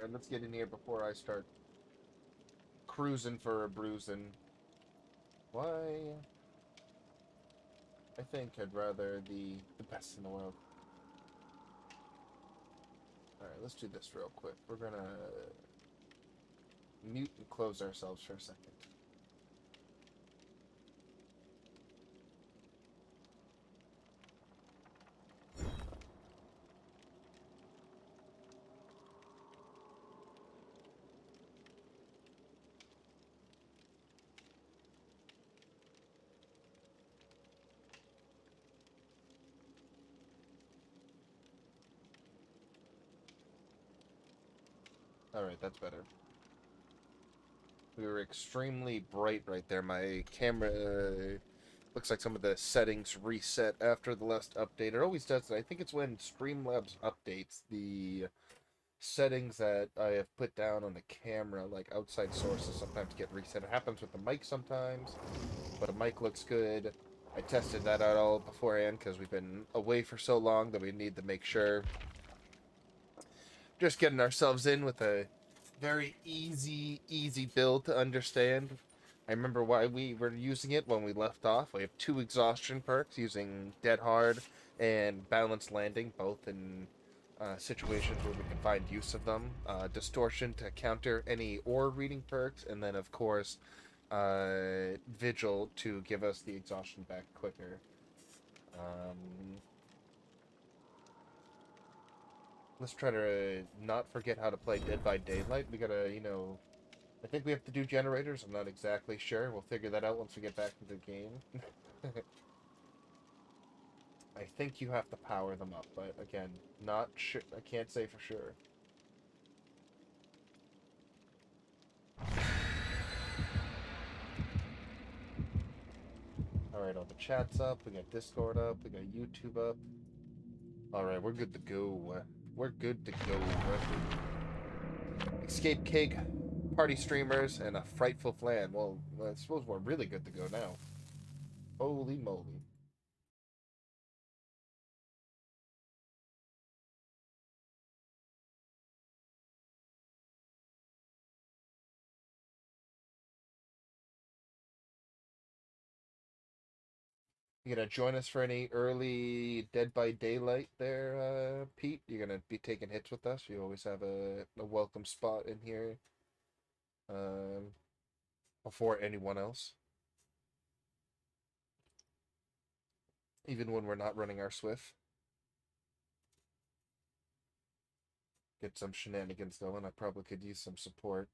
Alright, let's get in here before I start cruising for a bruising. Why? I think I'd rather the best in the world. Alright, let's do this real quick. We're gonna mute and close ourselves for a second. Alright, that's better. We were extremely bright right there. My camera looks like some of the settings reset after the last update. It always does it. I think it's when Streamlabs updates the settings that I have put down on the camera, like outside sources, sometimes get reset. It happens with the mic sometimes, but a mic looks good. I tested that out all beforehand because we've been away for so long that we need to make sure. Just getting ourselves in with a very easy build to understand. I remember why we were using it when we left off. We have 2 exhaustion perks using Dead Hard and Balanced Landing, both in situations where we can find use of them. Distortion to counter any ore reading perks, and then of course Vigil to give us the exhaustion back quicker. Let's try to not forget how to play Dead by Daylight. We gotta, you know, I think we have to do generators. I'm not exactly sure. We'll figure that out once we get back into the game. I think you have to power them up, but again, not sure. I can't say for sure. Alright, all the chat's up. We got Discord up. We got YouTube up. Alright, we're good to go. We're good to go. Escape Cake, party streamers, and a frightful flan. Well, I suppose we're really good to go now. Holy moly. You gonna join us for any early Dead by Daylight there, Pete? You're gonna be taking hits with us? You always have a welcome spot in here before anyone else. Even when we're not running our Swift. Get some shenanigans going. I probably could use some support.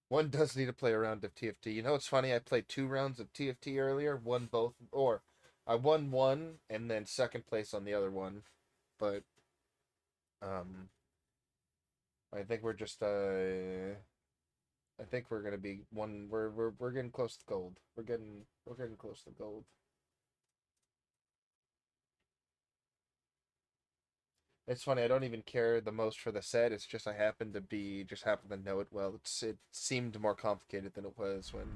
One does need to play a round of TFT. You know, it's funny, I played 2 rounds of TFT earlier, won both, or I won one and then second place on the other one, but I think we're just I think we're gonna be one. We're getting close to gold. We're getting close to gold. It's funny, I don't even care the most for the set. It's just I happen to know it well. It seemed more complicated than it was when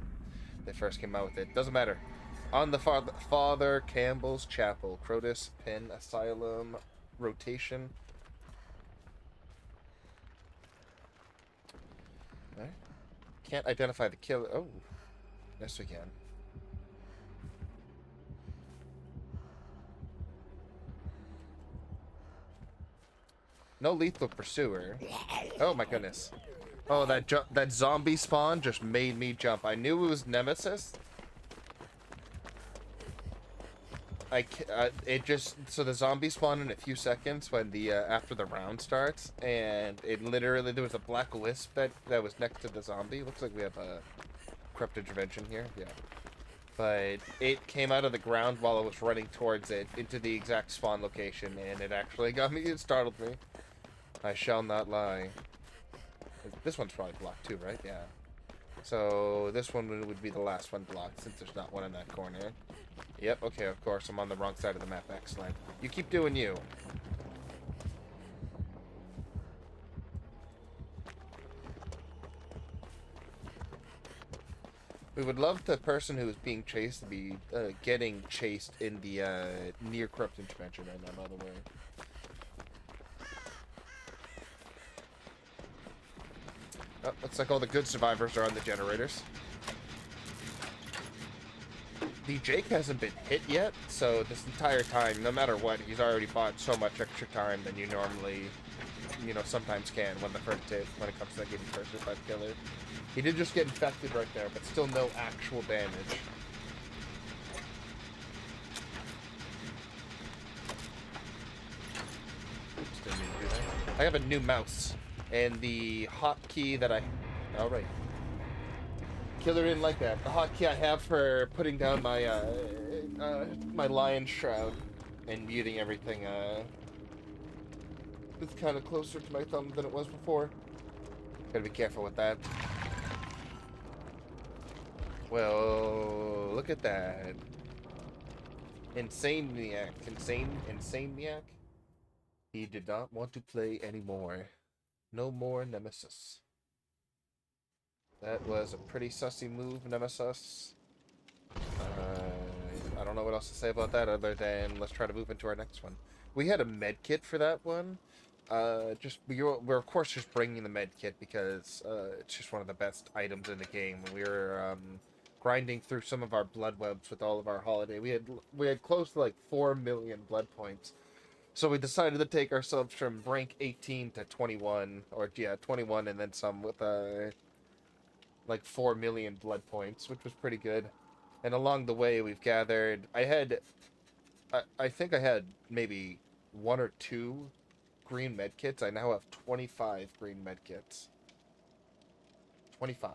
they first came out with it. Doesn't matter. On the Father Campbell's Chapel, Crotus, Pin, Asylum, Rotation. Right. Can't identify the killer. Oh, yes we can. No lethal pursuer. Oh my goodness. Oh, that zombie spawn just made me jump. I knew it was Nemesis. So the zombie spawned in a few seconds when the after the round starts, and it literally there was a black wisp that was next to the zombie. Looks like we have a corrupt intervention here. Yeah. But it came out of the ground while I was running towards it into the exact spawn location, and it actually got me. It startled me. I shall not lie. This one's probably blocked too, right? Yeah. So this one would be the last one blocked since there's not one in that corner. Yep, okay, of course. I'm on the wrong side of the map. Excellent. You keep doing you. We would love the person who is being chased to be getting chased in the near corrupt intervention right now, by the way. Oh, looks like all the good survivors are on the generators. The Jake hasn't been hit yet, so this entire time, no matter what, he's already bought so much extra time than you normally, sometimes can when it comes to getting first survive killer. He did just get infected right there, but still no actual damage. Oops, didn't mean to do that. I have a new mouse, and the hotkey that all right. Killer didn't like that. The hotkey I have for putting down my my lion shroud and muting everything it's kind of closer to my thumb than it was before. Gotta be careful with that. Well, look at that. Insaniac. Insaniac. He did not want to play anymore. No more Nemesis. That was a pretty sussy move, Nemesis. I don't know what else to say about that other than let's try to move into our next one. We had a med kit for that one. We're of course just bringing the med kit because it's just one of the best items in the game. We were grinding through some of our blood webs with all of our holiday. We had close to like 4 million blood points. So we decided to take ourselves from rank 18 to 21, or yeah, 21 and then some with like 4 million blood points, which was pretty good. And along the way, we've gathered. I think I had maybe 1 or 2 green med kits. I now have 25 green med kits. 25.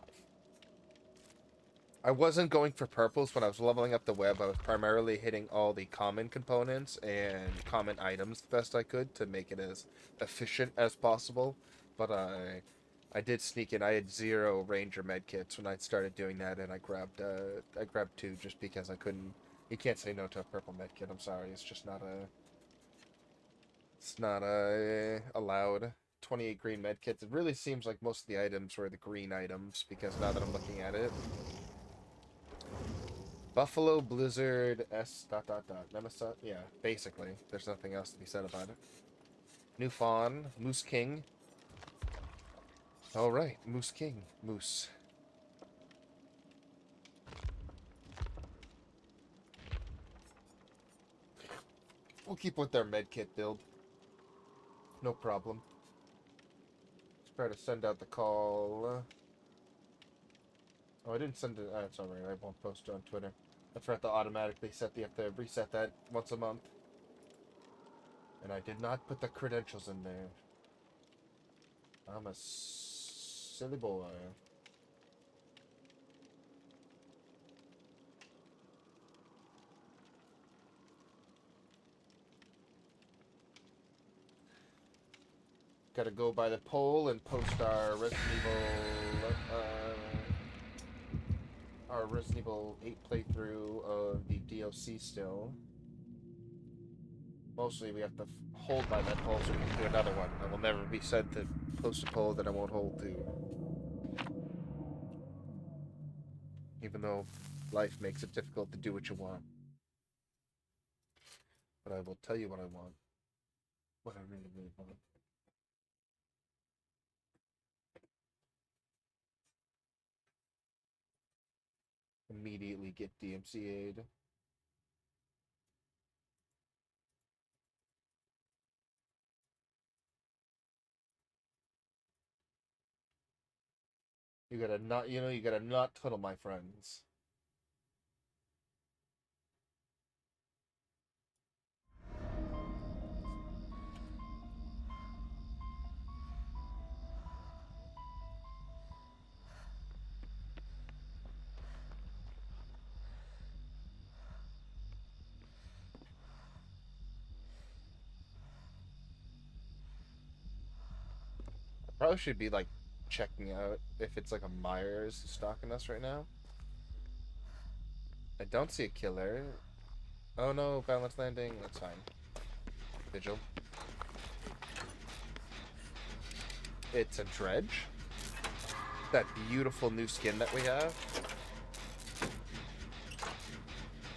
I wasn't going for purples when I was leveling up the web. I was primarily hitting all the common components and common items the best I could to make it as efficient as possible. But I did sneak in. I had 0 Ranger medkits when I started doing that, and I grabbed 2 just because I couldn't. You can't say no to a purple medkit. I'm sorry, it's just not allowed. 28 green medkits. It really seems like most of the items were the green items because now that I'm looking at it. Buffalo, Blizzard, S ... Nemesis. Yeah, basically. There's nothing else to be said about it. New Fawn, Moose King. Alright, Moose King. Moose. We'll keep with their medkit build. No problem. Let's try to send out the call. Oh, I didn't send it. It's alright. I won't post it on Twitter. I forgot to automatically set you have to reset that once a month. And I did not put the credentials in there. I'm a silly boy. Gotta go by the poll and post our Resident Evil 8 playthrough of the DLC still. Mostly we have to hold by that poll so we can do another one. I will never be said to post a poll that I won't hold to. Even though life makes it difficult to do what you want. But I will tell you what I want. What I really, really want. Immediately get DMCA'd. You gotta not tunnel my friends. Probably should be like checking out if it's like a Myers stalking us right now. I don't see a killer. Oh no, balanced landing. That's fine. Vigil. It's a dredge. That beautiful new skin that we have.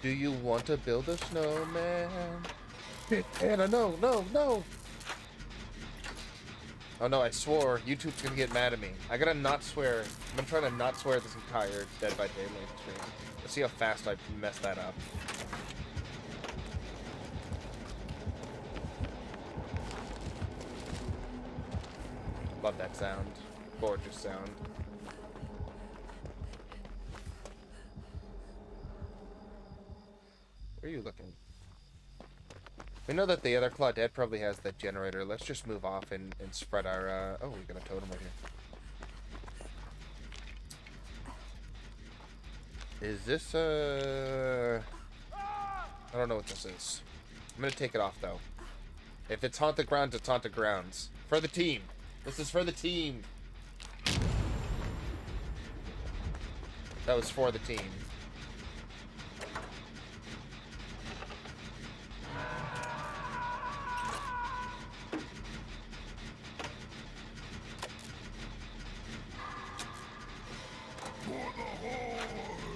Do you want to build a snowman? Anna, no, no, no! Oh no, I swore. YouTube's gonna get mad at me. I gotta not swear. I'm gonna try to not swear this entire Dead by Daylight stream. Let's see how fast I mess that up. Love that sound. Gorgeous sound. Where are you looking? We know that the other Claudette probably has that generator. Let's just move off and spread our, oh, we got a totem right here. Is this, I don't know what this is. I'm gonna take it off, though. If it's Haunted Grounds, it's Haunted Grounds. For the team. This is for the team. That was for the team.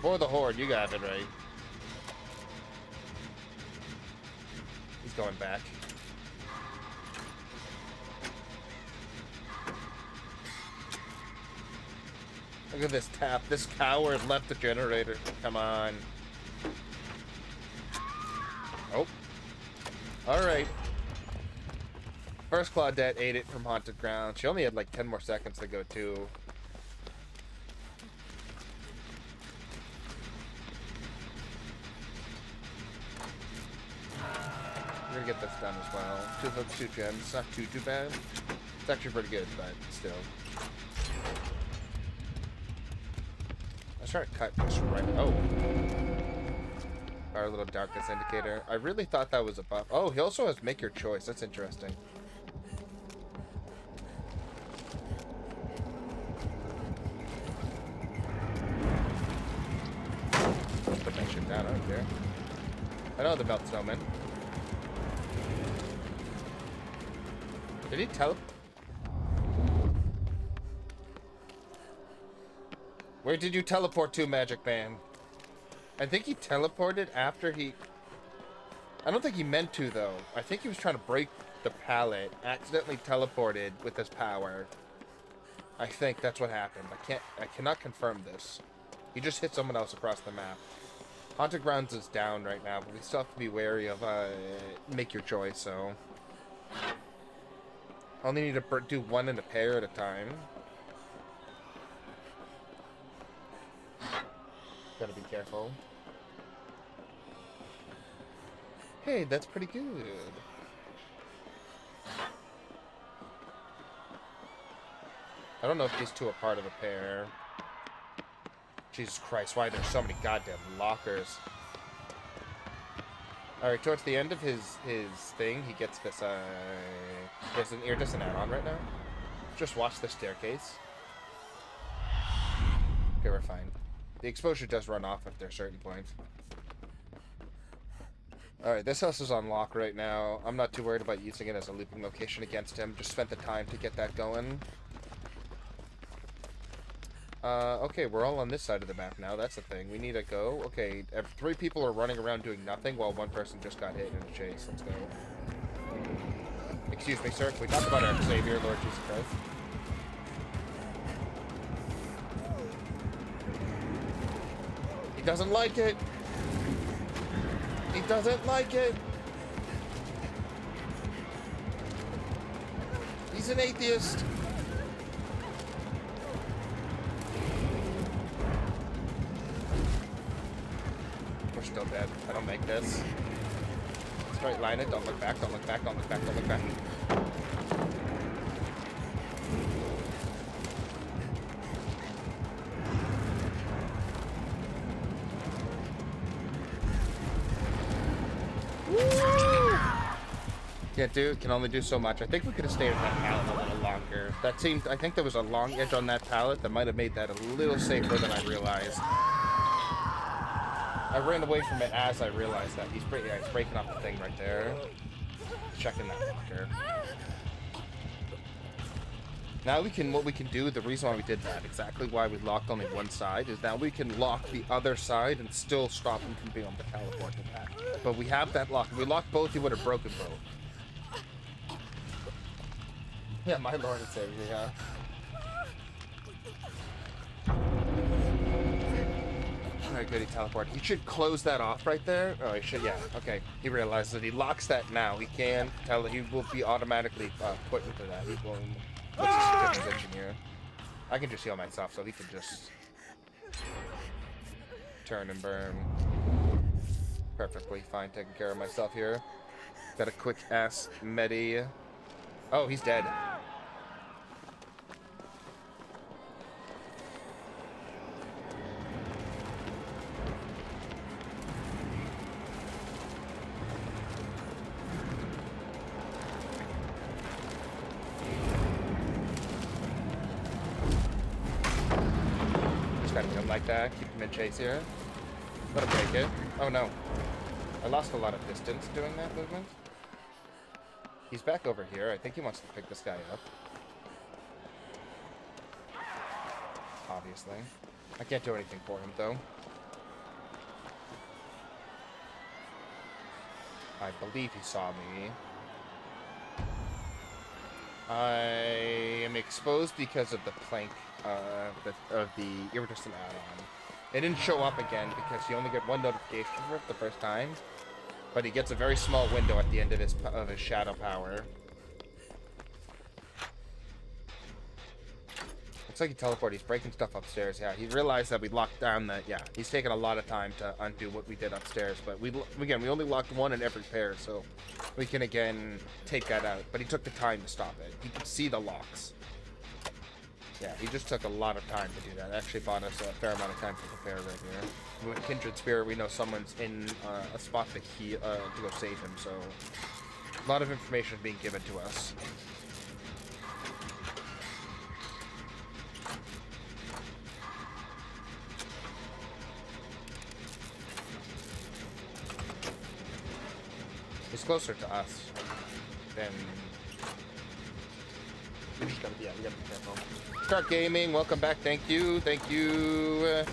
For the Horde, you got it right. He's going back. Look at this tap. This coward left the generator. Come on. Oh. Alright. First Claudette ate it from Haunted Ground. She only had like 10 more seconds to go too. We're gonna get this done as well. 2 hooks, 2 gems. It's not too bad. It's actually pretty good, but still. Let's try to cut this right. Oh. Our little darkness indicator. I really thought that was a buff. Oh, he also has make your choice. That's interesting. Put that shit down. I don't care. I know the Melt Snowman. Did he teleport? Where did you teleport to, Magic Man? I think he teleported after he... I don't think he meant to, though. I think he was trying to break the pallet, accidentally teleported with his power. I think that's what happened. I cannot confirm this. He just hit someone else across the map. Haunted Grounds is down right now, but we still have to be wary of, make your choice, so... I only need to do one in a pair at a time. Gotta be careful. Hey, that's pretty good. I don't know if these two are part of a pair. Jesus Christ, why there's so many goddamn lockers. Alright, towards the end of his thing, he gets this, there's an iridescent add-on right now. Just watch the staircase. Okay, we're fine. The exposure does run off at their certain points. Alright, this house is on lock right now. I'm not too worried about using it as a looping location against him. Just spent the time to get that going. Okay, we're all on this side of the map now. That's the thing. We need to go. Okay, 3 people are running around doing nothing while 1 person just got hit in a chase. Let's go. Excuse me, sir. Can we talk about our Savior, Lord Jesus Christ? He doesn't like it. He doesn't like it. He's an atheist. We're still dead. I don't make this. Straight line it. Don't look back. Don't look back. Don't look back. Don't look back. Can only do so much. I think we could have stayed at that pallet a little longer. That seemed, I think there was a long edge on that pallet that might have made that a little safer than I realized. I ran away from it as I realized that. He's breaking off the thing right there. Checking that locker. Now what we can do, the reason why we did that, exactly why we locked only one side, is now we can lock the other side and still stop him from being able to teleport to that. But we have that lock. If we locked both, he would have broken both. Yeah, my lord and savior, yeah. Alright, good, he teleported. He should close that off right there. Oh, he should, yeah, okay. He realizes that he locks that now. He can tell that he will be automatically put into that. He will put us in a good position here. I can just heal myself, so he can just turn and burn. Perfectly fine, taking care of myself here. Got a quick ass medi. Oh, he's dead. Just gotta kill him like that. Keep him in chase here. Let him break it. Oh no. I lost a lot of distance doing that movement. He's back over here. I think he wants to pick this guy up. Obviously. I can't do anything for him, though. I believe he saw me. I am exposed because of the plank of the iridescent add-on. It didn't show up again because you only get one notification for it the first time. But he gets a very small window at the end of his shadow power. Looks like he teleported. He's breaking stuff upstairs. Yeah, he realized that we locked down that. Yeah, he's taken a lot of time to undo what we did upstairs. But we only locked one in every pair, so we can again take that out. But he took the time to stop it. He could see the locks. Yeah, he just took a lot of time to do that. Actually bought us a fair amount of time to prepare right here. With Kindred Spirit, we know someone's in a spot to go save him, so a lot of information being given to us. He's closer to us than... We just gotta, yeah, we gotta be careful. Start Gaming, welcome back. Thank you. Thank you.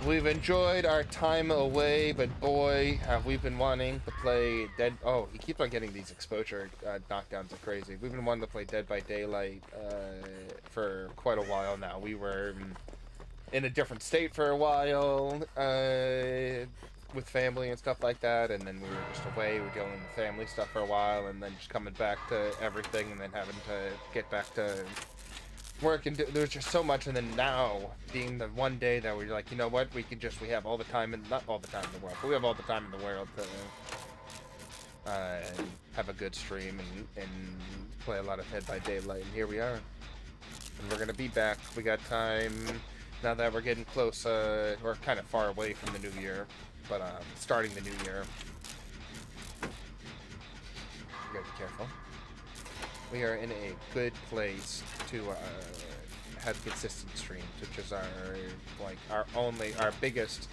We've enjoyed our time away, but boy, have we been wanting to play Dead... Oh, he keeps on getting these exposure knockdowns are crazy. We've been wanting to play Dead by Daylight for quite a while now. We were in a different state for a while with family and stuff like that, and then we were just away. We were dealing with family stuff for a while, and then just coming back to everything, and then having to get back to work, and there's just so much. And then now being the one day that we're like, you know what, we have all the time, and not all the time in the world, but we have all the time in the world to have a good stream and play a lot of Dead by Daylight. And here we are, and we're gonna be back. We got time now that we're getting close. We're kind of far away from the new year, but starting the new year. You gotta be careful. We are in a good place to have consistent streams, which is our biggest,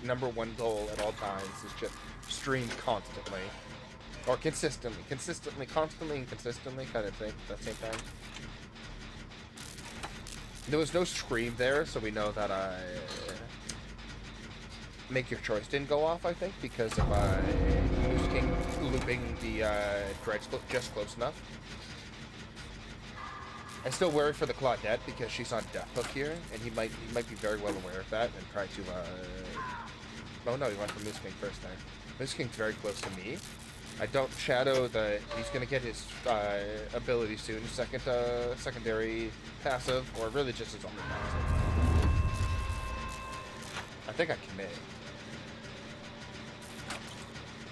number one goal at all times is just stream constantly. Or consistently, constantly, and consistently, kind of thing, at the same time. There was no scream there, so we know that Make Your Choice didn't go off, I think, because of Moose King looping the dredge just close enough. I still worry for the Claudette because she's on Death Hook here, and he might be very well aware of that and try to. Oh no, he went for Moose King first time. Moose King's very close to me. I don't shadow the. He's gonna get his ability soon. Secondary passive, or really just his only passive. I think I commit.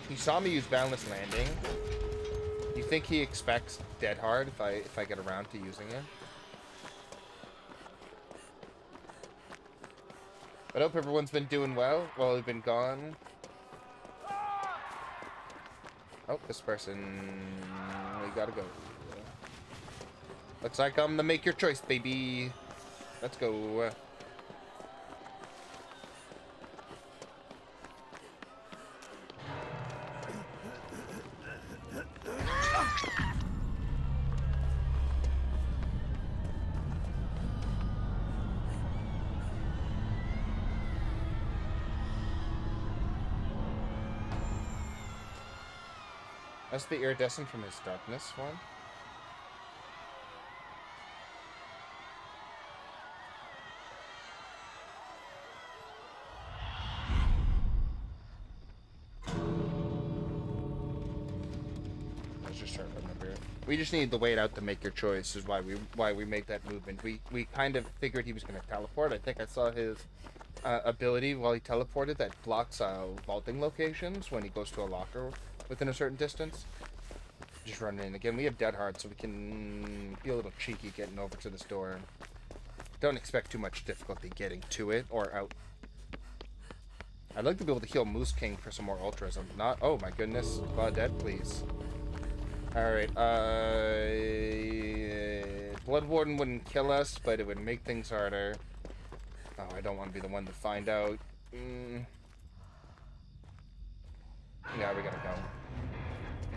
He saw me use Boundless Landing. You think he expects Dead Hard if I get around to using it? But I hope everyone's been doing well while we've been gone. Oh, this person... We gotta go. Looks like I'm the Make Your Choice, baby. Let's go. That's the iridescent from his darkness one. was just trying to remember. We just needed to wait out to make your choice. Is why we made that movement. We kind of figured he was going to teleport. I think I saw his ability while he teleported that blocks vaulting locations when he goes to a locker within a certain distance. Just run in. Again, we have dead hard, so we can be a little cheeky getting over to this door. Don't expect too much difficulty getting to it or out. I'd like to be able to heal Moose King for some more ultras. I'm not. Oh my goodness. Claudette, please. Alright, Blood Warden wouldn't kill us, but it would make things harder. Oh, I don't want to be the one to find out. Yeah, we gotta go.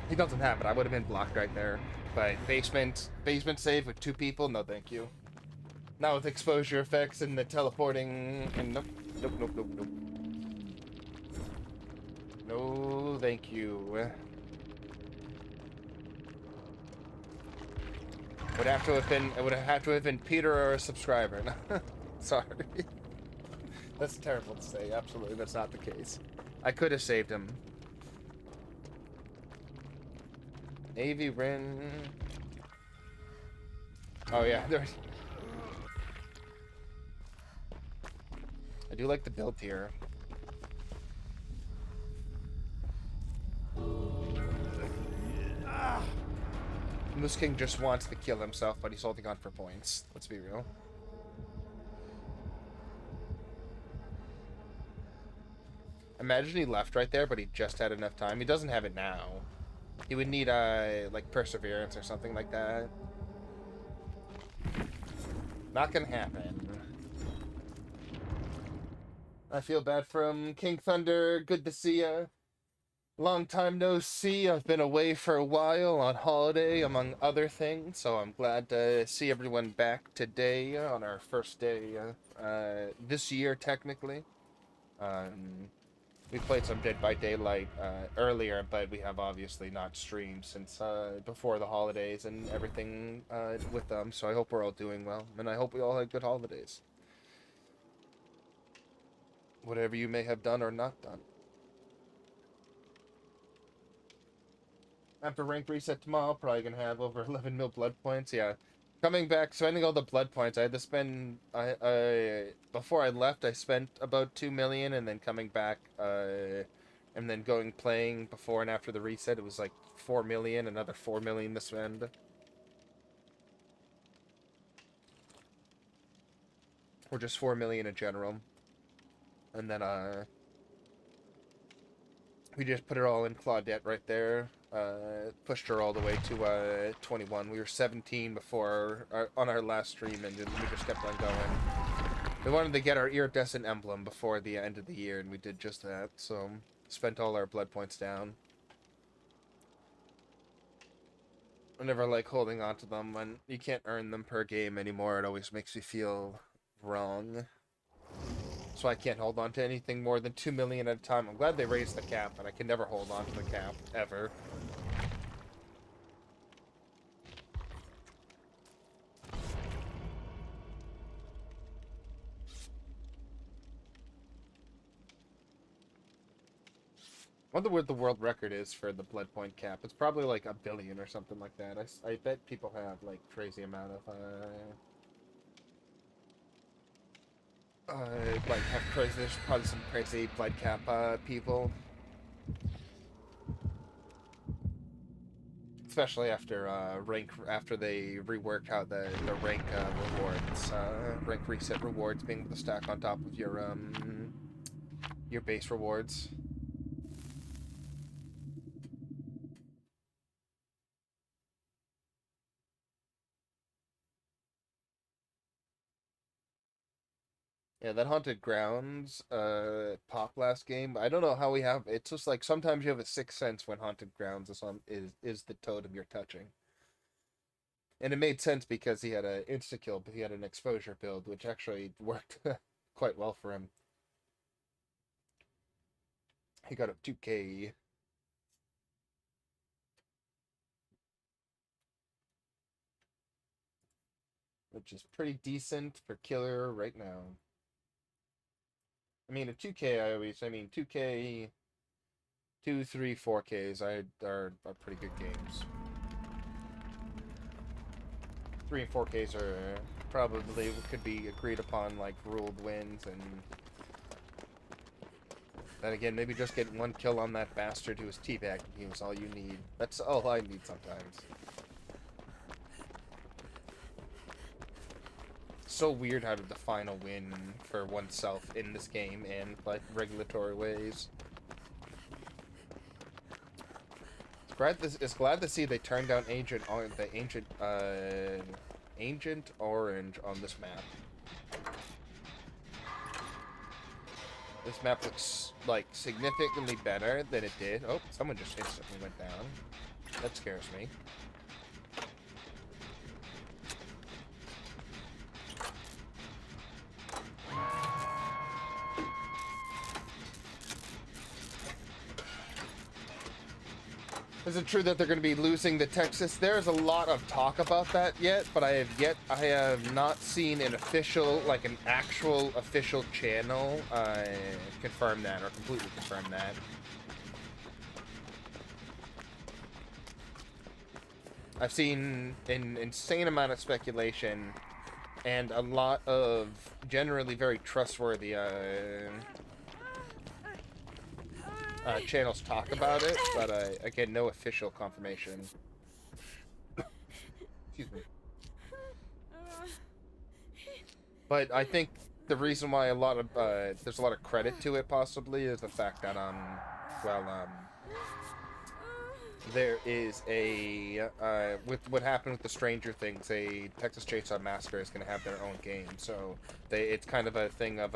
He doesn't have it. I would have been blocked right there. But basement save with 2 people? No, thank you. Not with exposure effects and the teleporting. And nope. No, thank you. It would have to have been Peter or a subscriber. Sorry. That's terrible to say. Absolutely, that's not the case. I could have saved him. AV Rin. Oh yeah, there's. I do like the build here. Moose King just wants to kill himself, but he's holding on for points. Let's be real. Imagine he left right there, but he just had enough time. He doesn't have it now. He would need, like, perseverance or something like that. Not gonna happen. I feel bad for him. King Thunder, good to see ya. Long time no see. I've been away for a while on holiday, among other things, so I'm glad to see everyone back today on our first day this year, technically. We played some Dead by Daylight earlier, but we have obviously not streamed since before the holidays and everything with them, so I hope we're all doing well, and I hope we all had good holidays. Whatever you may have done or not done. After rank reset tomorrow, probably gonna have over 11 mil blood points. Yeah, coming back, spending all the blood points. I had to spend. Before I left, I spent about 2 million, and then coming back, and then playing before and after the reset, it was like 4 million. Another 4 million to spend. Or just 4 million in general, and then we just put it all in Claudette right there. Pushed her all the way to 21. We were 17 before on our last stream, and we just kept on going. We wanted to get our iridescent emblem before the end of the year, and we did just that. So spent all our blood points down. I never like holding on to them when you can't earn them per game anymore. It always makes me feel wrong. So I can't hold on to anything more than 2 million at a time. I'm glad they raised the cap, but I can never hold on to the cap, ever. I wonder what the world record is for the blood point cap. It's probably like 1 billion or something like that. I bet people have like crazy amount of like have crazy. There's probably some crazy blood cap people, especially after after they rework how the rank rewards, rank reset rewards being able to stack on top of your base rewards. Yeah, that Haunted Grounds pop last game. I don't know how we have. It's just like sometimes you have a sixth sense when Haunted Grounds is the totem you're touching. And it made sense because he had an insta kill, but he had an exposure build, which actually worked quite well for him. He got a 2K. Which is pretty decent for killer right now. I mean, a 2K, I mean, 2K, 2, 3, 4Ks are pretty good games. 3 and 4Ks are probably could be agreed upon like ruled wins, and then again, maybe just getting 1 kill on that bastard who was teabagging you is all you need. That's all I need sometimes. It's so weird how to define a win for oneself in this game and like regulatory ways. It's glad to see they turned down Ancient Orange on this map. This map looks like significantly better than it did. Oh, someone just instantly went down. That scares me. Is it true that they're going to be losing the Texas? There's a lot of talk about that yet, but I have not seen an official, like an actual official channel confirm that or completely confirm that. I've seen an insane amount of speculation and a lot of generally very trustworthy channels talk about it, but again, no official confirmation. Excuse me. But I think the reason why there's a lot of credit to it possibly is the fact that there is a with what happened with the Stranger Things, a Texas Chainsaw Massacre is going to have their own game, so it's kind of a thing of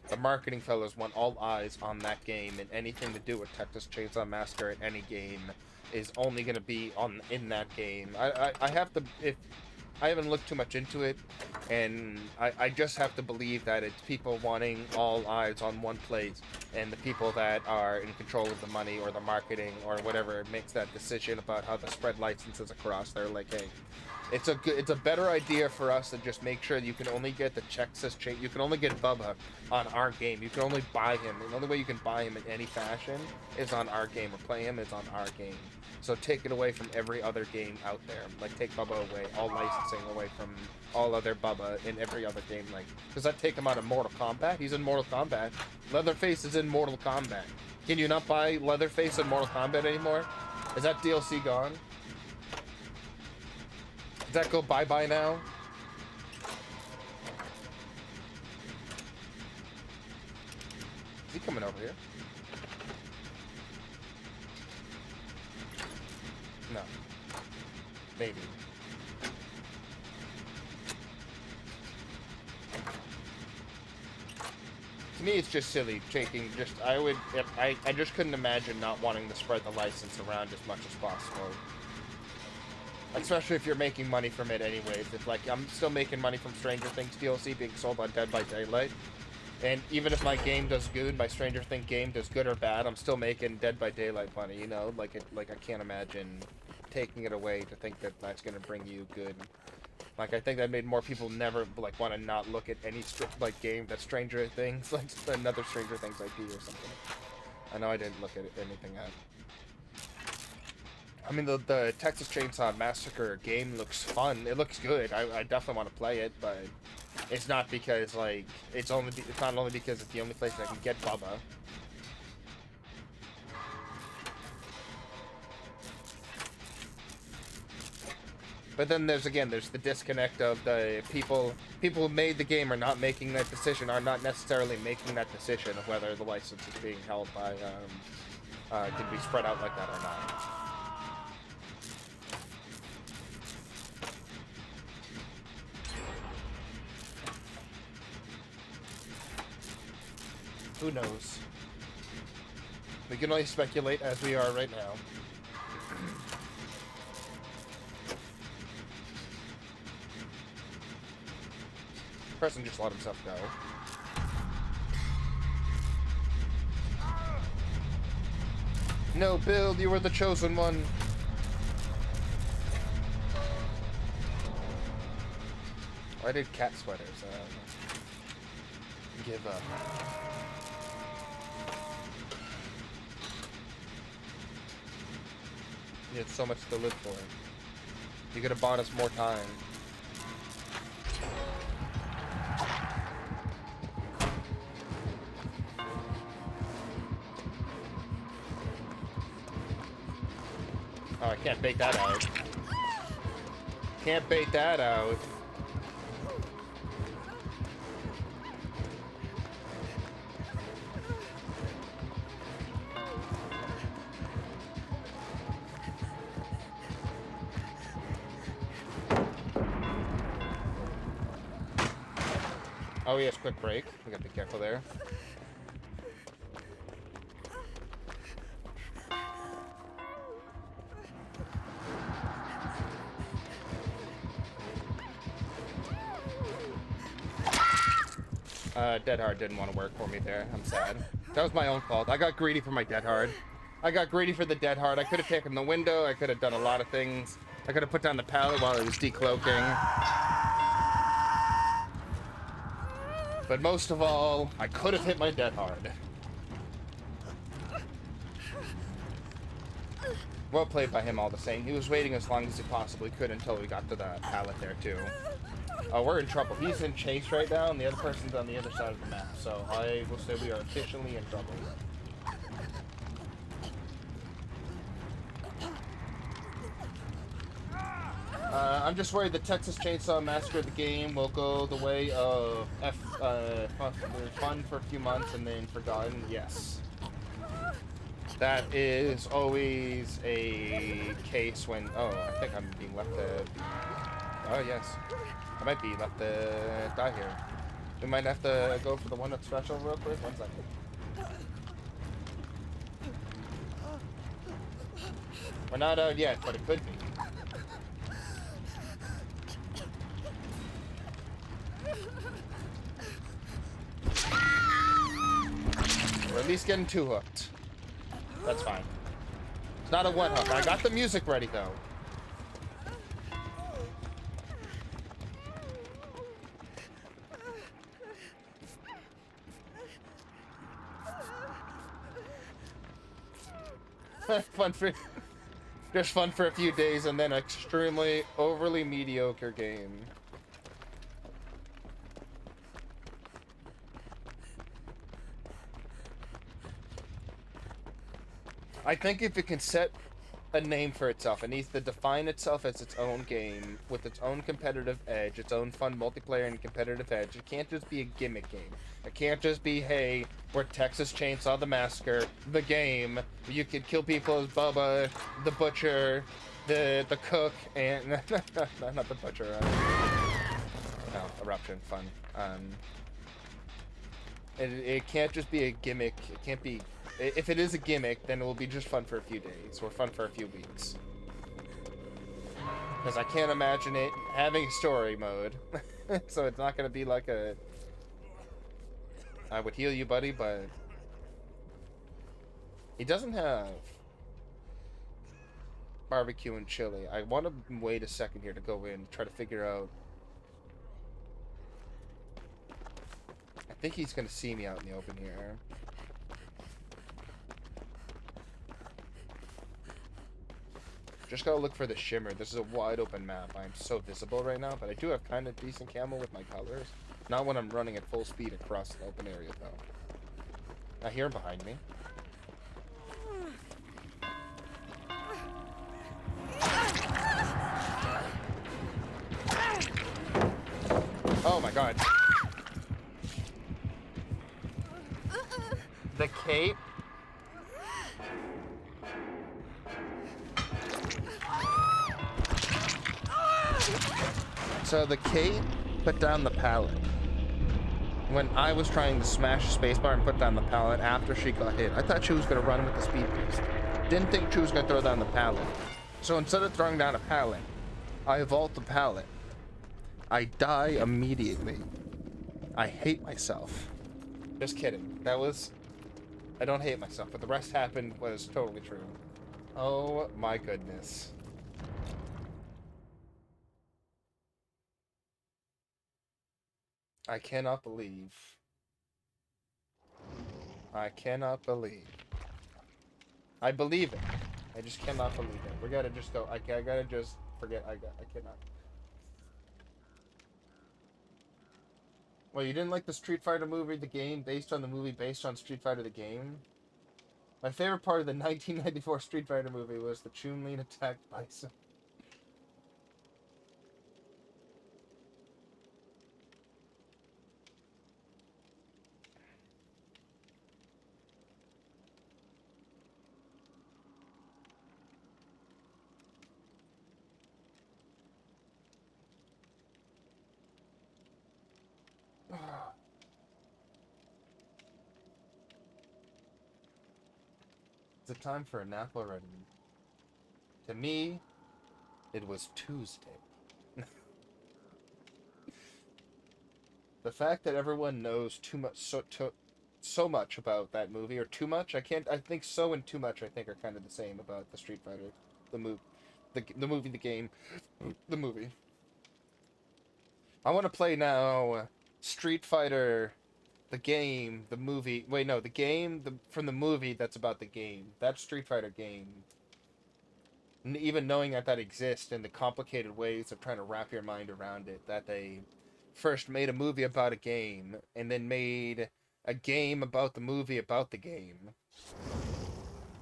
the marketing fellows want all eyes on that game, and anything to do with Texas Chainsaw Massacre in any game is only going to be in that game. I have to, if I haven't looked too much into it, and I just have to believe that it's people wanting all eyes on one place, and the people that are in control of the money or the marketing or whatever makes that decision about how to spread licenses across. They're like, hey, it's a better idea for us to just make sure you can only get the Texas chain. You can only get Bubba on our game. You can only buy him. The only way you can buy him in any fashion is on our game, or play him is on our game. So take it away from every other game out there. Like, take Bubba away, all licensing away from all other Bubba in every other game. Like, does that take him out of Mortal Kombat? He's in Mortal Kombat. Leatherface is in Mortal Kombat. Can you not buy Leatherface in Mortal Kombat anymore? Is that DLC gone? Does that go bye-bye now? Is he coming over here? No. Maybe. To me, it's just silly taking I just couldn't imagine not wanting to spread the license around as much as possible. Especially if you're making money from it anyways. If, like, I'm still making money from Stranger Things DLC being sold on Dead by Daylight. And even if my game does good, my Stranger Things game does good or bad, I'm still making Dead by Daylight money, you know? Like, I can't imagine taking it away to think that that's gonna bring you good. Like, I think that made more people never, like, want to not look at any, like, game that's Stranger Things, like, another Stranger Things IP or something. I know I didn't look at anything at. I mean, the Texas Chainsaw Massacre game looks fun. It looks good. I definitely want to play it, but it's not because, like, it's not only because it's the only place I can get Bubba. But then there's the disconnect of the people who made the game are not making that decision, are not necessarily making that decision of whether the license is being held by, can be spread out like that or not. Who knows? We can only speculate as we are right now. The person just let himself go. No, Bill, you were the chosen one. Why did cat sweaters give up? You had so much to live for. You could have bought us more time. Oh, I can't bait that out. Can't bait that out. Oh, yes, quick break. We gotta be careful there. Dead hard didn't want to work for me there. I'm sad. That was my own fault. I got greedy for my dead hard. I got greedy for the dead hard. I could have taken the window. I could have done a lot of things. I could have put down the pallet while it was decloaking. But most of all, I could have hit my dead hard. Well played by him all the same. He was waiting as long as he possibly could until we got to that pallet there too. We're in trouble. He's in chase right now, and the other person's on the other side of the map. So I will say we are officially in trouble. I'm just worried the Texas Chainsaw Massacre, the game, will go the way of fun for a few months and then forgotten. Yes. That is always a case when... Oh, I think I'm being left to... Oh, yes. I might be left to die here. We might have to go for the one-up special real quick. 1 second. We're not out yet, but it could be. We're at least getting 2 hooked. That's fine. It's not a 1 hook. I got the music ready, though. Fun for... Just fun for a few days and then extremely overly mediocre game. I think if it can set a name for itself, it needs to define itself as its own game with its own competitive edge, its own fun multiplayer and competitive edge. It can't just be a gimmick game. It can't just be, hey, we're Texas Chainsaw the Massacre, the game. You could kill people as Bubba, the Butcher, the cook, and not the Butcher. No, Eruption, fun. It can't just be a gimmick. It can't be. If it is a gimmick, then it will be just fun for a few days or fun for a few weeks. Because I can't imagine it having story mode. So it's not going to be like a... I would heal you, buddy, but... He doesn't have... barbecue and chili. I want to wait a second here to go in, try to figure out... I think he's going to see me out in the open here. Just gotta look for the shimmer. This is a wide open map. I'm so visible right now, but I do have kind of decent camo with my colors. Not when I'm running at full speed across the open area, though. I hear him behind me. Oh my god. The cape. So the cape put down the pallet when I was trying to smash the spacebar and put down the pallet after she got hit. I thought she was going to run with the speed boost. Didn't think she was going to throw down the pallet. So instead of throwing down a pallet, I vault the pallet. I die immediately. I hate myself. Just kidding. That was... I don't hate myself, but the rest happened was totally true. Oh my goodness. I cannot believe. I cannot believe. I believe it. I just cannot believe it. We gotta just go. I gotta just forget. I cannot. Well, you didn't like the Street Fighter movie, the game, based on the movie, based on Street Fighter, the game? My favorite part of the 1994 Street Fighter movie was the Chun-Li attacked Bison. Is it time for a nap already? To me, it was Tuesday. The fact that everyone knows too much, so much about that movie, or too much, I think so and too much, I think, are kind of the same about the Street Fighter, the movie, the movie, the game, the movie. I want to play now Street Fighter, the game, the movie. Wait, no, the game from the movie that's about the game. That Street Fighter game. Even knowing that exists and the complicated ways of trying to wrap your mind around it, that they first made a movie about a game and then made a game about the movie about the game.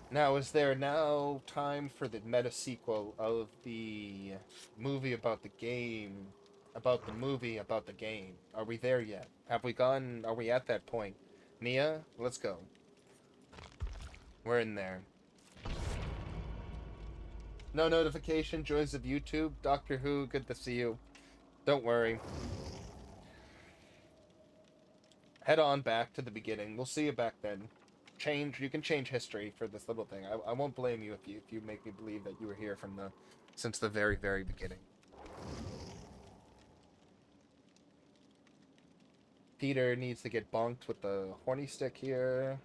Now, is there now time for the meta sequel of the movie about the game, about the movie about the game? Are we there yet? Have we gone? Are we at that point? Nia, let's go. We're in there. No notification, joys of YouTube. Doctor Who, good to see you. Don't worry. Head on back to the beginning. We'll see you back then. You can change history for this little thing. I won't blame you if you make me believe that you were here since the very, very beginning. Peter needs to get bonked with the horny stick here.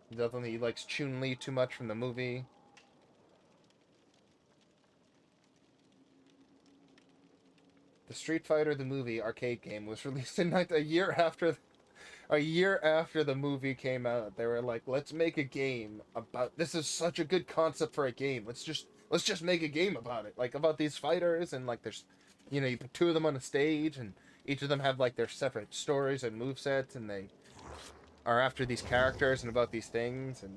He likes Chun-Li too much from the movie. The Street Fighter the movie arcade game was released in a year after the movie came out. They were like, let's make a game about this. Is such a good concept for a game. Let's just make a game about it, like about these fighters, and like there's, you put two of them on a stage and each of them have like their separate stories and movesets, and they are after these characters and about these things, and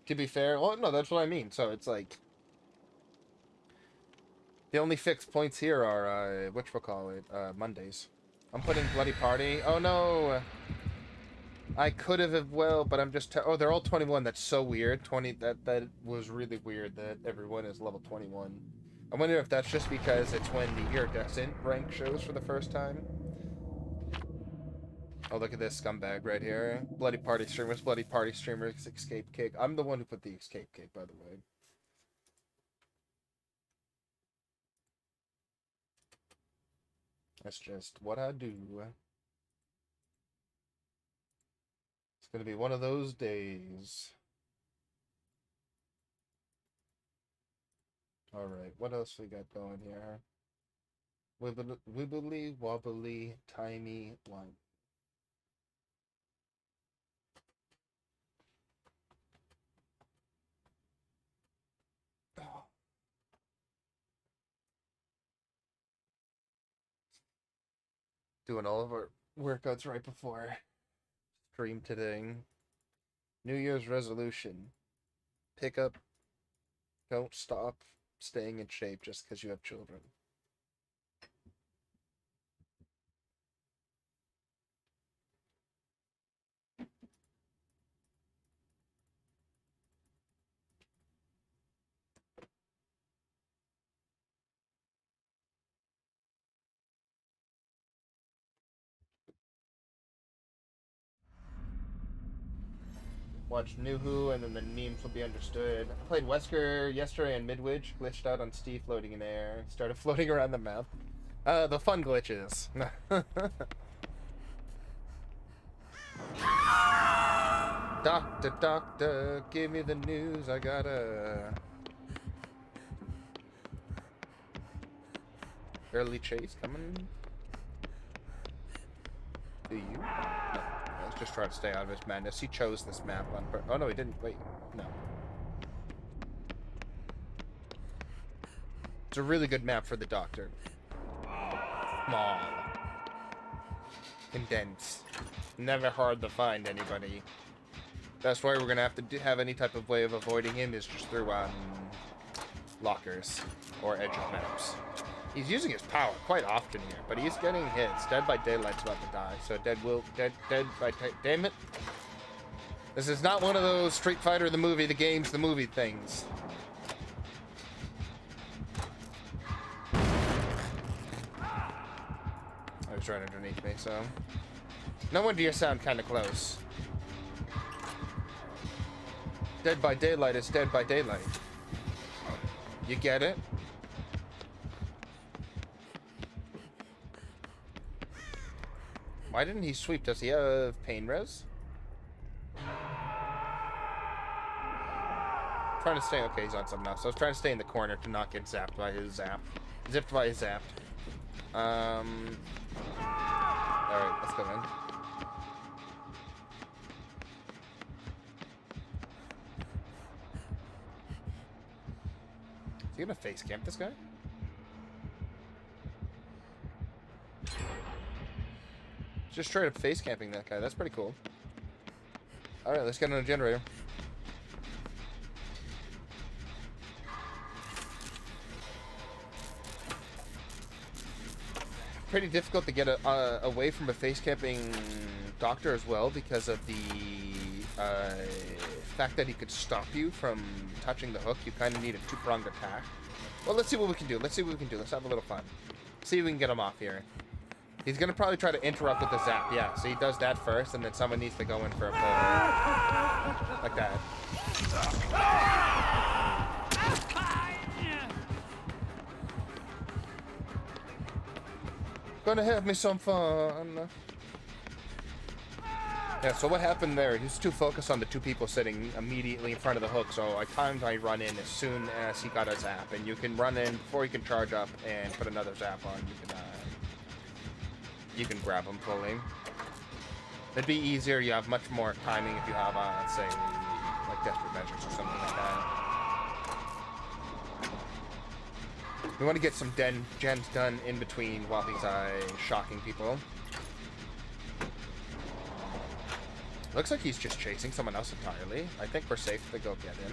to be fair, well, no, that's what I mean. So it's like the only fixed points here are Mondays. I'm putting Bloody Party. Oh no, I could have as well, but I'm just oh, they're all 21. That's so weird. That was really weird that everyone is level 21. I wonder if that's just because it's when the iridescent rank shows for the first time. Oh, look at this scumbag right here. Bloody Party streamers, Bloody Party streamers, escape cake. I'm the one who put the escape cake, by the way. That's just what I do. It's gonna be one of those days. Alright, what else we got going here? Wibbly, wobbly, timey, one. Doing all of our workouts right before stream today. New Year's resolution. Pick up. Don't stop staying in shape just because you have children. Watch New Who, and then the memes will be understood. I played Wesker yesterday and Midwich, glitched out on Steve floating in air, started floating around the map. The fun glitches. Doctor, doctor, give me the news, I gotta... Early chase coming? Do you? No. Let's just try to stay out of his madness. He chose this map on purpose. Oh no, he didn't. Wait, no. It's a really good map for the doctor. Small. condense. Never hard to find anybody. That's why we're gonna have to have any type of way of avoiding him is just through lockers or edge of maps. He's using his power quite often here, but he's getting hits. Dead by Daylight's about to die, so dead by damn it. This is not one of those Street Fighter the movie, the games, the movie things. I was right underneath me, so no wonder you sound kind of close. Dead by Daylight is dead by daylight. You get it? Why didn't he sweep? Does he have pain res? Trying to stay. Okay, he's on something else. So I was trying to stay in the corner to not get zapped by his zap. Zipped by his zap. Alright, let's go in. Is he gonna face camp this guy? Just straight up face camping that guy. That's pretty cool. Alright, let's get on a generator. Pretty difficult to get away from a face camping doctor as well because of the fact that he could stop you from touching the hook. You kind of need a two-pronged attack. Well, let's see what we can do. Let's see what we can do. Let's have a little fun. See if we can get him off here. He's going to probably try to interrupt with the zap. Yeah, so he does that first, and then someone needs to go in for a pull. Like that. Gonna have me some fun. Yeah, so what happened there? He was too focused on the two people sitting immediately in front of the hook, so I timed my run in as soon as he got a zap. And you can run in before you can charge up and put another zap on. You can grab him fully. It'd be easier. You have much more timing if you have, say, like Desperate Measures or something like that. We want to get some gens done in between while he's shocking people. Looks like he's just chasing someone else entirely. I think we're safe to go get him.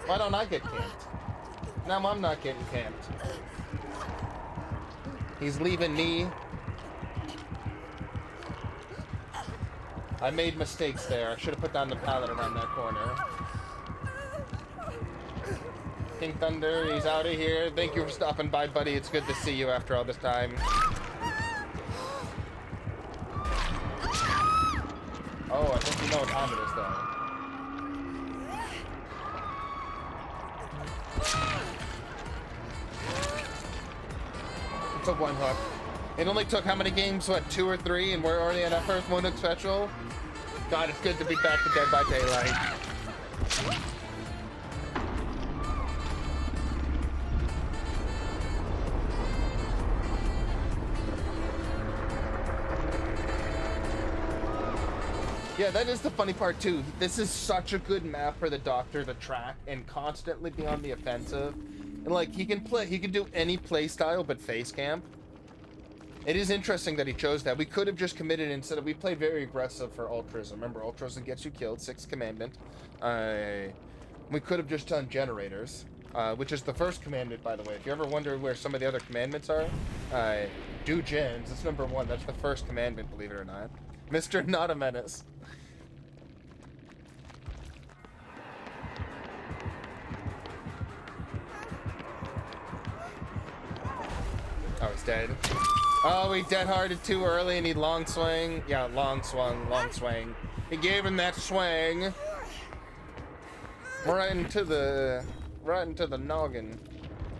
Why don't I get camped? Now I'm not getting camped. He's leaving me. I made mistakes there. I should have put down the pallet around that corner. King Thunder, he's out of here. Thank you for stopping by, buddy. It's good to see you after all this time. Oh, I think you know what time it is, though. It took one hook. It only took how many games? What, 2 or 3? And we're already on that first one special? God, it's good to be back to Dead by Daylight. Yeah, that is the funny part too. This is such a good map for the Doctor to track and constantly be on the offensive. And like he can do any play style but face camp. It is interesting that he chose that. We could have just committed instead of, we played very aggressive for Ultras. Remember, Ultras gets you killed, 6th commandment. We could have just done generators, which is the first commandment, by the way. If you ever wonder where some of the other commandments are, do gens. That's number 1. That's the first commandment, believe it or not. Mr. Not a Menace. Oh, he's dead. Oh, he dead-hearted too early and he long swing. Yeah, long swing. He gave him that swing. Right into the noggin.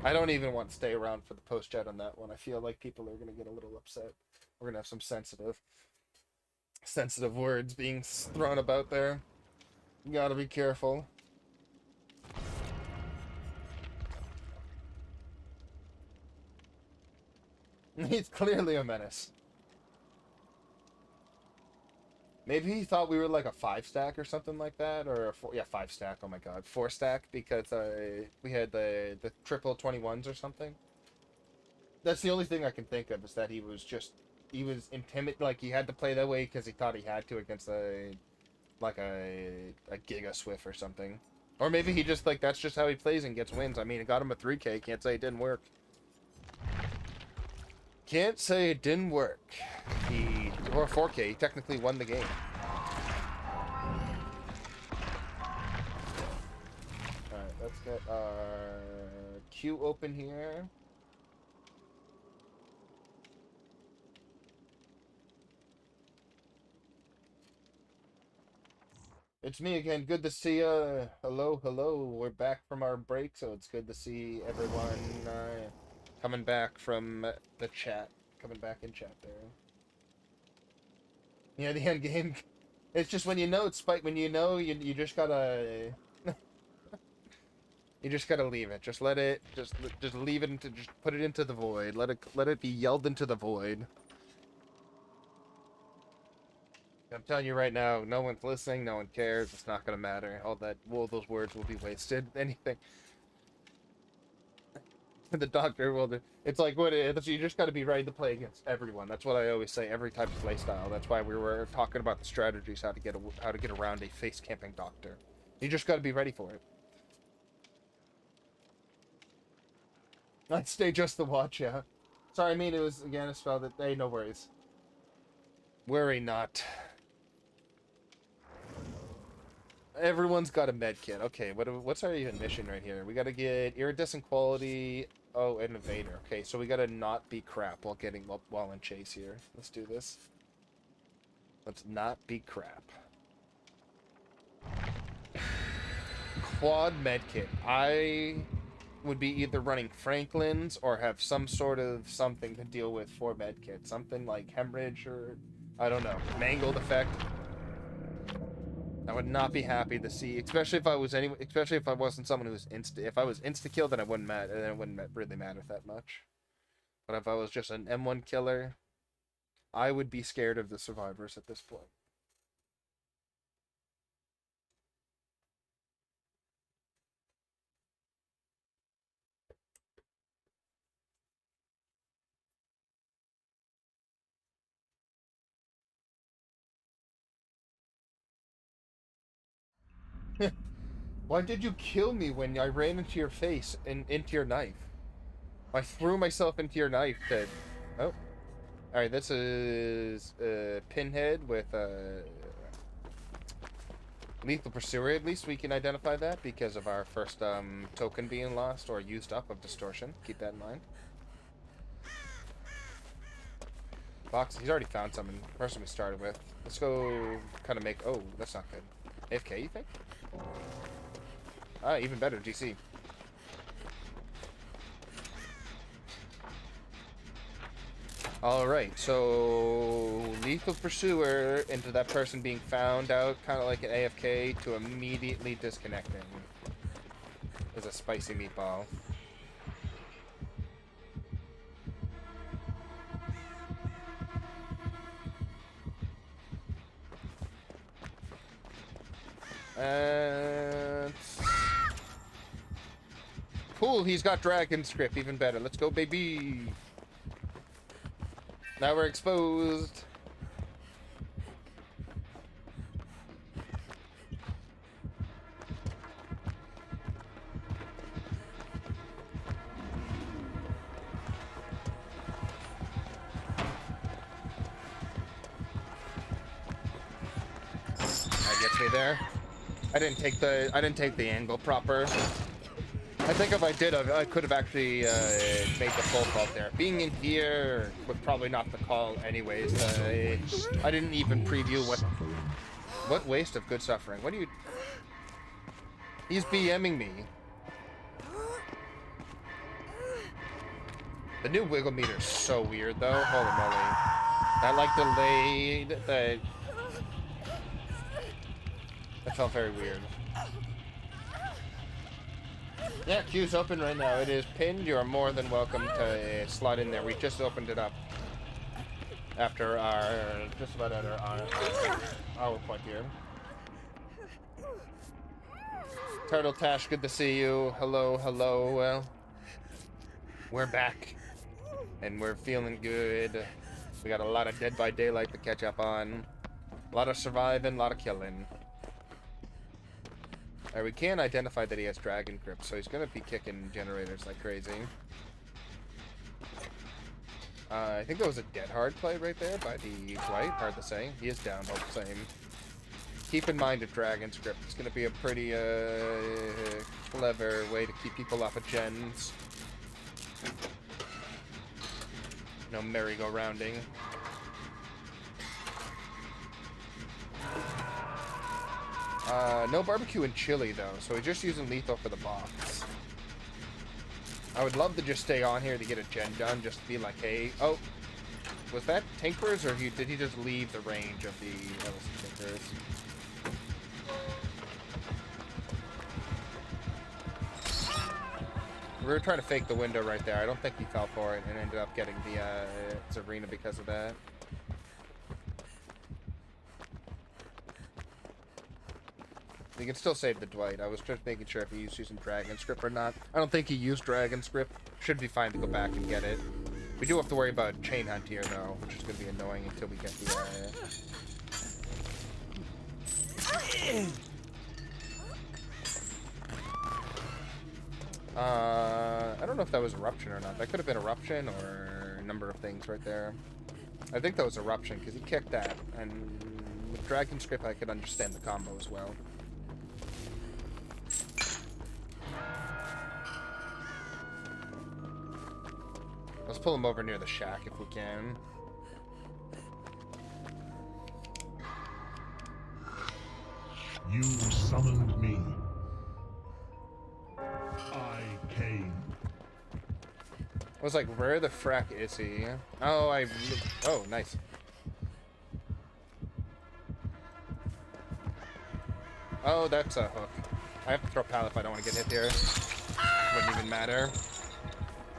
I don't even want to stay around for the post-chat on that one. I feel like people are going to get a little upset. We're going to have some sensitive words being thrown about there. You gotta be careful. He's clearly a menace. Maybe he thought we were like a 5-stack or something like that, or a 5-stack. Oh my god, 4-stack because we had the triple 21s or something. That's the only thing I can think of is that he was intimidated, like he had to play that way because he thought he had to against a Giga Swift or something. Or maybe he just like that's just how he plays and gets wins. I mean, it got him a 3K. Can't say it didn't work. Can't say it didn't work. Or 4K, he technically won the game. Alright, let's get our queue open here. It's me again. Good to see you. Hello. We're back from our break, so it's good to see everyone coming back from the chat. Coming back in chat there. Yeah, the end game. It's just when you know it's spike. When you know, you just gotta. You just gotta leave it. Just let it. Just leave it into. Just put it into the void. Let it be yelled into the void. I'm telling you right now, no one's listening, no one cares, it's not gonna matter. All those words will be wasted. Anything. The Doctor will do. It's like, you just gotta be ready to play against everyone. That's what I always say, every type of play style. That's why we were talking about the strategies, how to get around a face camping Doctor. You just gotta be ready for it. I'd stay just the watch, yeah. Sorry, I mean, it was, again, a spell that, hey, no worries. Worry not. Everyone's got a med kit. Okay, what's our even mission right here? We gotta get iridescent quality. Oh, and evader. Okay, so we gotta not be crap while in chase here. Let's do this. Let's not be crap. Quad med kit. I would be either running Franklin's or have some sort of something to deal with for med kit. Something like hemorrhage or I don't know, mangled effect. I would not be happy to see, especially if I wasn't someone who was if I was insta killed, then it wouldn't matter. Then it wouldn't really matter that much. But if I was just an M1 killer, I would be scared of the survivors at this point. Why did you kill me when I ran into your face and into your knife? I threw myself into your knife to... Oh. Alright, this is Pinhead with Lethal Pursuer. At least we can identify that because of our first token being lost or used up of Distortion. Keep that in mind. Box, he's already found someone. The person we started with. Let's go kind of make... Oh, that's not good. AFK, you think? Ah, even better, GC. Alright, so Lethal Pursuer into that person being found out, kind of like an AFK, to immediately disconnecting. Is a spicy meatball. And... Cool, he's got Dragon Script, even better. Let's go, baby! Now we're exposed. That gets me there. I didn't take the angle proper. I think if I did, I could have actually made the full fault there. Being in here was probably not the call anyways. I didn't even preview what waste of good suffering. What do you... He's BMing me. The new wiggle meter is so weird though. Holy moly. That like delayed... That felt very weird. Yeah, queue's open right now. It is pinned. You are more than welcome to slot in there. We just opened it up after our just about at our point here. Turtle Tash, good to see you. Hello, hello. Well, we're back, and we're feeling good. We got a lot of Dead by Daylight to catch up on. A lot of surviving, a lot of killing. Alright, we can identify that he has Dragon Grip, so he's gonna be kicking generators like crazy. I think that was a dead hard play right there by the Dwight, hard to say. He is down, all the same. Keep in mind if Dragon Grip, it's gonna be a pretty clever way to keep people off of gens. No merry-go-rounding. No barbecue and chili, though, so we're just using lethal for the box. I would love to just stay on here to get a gen done, just to be like, hey... Oh, was that Tinkers, or did he just leave the range of the LC Tinkers? We were trying to fake the window right there. I don't think he fell for it and ended up getting the Serena because of that. You can still save the Dwight. I was just making sure if he was using Dragon Script or not. I don't think he used Dragon Script. Should be fine to go back and get it. We do have to worry about Chain Hunt here, though, which is going to be annoying until we get the... I don't know if that was Eruption or not. That could have been Eruption or a number of things right there. I think that was Eruption, because he kicked that. And with Dragon Script, I could understand the combo as well. Let's pull him over near the shack if we can. You summoned me. I came. I was like, where the frack is he? Oh, oh, nice. Oh, that's a hook. I have to throw a pallet if I don't want to get hit here. Wouldn't even matter.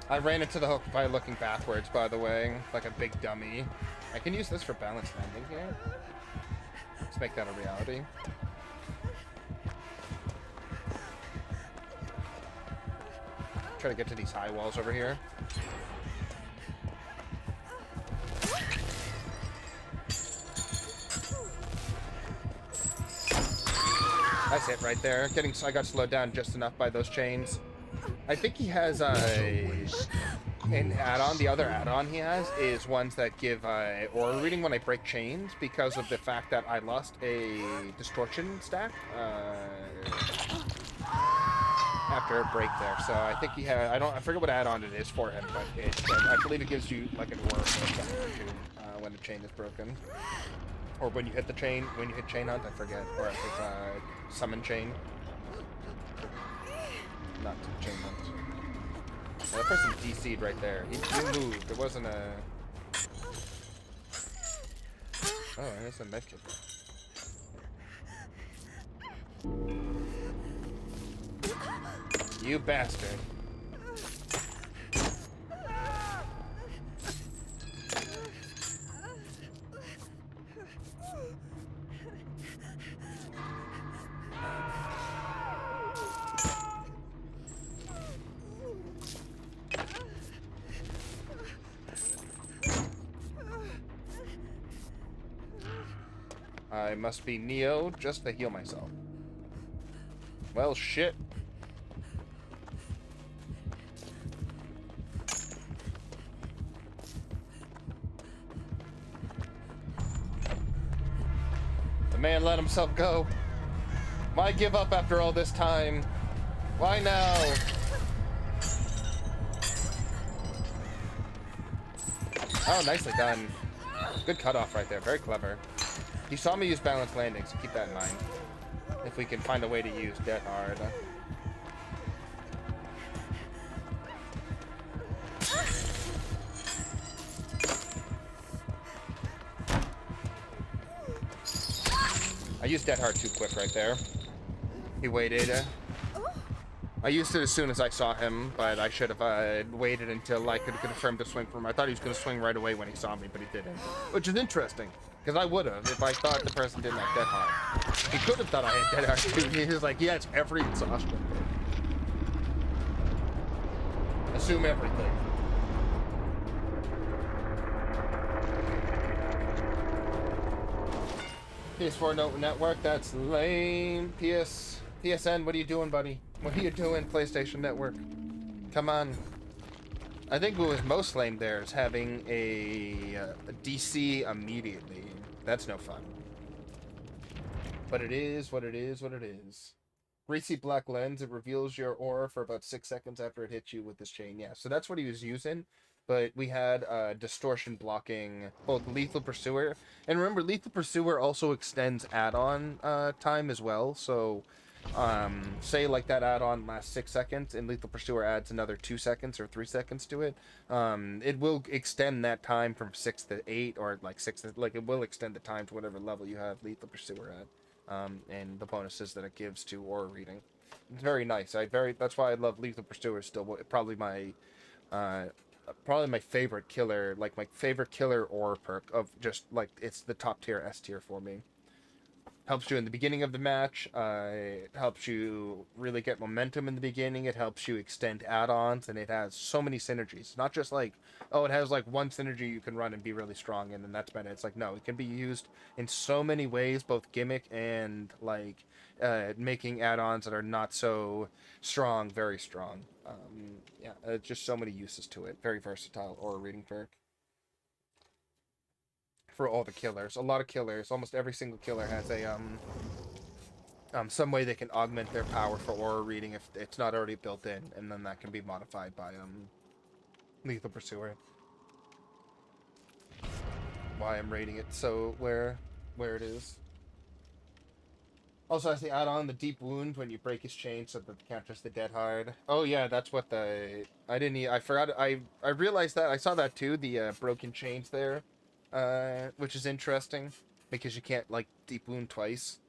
I ran into the hook by looking backwards, by the way, like a big dummy. I can use this for balance landing here. Let's make that a reality. Try to get to these high walls over here. That's it right there. I got slowed down just enough by those chains. I think he has an add-on. The other add-on he has is ones that give aura reading when I break chains because of the fact that I lost a distortion stack after a break there. So I think he had, I forget what add-on it is for him, but I believe it gives you like an aura for a second or two when the chain is broken. Or when you hit the chain, when you hit chain hunt, I forget. Or if it's summon chain. Not chain hunt. Yeah, that person DC'd right there. He moved. It wasn't a... Oh, there's a medkit. You bastard. I must be Neo just to heal myself. Well, shit. The man let himself go. Why give up after all this time? Why now? Oh, nicely done. Good cutoff right there. Very clever. He saw me use balanced landings, so keep that in mind. If we can find a way to use Death Hard. I used Death Hard too quick right there. He waited. I used it as soon as I saw him, but I should have waited until I could confirm the swing from him. I thought he was going to swing right away when he saw me, but he didn't. Which is interesting. Because I would have if I thought the person didn't have Dead Hard. He could have thought I had Dead Hard too. He was like, yeah, it's every exhaustion. Assume everything. PS4 no network, that's lame. PSN, what are you doing, buddy? What are you doing, PlayStation Network? Come on. I think what was most lame there is having a DC immediately. That's no fun. But it is what it is what it is. Greasy black lens, it reveals your aura for about 6 seconds after it hits you with this chain. Yeah, so that's what he was using. But we had distortion blocking both Lethal Pursuer. And remember, Lethal Pursuer also extends add-on time as well. So... say like that add-on lasts 6 seconds and Lethal Pursuer adds another 2 seconds or 3 seconds to it, it will extend that time from 6 to 8 or like 6 to, like it will extend the time to whatever level you have Lethal Pursuer at, and the bonuses that it gives to aura reading. It's very nice. That's why I love Lethal Pursuer still. Probably my favorite killer, like my favorite killer aura perk of just like it's the top tier S tier for me. Helps you in the beginning of the match. It helps you really get momentum in the beginning. It helps you extend add-ons, and it has so many synergies. Not just like, oh, it has like one synergy you can run and be really strong in, and that's been it. It's like, no, it can be used in so many ways, both gimmick and like making add-ons that are not so strong, very strong. Yeah, just so many uses to it. Very versatile aura reading perk. For all the killers, a lot of killers, almost every single killer has a some way they can augment their power for aura reading if it's not already built in, and then that can be modified by Lethal Pursuer. Why I'm rating it so where it is. Also has the add-on the deep wound when you break his chain, so that counters the Dead Hard. Oh yeah, that's what I forgot. I realized that I saw that too. The broken chains there. Which is interesting, because you can't, like, deep wound twice.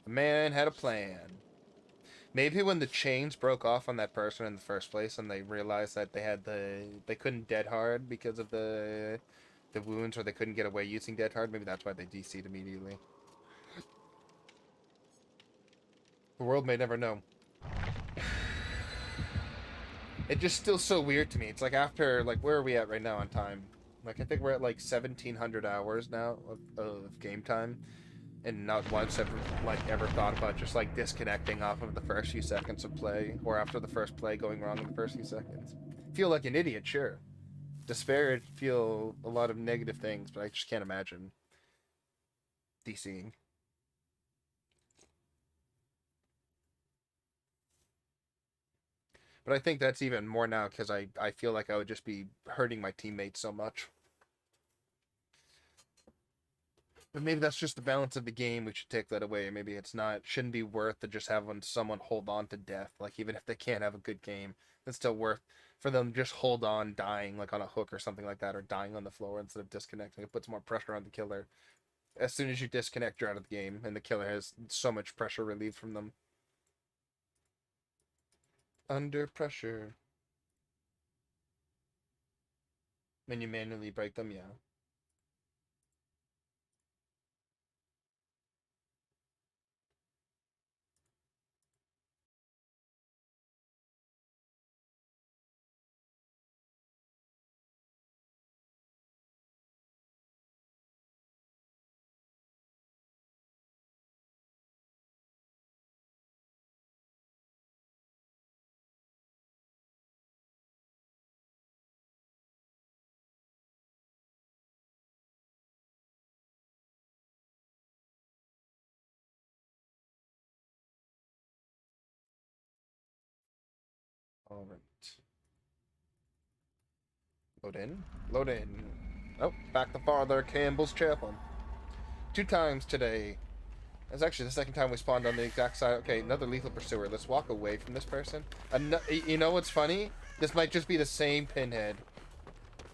The man had a plan. Maybe when the chains broke off on that person in the first place, and they realized that they couldn't Dead Hard because of the wounds, or they couldn't get away using Dead Hard, maybe that's why they DC'd immediately. The world may never know. It just still so weird to me. It's like after, like, where are we at right now on time? Like, I think we're at like 1,700 hours now of game time, and not once ever thought about just like disconnecting off of the first few seconds of play, or after the first play going wrong in the first few seconds. Feel like an idiot, sure. Despair, feel a lot of negative things, but I just can't imagine DCing. But I think that's even more now because I feel like I would just be hurting my teammates so much. But maybe that's just the balance of the game. We should take that away. Maybe it's not, shouldn't be worth to just having someone hold on to death. Like, even if they can't have a good game, it's still worth for them to just hold on, dying like on a hook or something like that, or dying on the floor instead of disconnecting. It puts more pressure on the killer. As soon as you disconnect, you're out of the game, and the killer has so much pressure relieved from them. Under pressure. When you manually break them, yeah. All right. Load in. Load in. Oh, back the farther, Campbell's Chapel. 2 times today. That's actually the second time we spawned on the exact side. Okay, another lethal pursuer. Let's walk away from this person. You know what's funny? This might just be the same pinhead.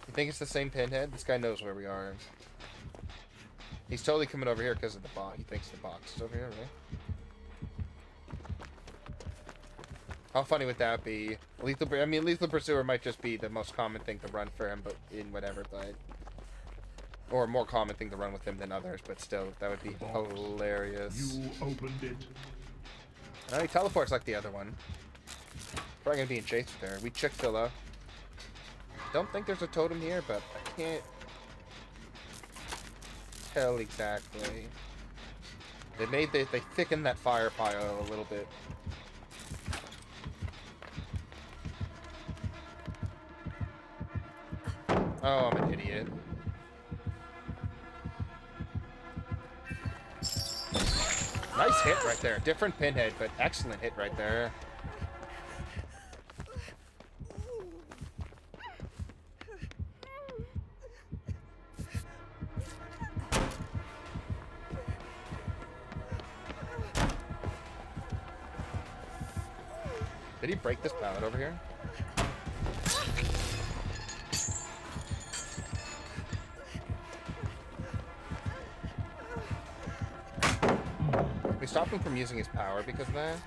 You think it's the same pinhead? This guy knows where we are. He's totally coming over here because of the box. He thinks the box is over here, right? How funny would that be? Lethal Pursuer might just be the most common thing to run for him, but in whatever, but... Or a more common thing to run with him than others, but still, that would be hilarious. You opened it. Oh, he teleports like the other one. Probably gonna be in chase with her. We Chick-fil-A. Don't think there's a totem here, but I can't tell exactly. They thickened that fire pile a little bit. Oh, I'm an idiot. Nice hit right there. Different pinhead, but excellent hit right there. Did he break this pallet over here? We stopped him from using his power because of that.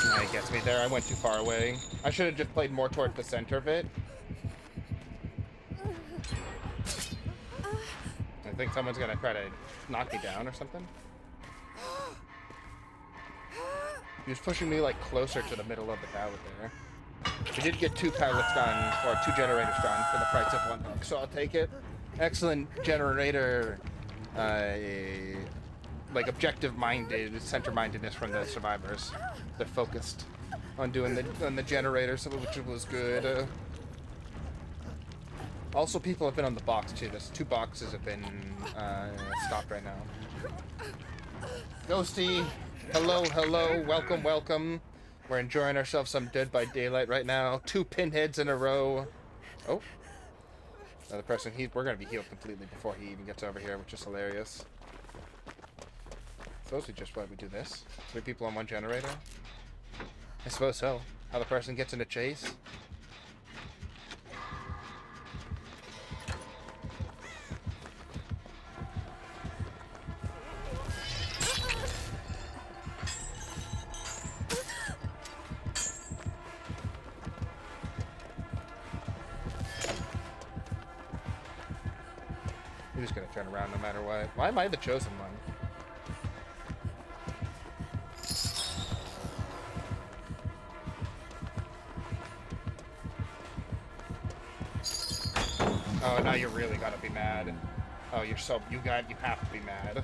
Nah, he gets me there. I went too far away. I should have just played more towards the center of it. I think someone's gonna try to knock me down or something. He was pushing me like closer to the middle of the pallet there. We did get 2 pallets done, or 2 generators done for the price of 1 hook, so I'll take it. Excellent generator, like objective-minded, center-mindedness from the survivors. They're focused on doing the generators, which was good. Also, people have been on the box too. There's 2 boxes have been stopped right now. Ghosty, hello, hello, welcome, welcome. We're enjoying ourselves some Dead by Daylight right now. 2 pinheads in a row. Oh, another person. We're gonna be healed completely before he even gets over here, which is hilarious. Suppose we just we do this. 3 people on 1 generator. I suppose so. How the person gets in a chase. He was gonna turn around no matter what. Why am I the chosen one? Oh, now you really gotta be mad. Oh, you have to be mad.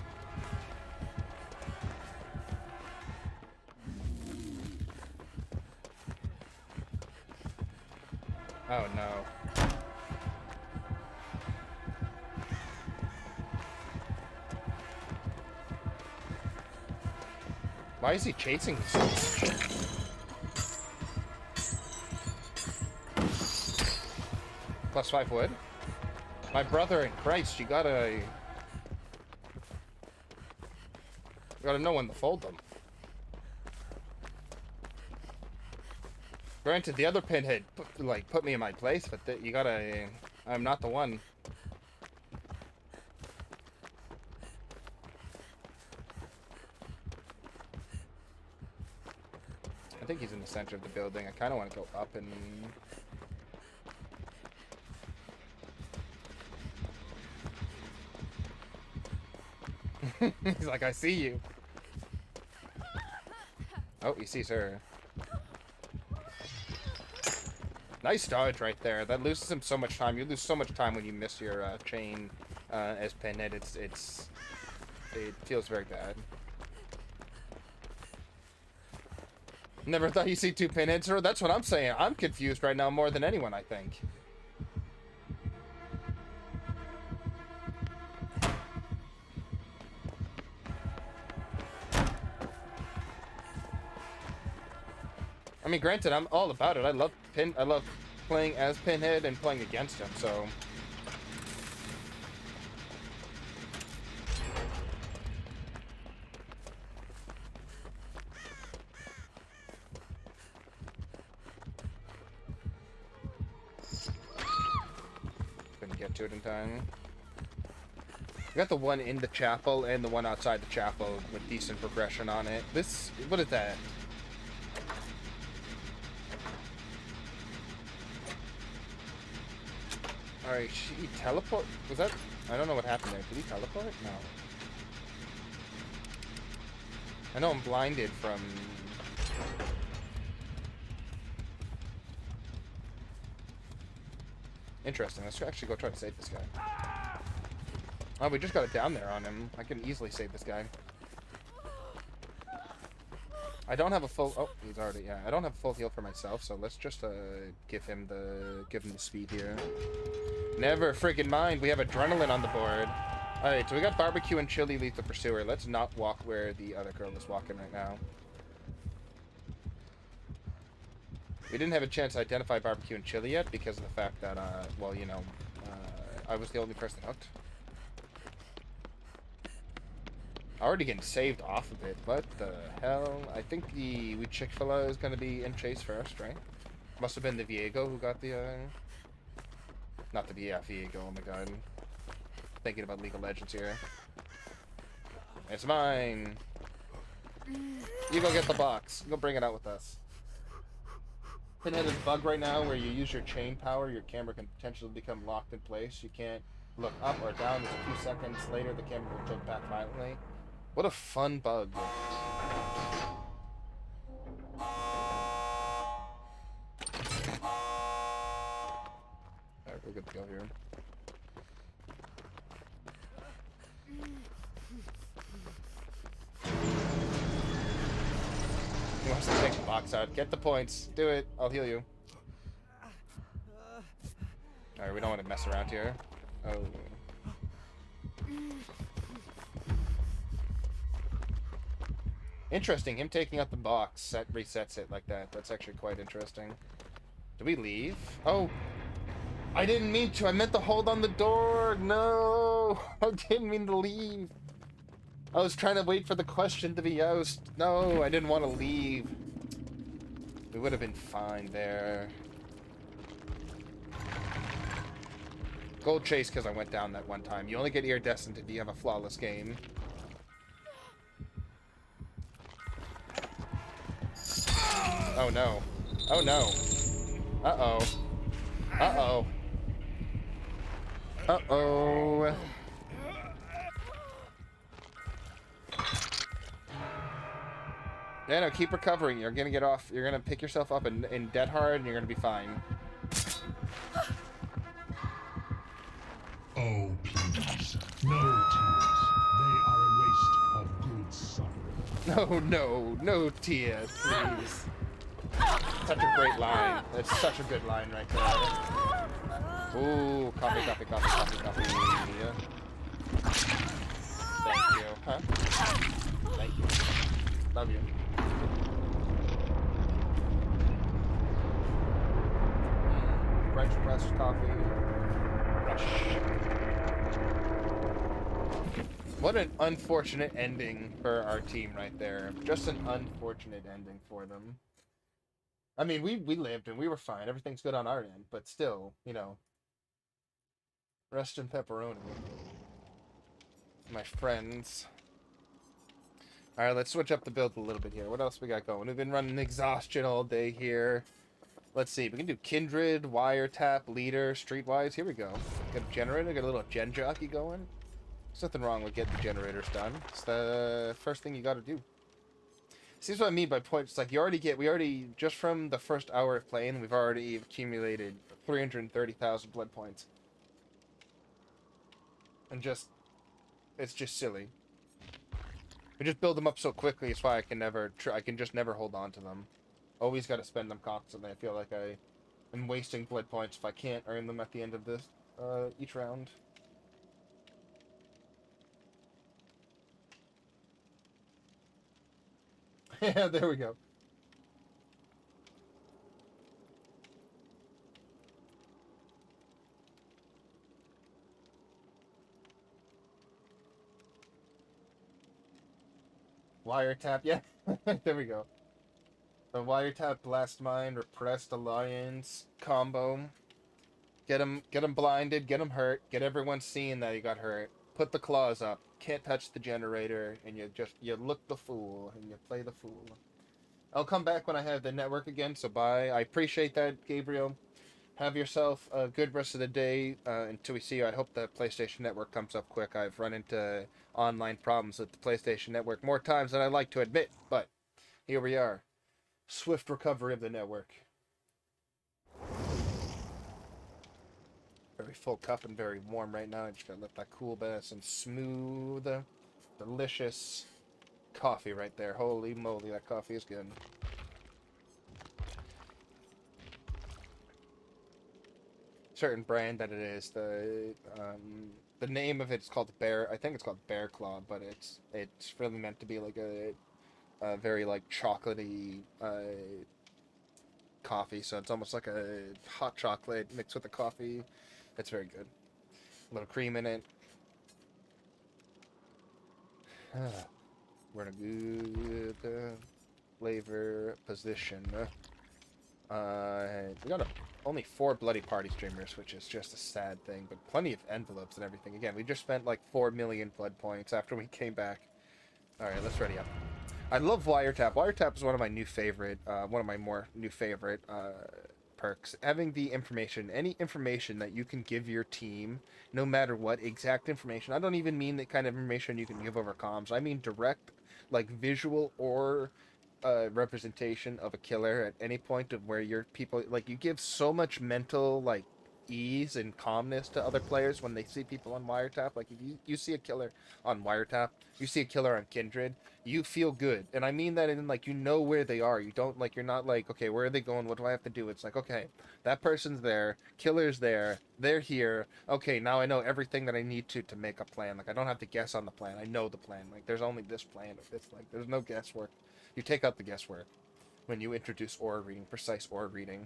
Oh no. Why is he chasing me so much? +5 wood? My brother in Christ, you gotta know when to fold them. Granted, the other pinhead put me in my place, but you gotta. I'm not the one. I think he's in the center of the building. I kind of want to go up and. He's like, I see you. Oh, he sees her. Nice dodge right there. That loses him so much time. You lose so much time when you miss your chain as pinhead. It feels very bad. Never thought you'd see 2 pinheads, sir. That's what I'm saying. I'm confused right now more than anyone, I think. I mean, granted, I'm all about it. I love playing as Pinhead and playing against him, so. Couldn't get to it in time. We got the one in the chapel and the one outside the chapel with decent progression on it. What is that? Alright, he teleport? Was that? I don't know what happened there. Did he teleport? No. I know I'm blinded from. Interesting. Let's actually go try to save this guy. Oh, we just got it down there on him. I can easily save this guy. I don't have a full. Oh, he's already. Yeah, I don't have a full heal for myself, so let's just give him the speed here. Never freaking mind. We have adrenaline on the board. All right, so we got barbecue and chili lethal pursuer. Let's not walk where the other girl is walking right now. We didn't have a chance to identify barbecue and chili yet because of the fact that, well, you know, I was the only person hooked. Already getting saved off of it. What the hell? I think the Chick-fil-A is going to be in chase first, right? Must have been the Viego who got the, not the Viego, oh my god. Thinking about League of Legends here. It's mine! You go get the box. You go bring it out with us. Pinhead is bug right now where you use your chain power, your camera can potentially become locked in place. You can't look up or down. There's a few seconds later, the camera will tilt back violently. What a fun bug. Alright, we're good to go here. He wants to take the box out. Get the points. Do it. I'll heal you. Alright, we don't want to mess around here. Oh. Interesting, him taking out the box resets it like that. That's actually quite interesting. Do we leave? Oh! I didn't mean to. I meant to hold on the door. No! I didn't mean to leave. I was trying to wait for the question to be asked. No, I didn't want to leave. We would have been fine there. Gold chase because I went down that one time. You only get iridescent if you have a flawless game. Oh no. Oh no. Uh-oh. Uh-oh. Uh-oh. Yeah, no, keep recovering. You're gonna get off. You're gonna pick yourself up in dead hard, and you're gonna be fine. Oh, please. No tears. They are a waste of good suffering. No tears, please. Such a great line. That's such a good line right there. Ooh, coffee. Yeah. Thank you. Huh? Thank you. Love you. French press coffee. Fresh. What an unfortunate ending for our team right there. Just an unfortunate ending for them. I mean, we lived and we were fine. Everything's good on our end, but still, you know. Rest in pepperoni. My friends. Alright, let's switch up the build a little bit here. What else we got going? We've been running exhaustion all day here. Let's see. We can do Kindred, Wiretap, Leader, Streetwise. Here we go. Got a generator. Got a little gen jockey going. There's nothing wrong with getting the generators done. It's the first thing you got to do. See what I mean by points. It's like we already, just from the first hour of playing, we've already accumulated 330,000 blood points. And it's just silly. We just build them up so quickly, it's why I can just never hold on to them. Always got to spend them constantly. I feel like I am wasting blood points if I can't earn them at the end of this, each round. Yeah, there we go. Wiretap, yeah. There we go. The Wiretap, Blast Mine, Repressed Alliance combo. Get them blinded, get them hurt, get everyone seeing that you got hurt. Put the claws up. Can't touch the generator, and you look the fool, and you play the fool. I'll come back when I have the network again, so bye. I appreciate that, Gabriel. Have yourself a good rest of the day until we see you. I hope the PlayStation Network comes up quick. I've run into online problems with the PlayStation Network more times than I like to admit, but here we are. Swift recovery of the network. Very full cup and very warm right now. I just gotta let that cool, but some smooth, delicious coffee right there. Holy moly, that coffee is good. Certain brand that it is. The name of it's called Bear. I think it's called Bear Claw, but it's really meant to be like a very like chocolatey coffee. So it's almost like a hot chocolate mixed with the coffee. It's very good. A little cream in it. We're in a good flavor position. We got only 4 bloody party streamers, which is just a sad thing, but plenty of envelopes and everything. Again, we just spent like 4 million blood points after we came back. Alright, let's ready up. I love Wiretap. Wiretap is one of my more new favorite perks. Having the information, any information that you can give your team, no matter what, exact information. I don't even mean the kind of information you can give over comms. I mean direct, like visual or representation of a killer at any point of where your people, like, you give so much mental like ease and calmness to other players when they see people on Wiretap. Like if you see a killer on Wiretap, you see a killer on Kindred, you feel good. And I mean that in like, you know where they are. You don't like, you're not like, okay, where are they going? What do I have to do? It's like, okay, that person's there, killer's there, they're here. Okay, now I know everything that I need to make a plan. Like I don't have to guess on the plan. I know the plan. Like there's only this plan. It's like there's no guesswork. You take out the guesswork when you introduce aura reading, precise aura reading.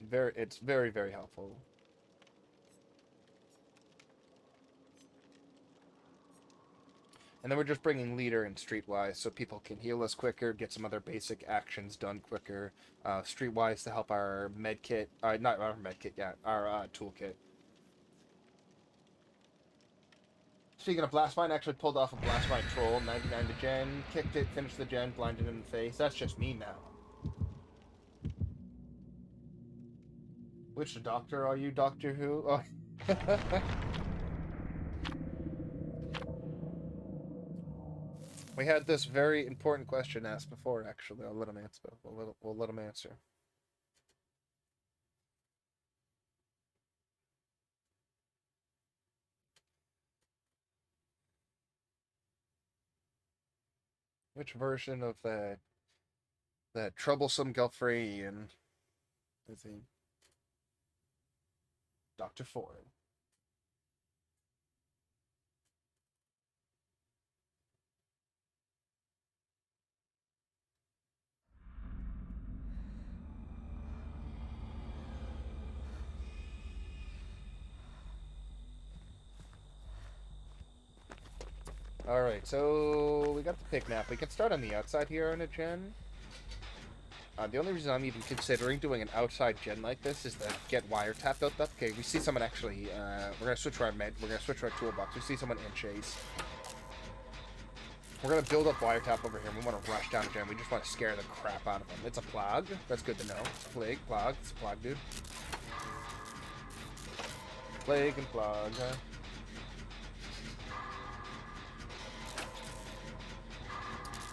It's very, very helpful. And then we're just bringing Leader and Streetwise so people can heal us quicker, get some other basic actions done quicker. Streetwise to help our medkit, not our medkit yet, our toolkit. Speaking of Blast Mine, actually pulled off a Blast Mine troll, 99 to gen, kicked it, finished the gen, blinded him in the face. That's just me now. Which doctor are you, Doctor Who? Oh. We had this very important question asked before, actually. I'll let him answer. We'll let him answer. Which version of that troublesome Gelfrayan is he? Dr. Ford. Alright, so we got the pick map. We can start on the outside here on a gen. The only reason I'm even considering doing an outside gen like this is to get wiretap built up. Okay, we see someone actually, we're gonna switch our toolbox. We see someone in chase. We're gonna build up wiretap over here. We want to rush down a gen. We just want to scare the crap out of them. It's a plug. That's good to know. Plague, plug. It's a plug, dude. Plague and plug.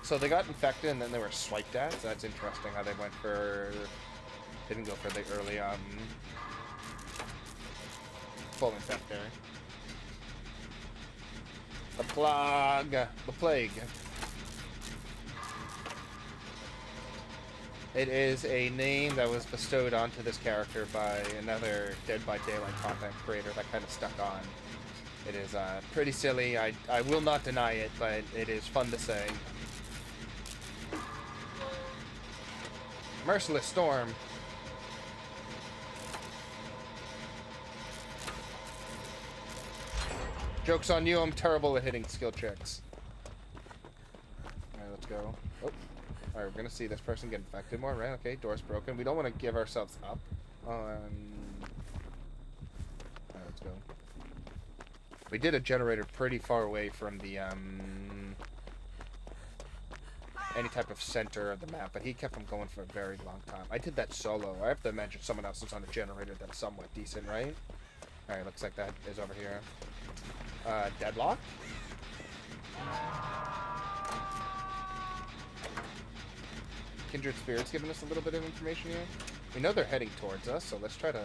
So they got infected and then they were swiped at. So that's interesting how they went for... They didn't go for the early, full infect there. The plug. The plague. It is a name that was bestowed onto this character by another Dead by Daylight content creator that kind of stuck on. It is pretty silly. I will not deny it, but it is fun to say. Merciless Storm. Joke's on you, I'm terrible at hitting skill checks. Alright, let's go. Oh. Alright, we're gonna see this person get infected more, right? Okay, door's broken. We don't want to give ourselves up. Alright, let's go. We did a generator pretty far away from the, any type of center of the map, but he kept them going for a very long time. I did that solo. I have to imagine someone else is on a generator that's somewhat decent, right? Alright, looks like that is over here. Deadlock? Kindred Spirits giving us a little bit of information here. We know they're heading towards us, so let's try to...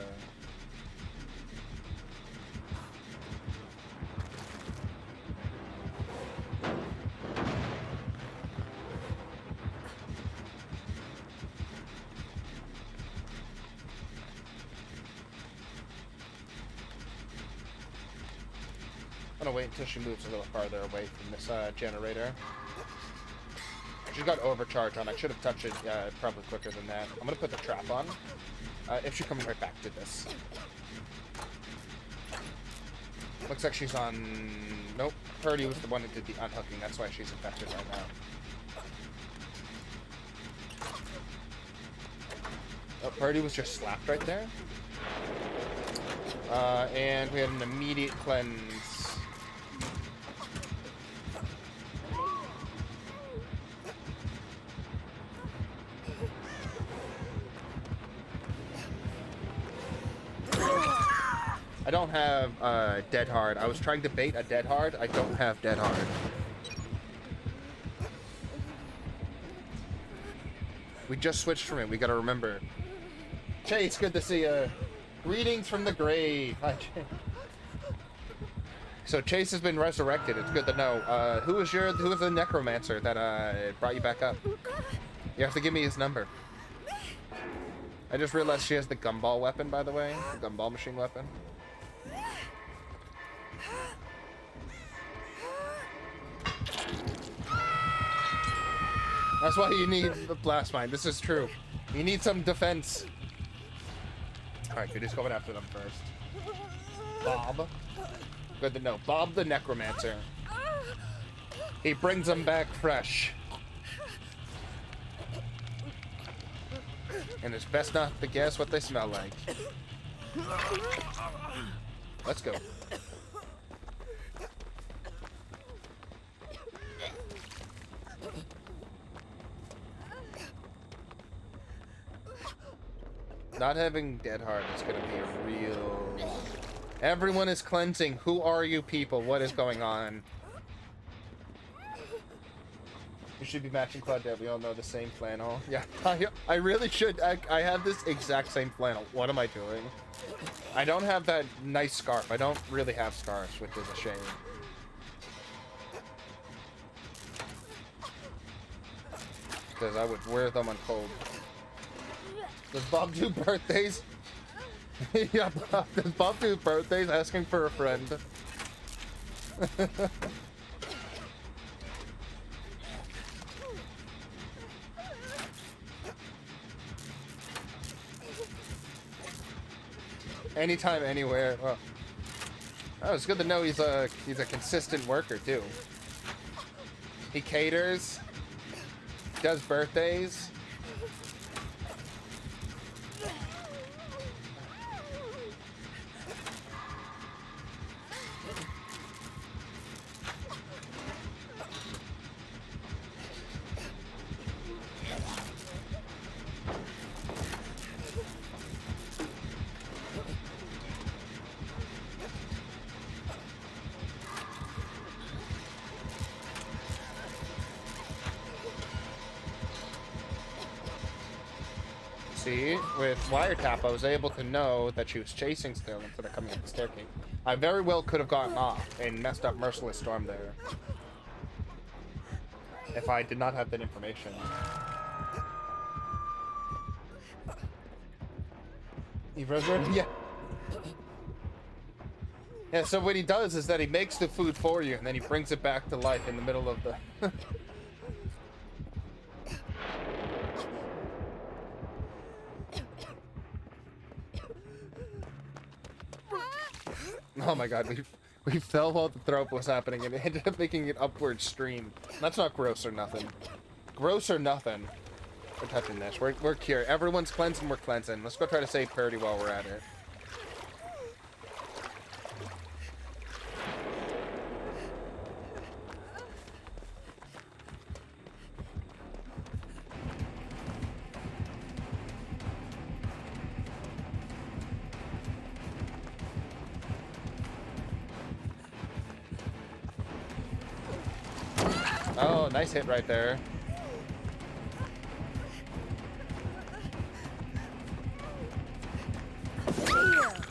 I'm gonna wait until she moves a little farther away from this generator. She's got overcharge on. I should have touched it probably quicker than that. I'm gonna put the trap on. If she comes right back to this. Looks like she's on... Nope. Purdy was the one that did the unhooking. That's why she's infected right now. Oh, Purdy was just slapped right there. And we had an immediate cleanse. I don't have dead hard. I was trying to bait a dead hard. I don't have dead hard. We just switched from it. We gotta remember. Chase, good to see you. Greetings from the grave. Hi, Chase. So Chase has been resurrected. It's good to know. Who was the necromancer that brought you back up? You have to give me his number. I just realized she has the gumball weapon, by the way. The gumball machine weapon. That's why you need the blast mine. This is true. You need some defense. Alright, good. Just going after them first. Bob. Good to know. Bob the necromancer. He brings them back fresh. And it's best not to guess what they smell like. Let's go. Not having dead hard is gonna be a real... Everyone is cleansing. Who are you people? What is going on? You should be matching Claudette. We all know the same flannel. Yeah, I really should. I have this exact same flannel. What am I doing? I don't have that nice scarf. I don't really have scarves, which is a shame. Because I would wear them on cold. Does Bob do birthdays? Yeah, does Bob do birthdays? Asking for a friend. Anytime, anywhere. Oh, it's good to know he's a consistent worker too. He caters, does birthdays. With wiretap, I was able to know that she was chasing still instead of coming up the staircase. I very well could have gotten off and messed up Merciless Storm there if I did not have that information. Yeah. Yeah, so what he does is that he makes the food for you and then he brings it back to life in the middle of the... Oh my god, we fell while the throw up was happening and it ended up making an upward stream. That's not gross or nothing. Gross or nothing. We're touching this. We're cured. Everyone's cleansing, we're cleansing. Let's go try to save Purdy while we're at it. Oh, nice hit right there.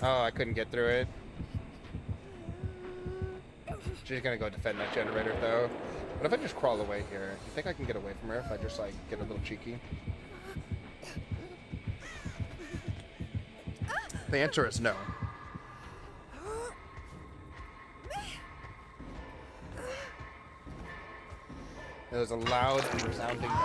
Oh, I couldn't get through it. She's gonna go defend that generator, though. What if I just crawl away here? You think I can get away from her if I just, like, get a little cheeky? The answer is no. It was a loud and resounding no.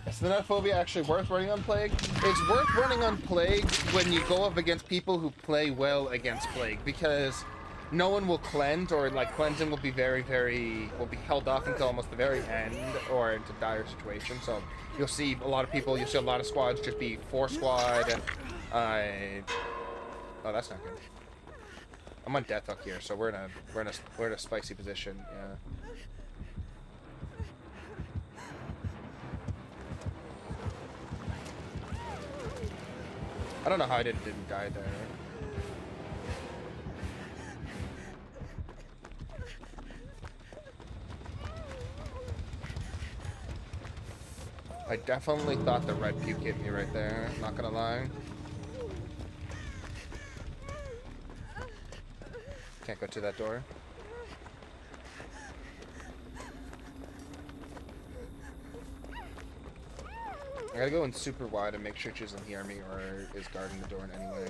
Is the nut phobia actually worth running on Plague? It's worth running on Plague when you go up against people who play well against Plague, because no one will cleanse, or like cleansing will be will be held off until almost the very end or into dire situations. So you'll see a lot of people, you'll see a lot of squads just be 4 squad. Oh, that's not good. I'm on death hook here, so we're in a spicy position. Yeah. I don't know how I didn't die there. I definitely thought the red puke hit me right there, not gonna lie. Can't go to that door. I gotta go in super wide and make sure she doesn't hear me or is guarding the door in any way.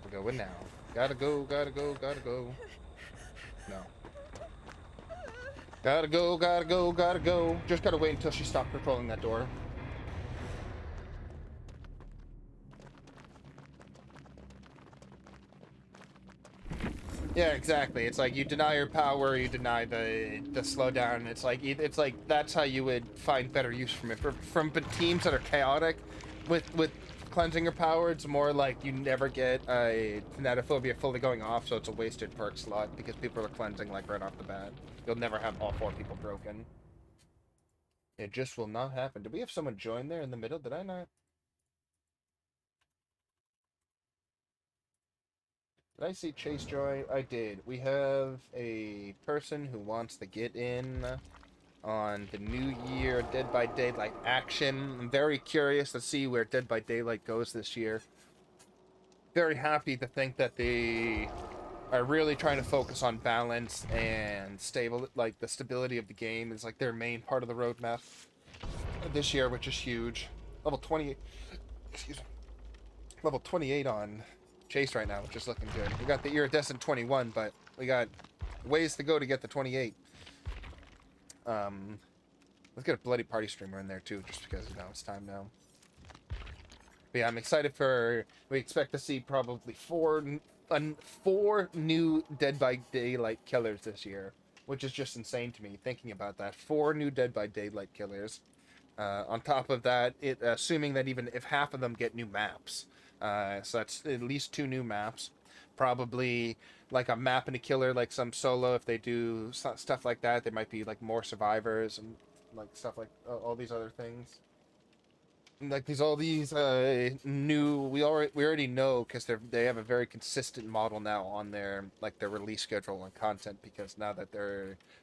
We're going now. Gotta go, gotta go, gotta go. No. Gotta go, gotta go, gotta go. Just gotta wait until she stops patrolling that door. Yeah, exactly. It's like you deny her power, you deny the slowdown. It's like that's how you would find better use from it. From teams that are chaotic, with cleansing your power. It's more like you never get a Thanatophobia fully going off, so it's a wasted perk slot because people are cleansing like right off the bat. You'll never have all 4 people broken. It just will not happen. Did we have someone join there in the middle? Did I not? Did I see Chase join? I did. We have a person who wants to get in on the New Year Dead by Daylight action. I'm very curious to see where Dead by Daylight goes this year. Very happy to think that they are really trying to focus on balance and stable, like the stability of the game is like their main part of the roadmap this year, which is huge. Level 20, excuse me, level 28 on Chase right now, which is looking good. We got the Iridescent 21, but we got ways to go to get the 28. Let's get a bloody party streamer in there too, just because, you know, it's time now. But yeah, I'm excited for. We expect to see probably four new Dead by Daylight killers this year, which is just insane to me thinking about that. 4 new Dead by Daylight killers. On top of that, assuming that even if half of them get new maps, so that's at least 2 new maps. Probably like a map and a killer, like some solo. If they do stuff like that, there might be like more survivors and like stuff like all these other things. Like all these new, we already know because they have a very consistent model now on their their release schedule and content, because now that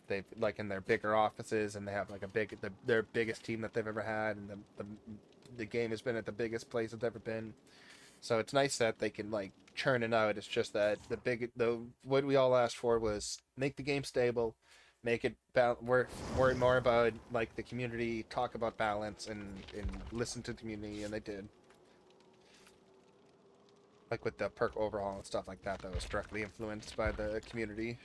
they've like in their bigger offices and they have like their biggest team that they've ever had, and the game has been at the biggest place it's ever been. So it's nice that they can like churn it out. It's just that what we all asked for was make the game stable, make it worry more about like the community, talk about balance, and listen to the community, and they did. Like with the perk overhaul and stuff like that, that was directly influenced by the community.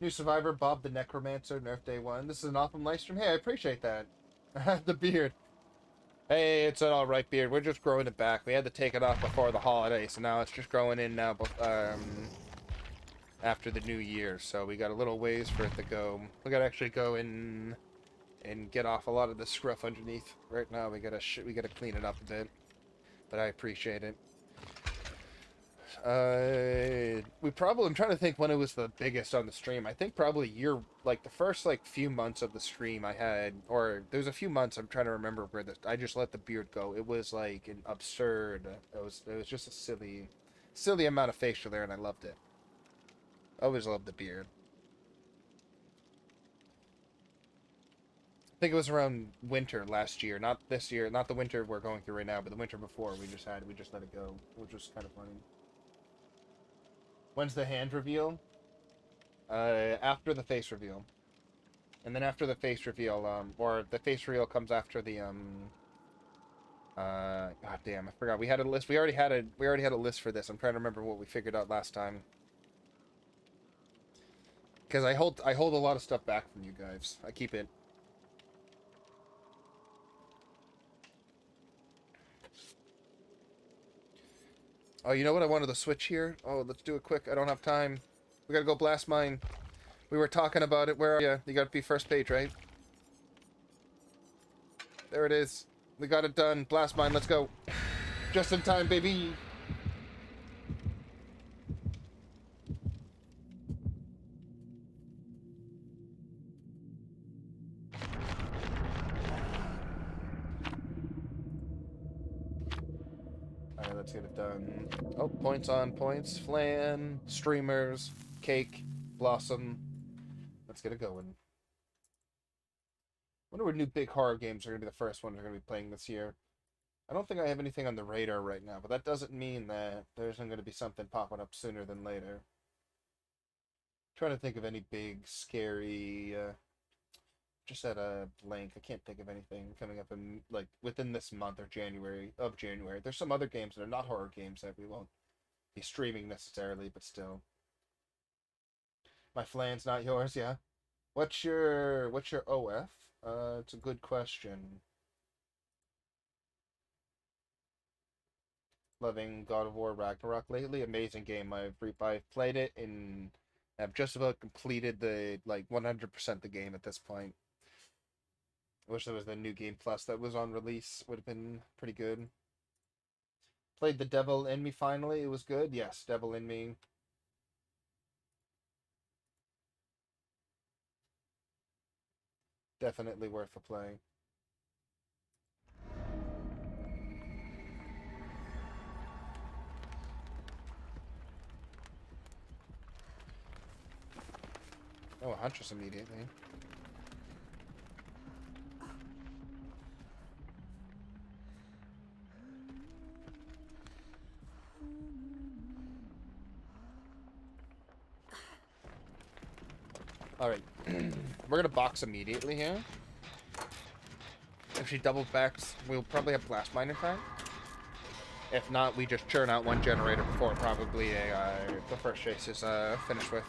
New survivor, Bob the Necromancer, Nerf Day 1. This is an awesome live stream. Hey, I appreciate that. The beard. Hey, it's an alright beard. We're just growing it back. We had to take it off before the holiday, so now it's just growing in now after the new year. So we got a little ways for it to go. We gotta actually go in and get off a lot of the scruff underneath. Right now we gotta clean it up a bit. But I appreciate it. I'm trying to think when it was the biggest on the stream. I think probably the first few months of the stream I had, or there's a few months I'm trying to remember where I just let the beard go. It was like an absurd. It was just a silly amount of facial hair, and I loved it. I always loved the beard. I think it was around winter last year, not this year, not the winter we're going through right now, but the winter before. We just let it go, which was kind of funny. When's the hand reveal? After the face reveal. And then after the face reveal, or the face reveal comes after the, God damn, I forgot. We had a list. We already had a list for this. I'm trying to remember what we figured out last time. Because I hold a lot of stuff back from you guys. I keep it. Oh, you know what? I wanted to switch here. Oh, let's do it quick. I don't have time. We gotta go blast mine. We were talking about it. Where are you? You gotta be first page, right? There it is. We got it done. Blast mine. Let's go. Just in time, baby. Alright, let's get it done. Oh, points on points. Flan, streamers, cake, blossom. Let's get it going. Wonder what new big horror games are going to be the first ones we're going to be playing this year. I don't think I have anything on the radar right now, but that doesn't mean that there isn't going to be something popping up sooner than later. Trying to think of any big, scary, just at a blank. I can't think of anything coming up in, within this month or January. There's some other games that are not horror games that we won't be streaming necessarily, but still. My flan's not yours, yeah? What's your OF? It's a good question. Loving God of War Ragnarok lately. Amazing game. I've played it in I've just about completed the, like, 100% the game at this point. I wish there was the new Game Plus that was on release. Would have been pretty good. Played The Devil in Me finally. It was good. Yes, Devil in Me. Definitely worth a play. Oh, a Huntress immediately. Alright. We're gonna box immediately here. If she double backs, we'll probably have blast mine in time. If not, we just churn out one generator before probably the first chase is finished with.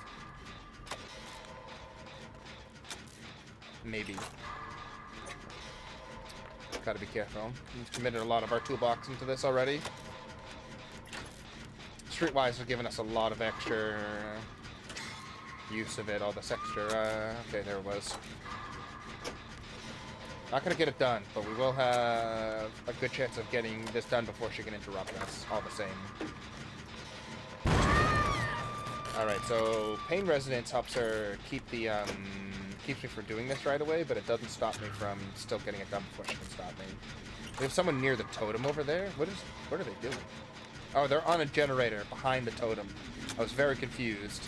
Maybe. Gotta be careful. We've committed a lot of our toolbox into this already. Streetwise has given us a lot of extra use of it, all this extra, okay, there it was. Not gonna get it done, but we will have a good chance of getting this done before she can interrupt us, all the same. Alright, so Pain Resonance helps her keep the, keeps me from doing this right away, but it doesn't stop me from still getting it done before she can stop me. We have someone near the totem over there. What are they doing? Oh, they're on a generator behind the totem. I was very confused.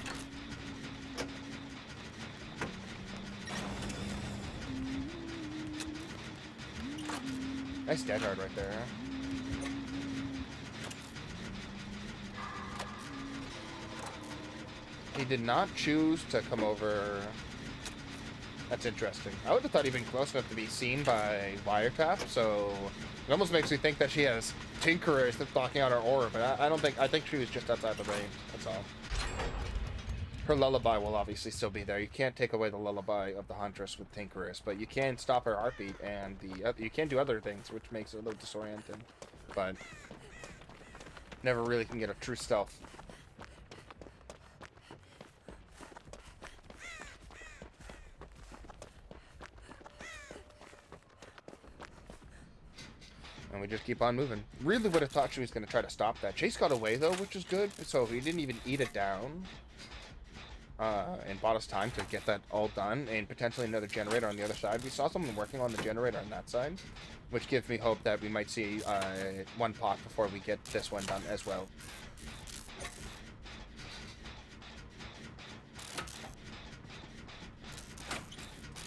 Nice dead hard right there. He did not choose to come over. That's interesting. I would have thought he'd been close enough to be seen by wiretap, so it almost makes me think that she has Tinkerers that's blocking out her aura, but I don't think, I think she was just outside the range, that's all. Her lullaby will obviously still be there. You can't take away the lullaby of the Huntress with Tinkerers, but you can stop her heartbeat, and you can do other things, which makes it a little disorienting. But never really can get a true stealth. And we just keep on moving. Really would have thought she was going to try to stop that. Chase got away, though, which is good. So he didn't even eat it down. And bought us time to get that all done. And potentially another generator on the other side. We saw someone working on the generator on that side. Which gives me hope that we might see one pot before we get this one done as well.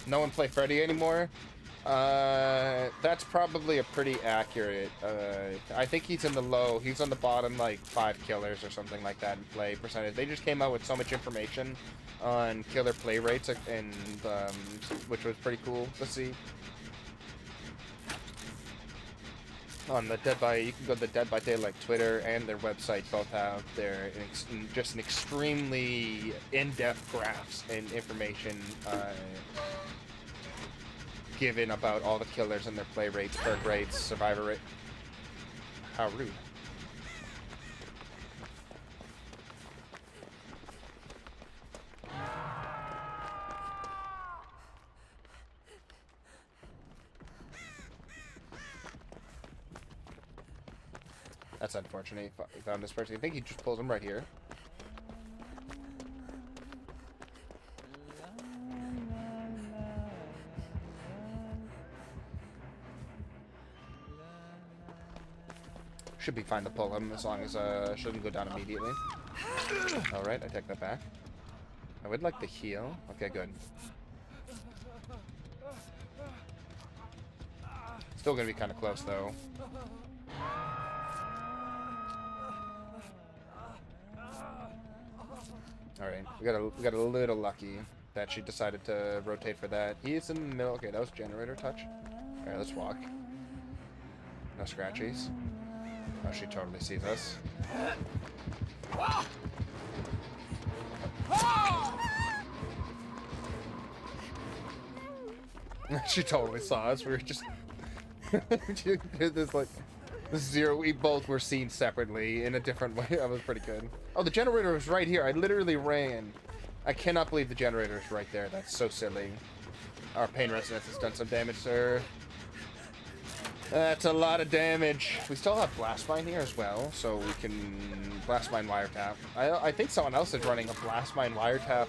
No one play Freddy anymore? That's probably a pretty accurate, I think he's in the low, he's on the bottom, like, 5 killers or something like that in play percentage. They just came out with so much information on killer play rates, and, which was pretty cool to see. On the Dead by, you can go to the Dead by Daylight Twitter and their website, both have their, just an extremely in-depth graphs and information, given about all the killers and their play rates, perk rates, survivor rate. How rude. That's unfortunate. He found this person. I think he just pulls him right here. Should be fine to pull him as long as shouldn't go down immediately. Alright, I take that back. I would like to heal. Okay, good. Still gonna be kind of close though. Alright, we got a little lucky that she decided to rotate for that. He's in the middle. Okay, that was generator touch. Alright, let's walk. No scratchies. Oh, she totally sees us. She totally saw us. We were just this like zero. We both were seen separately in a different way. That was pretty good. Oh, the generator was right here. I literally ran I cannot believe the generator is right there. That's so silly. Our pain resonance has done some damage, sir. That's a lot of damage. We still have Blast Mine here as well, so we can Blast Mine Wiretap. I think someone else is running a Blast Mine Wiretap.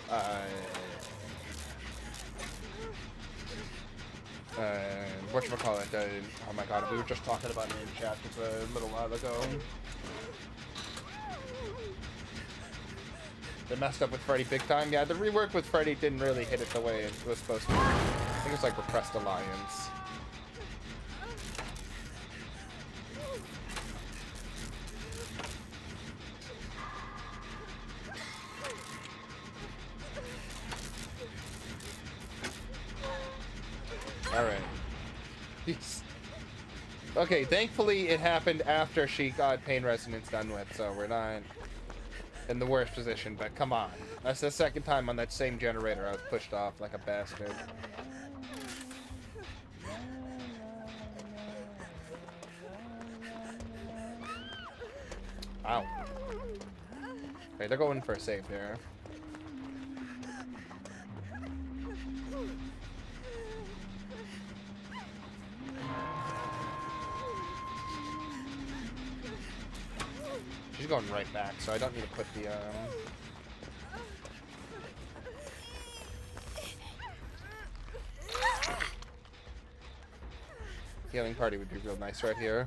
Whatchamacallit? Oh my god, we were just talking about it in chat just a little while ago. They messed up with Freddy big time. Yeah, the rework with Freddy didn't really hit it the way it was supposed to. I think it's like Repressed Alliance. Alright. Okay, thankfully it happened after she got pain resonance done with, so we're not in the worst position, but come on. That's the second time on that same generator I was pushed off like a bastard. Ow. Okay, they're going for a save there. She's going right back, so I don't need to put the, healing party would be real nice right here.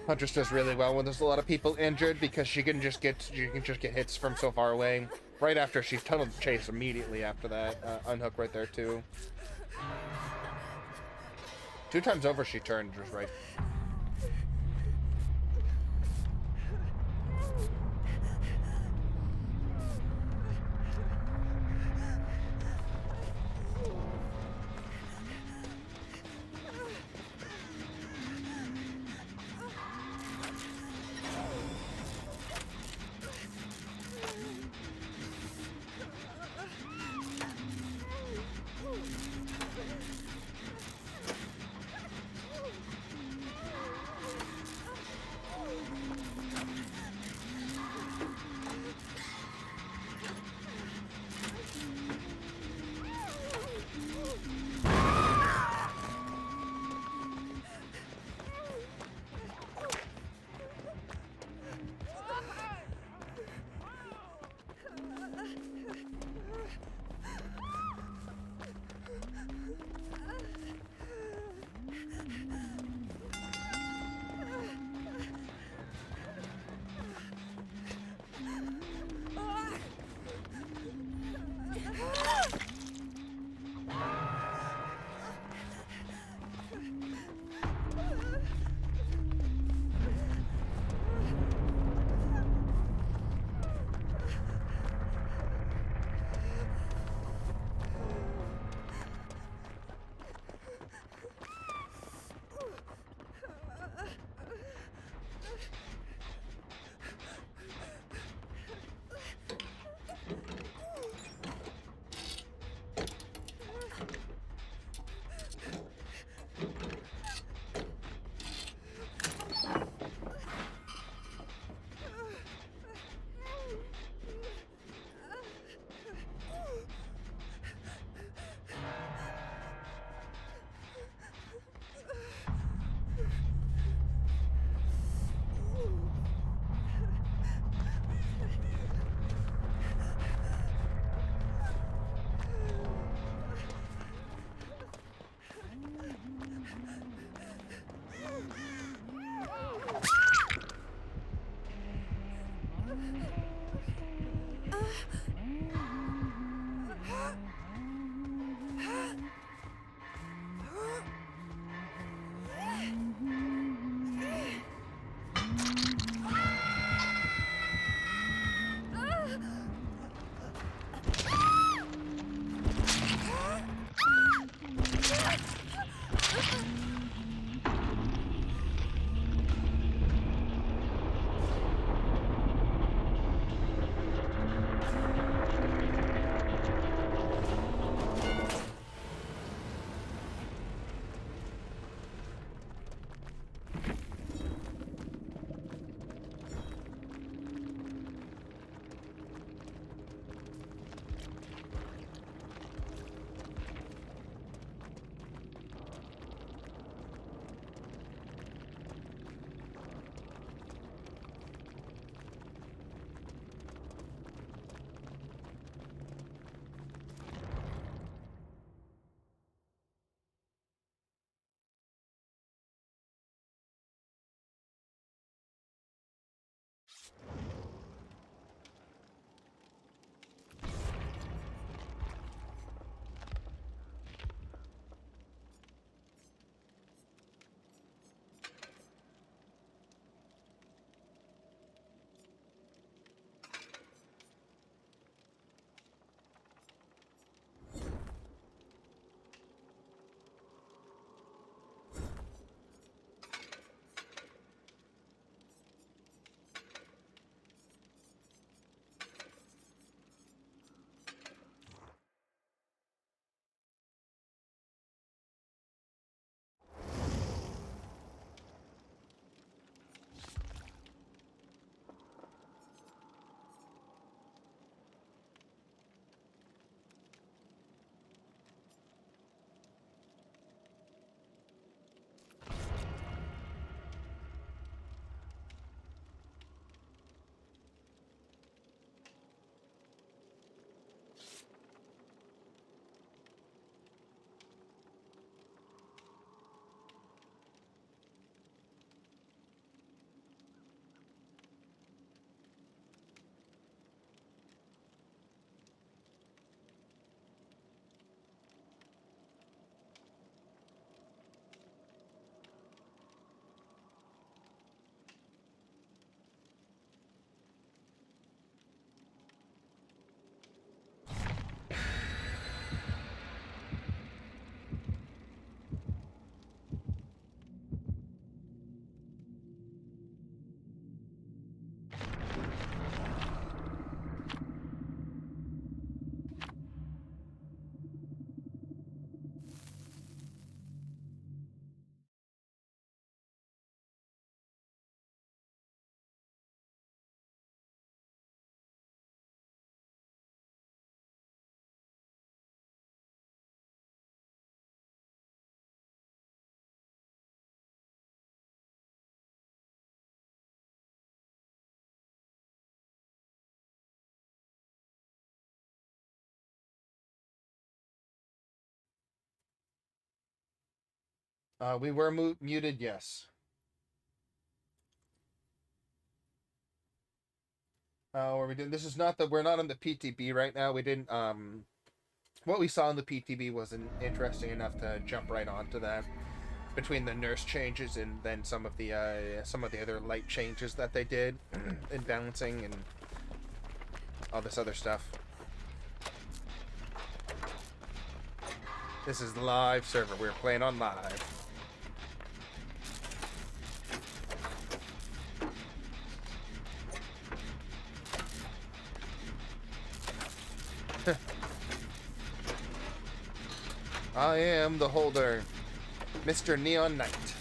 Huntress does really well when there's a lot of people injured because she can just get hits from so far away. Right after she's tunneled chase immediately after that. Unhook right there too. 2 times over she turned just right. We were muted, yes. What we doing? This is not the. We're not on the PTB right now. We didn't. What we saw in the PTB wasn't interesting enough to jump right onto that. Between the nurse changes and then some of the other light changes that they did in balancing and all this other stuff. This is live server. We're playing on live. I am the holder, Mr. Neon Knight.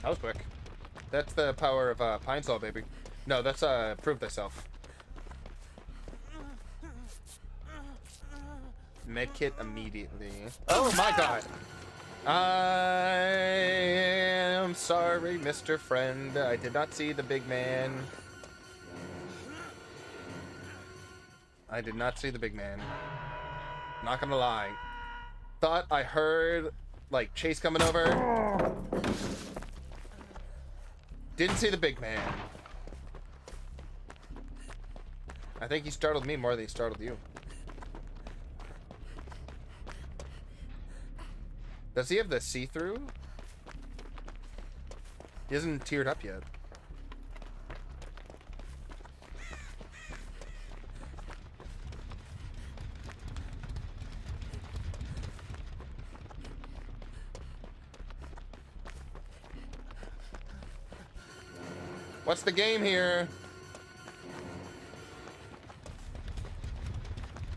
That was quick. That's the power of Pine Sol, baby. No, that's Prove Thyself. Medkit immediately. Oh my god! I am sorry, Mr. Friend. I did not see the big man. I did not see the big man. Not gonna lie. Thought I heard, like, Chase coming over. Didn't see the big man. I think he startled me more than he startled you. Does he have the see-through? He hasn't tiered up yet. What's the game here?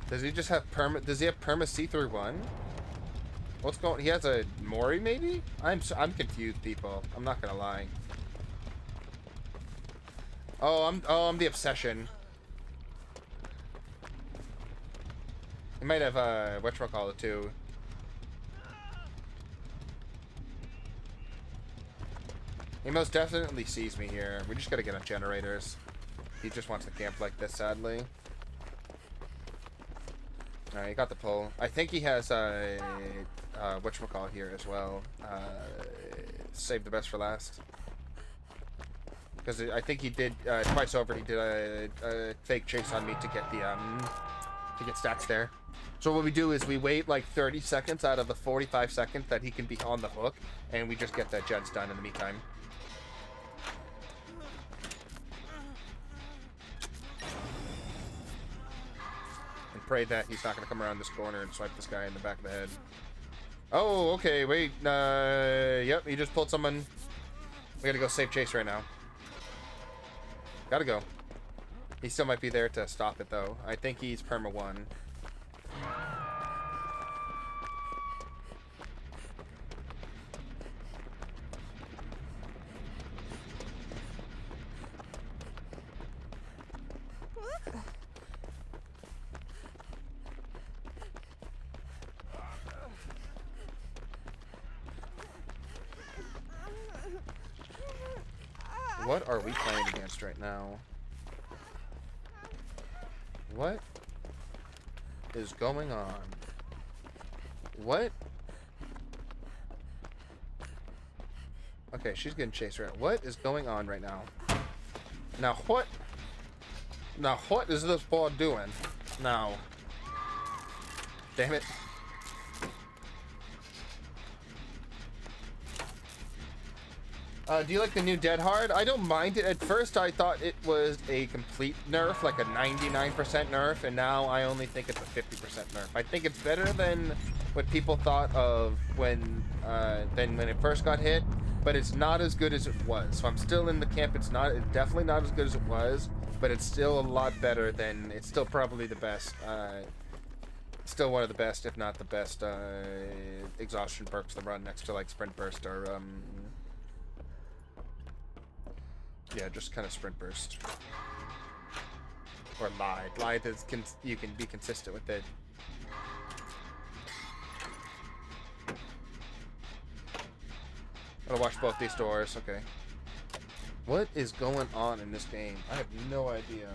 Does he just have perma? Does he have perma see-through one? What's going? He has a Mori, maybe? I'm confused, people. I'm not gonna lie. Oh, I'm the obsession. He might have whatchamacallit too. He most definitely sees me here. We just gotta get on generators. He just wants to camp like this, sadly. Alright, he got the pull. I think he has whatchamacallit here as well. Save the best for last. Because I think he did twice over. He did a fake chase on me to get the to get stats there. So what we do is we wait like 30 seconds out of the 45 seconds that he can be on the hook, and we just get the gens done in the meantime. And pray that he's not going to come around this corner and swipe this guy in the back of the head. Oh, okay, wait, yep, he just pulled someone. We gotta go save Chase right now. Gotta go. He still might be there to stop it, though. I think he's perma 1. What are we playing against right now? What is going on? What? Okay, she's getting chased around. What is going on right now? Now what? Now what is this board doing? Now. Damn it. Do you like the new Dead Hard? I don't mind it. At first I thought it was a complete nerf, like a 99% nerf, and now I only think it's a 50% nerf. I think it's better than what people thought of when it first got hit, but it's not as good as it was. So I'm still in the camp. It's definitely not as good as it was, but it's still a lot better than, it's still probably the best, still one of the best, if not the best, exhaustion perks to run next to like Sprint Burst or, yeah, just kind of Sprint Burst. Or Lithe. Lithe is, you can be consistent with it. Gotta watch both these doors. Okay. What is going on in this game? I have no idea.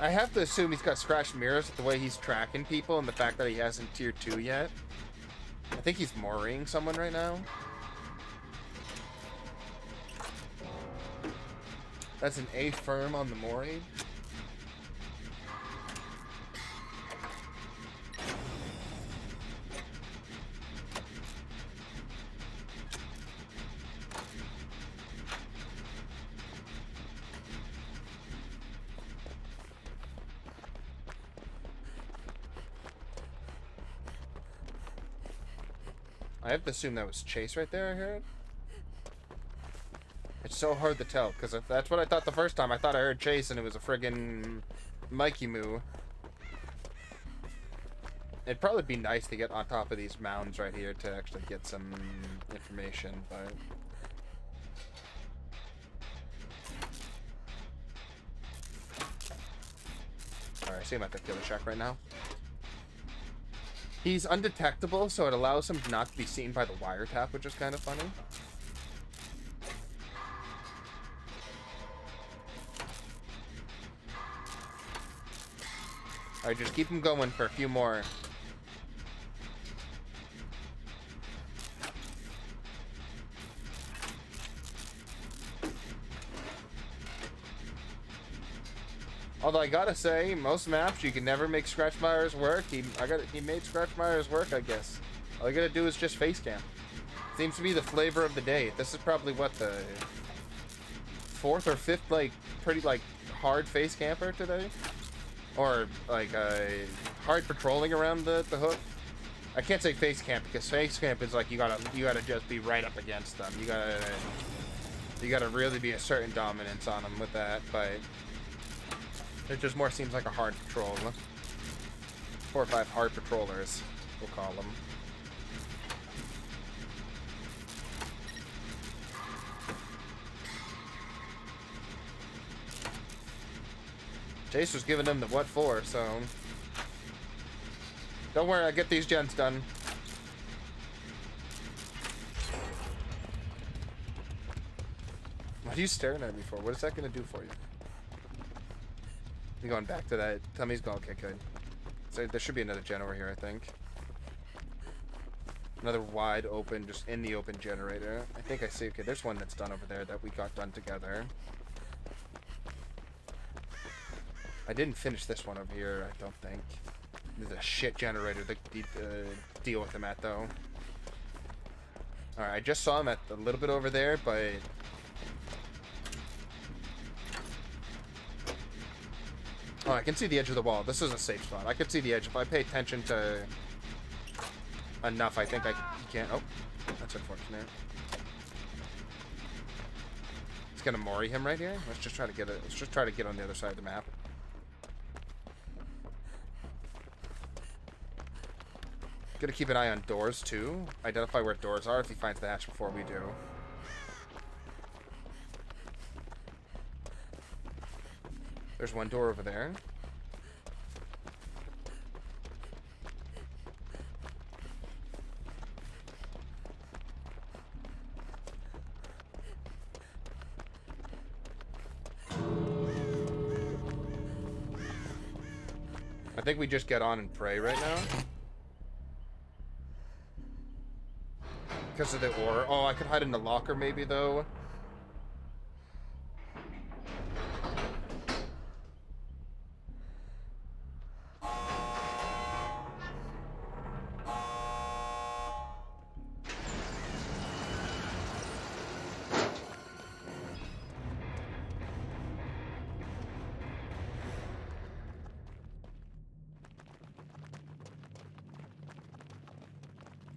I have to assume he's got scratched mirrors the way he's tracking people and the fact that he hasn't tier 2 yet. I think he's mooring someone right now. That's an A firm on the mooring. I have to assume that was Chase right there, I heard. It's so hard to tell, because that's what I thought the first time. I thought I heard Chase, and it was a friggin' Mikey Moo. It'd probably be nice to get on top of these mounds right here to actually get some information, but... Alright, I see him at the killer shack right now. He's undetectable, so it allows him not to be seen by the wiretap, which is kind of funny. Alright, just keep him going for a few more. Although I gotta say, most maps you can never make Scratch Myers work. He made Scratch Myers work, I guess. All you gotta do is just face cam. Seems to be the flavor of the day. This is probably what, the 4th or 5th like pretty like hard face camper today, or like hard patrolling around the hook. I can't say face camp because face camp is like you gotta just be right up against them. You gotta really be a certain dominance on them with that, but. It just more seems like a hard patrol. 4 or 5 hard patrollers, we'll call them. Chase was giving them the what for, so... Don't worry, I get these gens done. What are you staring at me for? What is that gonna do for you? You're going back to that. Tummy's going. Okay, good. So there should be another gen over here, I think. Another wide open, just in the open generator. I think I see. Okay, there's one that's done over there that we got done together. I didn't finish this one over here, I don't think. This is a shit generator to deal with him at, though. Alright, I just saw him at a little bit over there, but... Oh, I can see the edge of the wall. This is a safe spot. I can see the edge. If I pay attention to enough, I think I can. Oh, that's unfortunate. He's gonna mori him right here. Let's just try to get it. Let's just try to get on the other side of the map. Gotta keep an eye on doors too. Identify where doors are if he finds the hatch before we do. There's one door over there. I think we just get on and pray right now. Because of the ore. Oh, I could hide in the locker maybe though.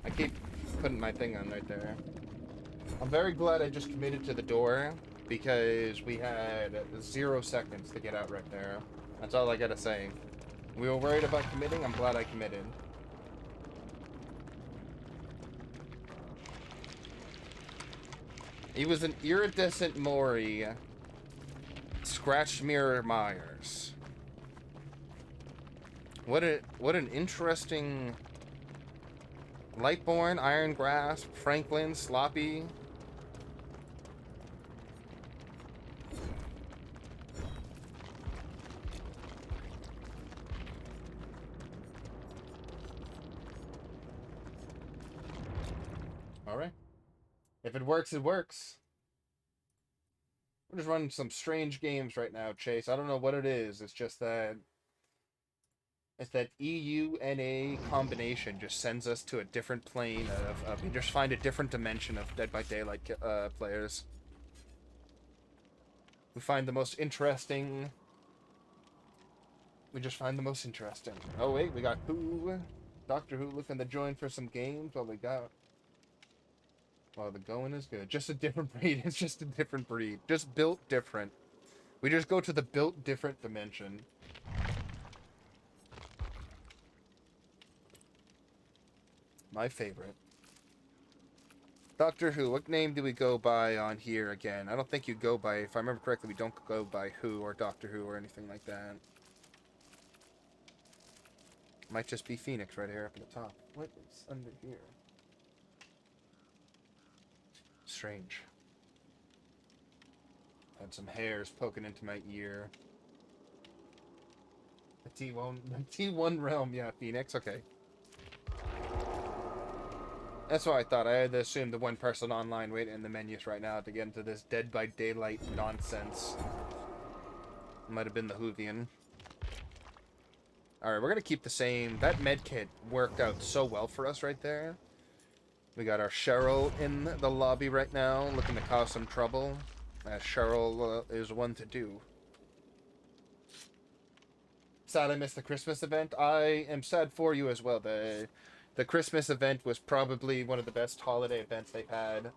I keep putting my thing on right there. I'm very glad I just committed to the door because we had 0 seconds to get out right there. That's all I gotta say. We were worried about committing. I'm glad I committed. He was an iridescent Mori. Scratched Mirror Myers. What an interesting Lightborn, Iron Grasp, Franklin, Sloppy. Alright. If it works, it works. We're just running some strange games right now, Chase. I don't know what it is. It's just that... It's that EUNA combination just sends us to a different plane of we just find a different dimension of Dead by Daylight players. We find the most interesting... We just find the most interesting. Oh wait, we got Who. Doctor Who looking to join for some games. What we got? Oh, the going is good. Just a different breed. It's just a different breed. Just built different. We just go to the built different dimension. My favorite. Doctor Who. What name do we go by on here again? I don't think you go by... If I remember correctly, we don't go by Who or Doctor Who or anything like that. Might just be Phoenix right here up at the top. What is under here? Strange. Had some hairs poking into my ear. The T1 realm, yeah, Phoenix, okay. That's what I thought. I had to assume the one person online waiting in the menus right now to get into this Dead by Daylight nonsense. Might have been the Hoovian. Alright, we're gonna keep the same. That medkit worked out so well for us right there. We got our Cheryl in the lobby right now, looking to cause some trouble. As Cheryl is one to do. Sad I missed the Christmas event. I am sad for you as well. The Christmas event was probably one of the best holiday events they've had.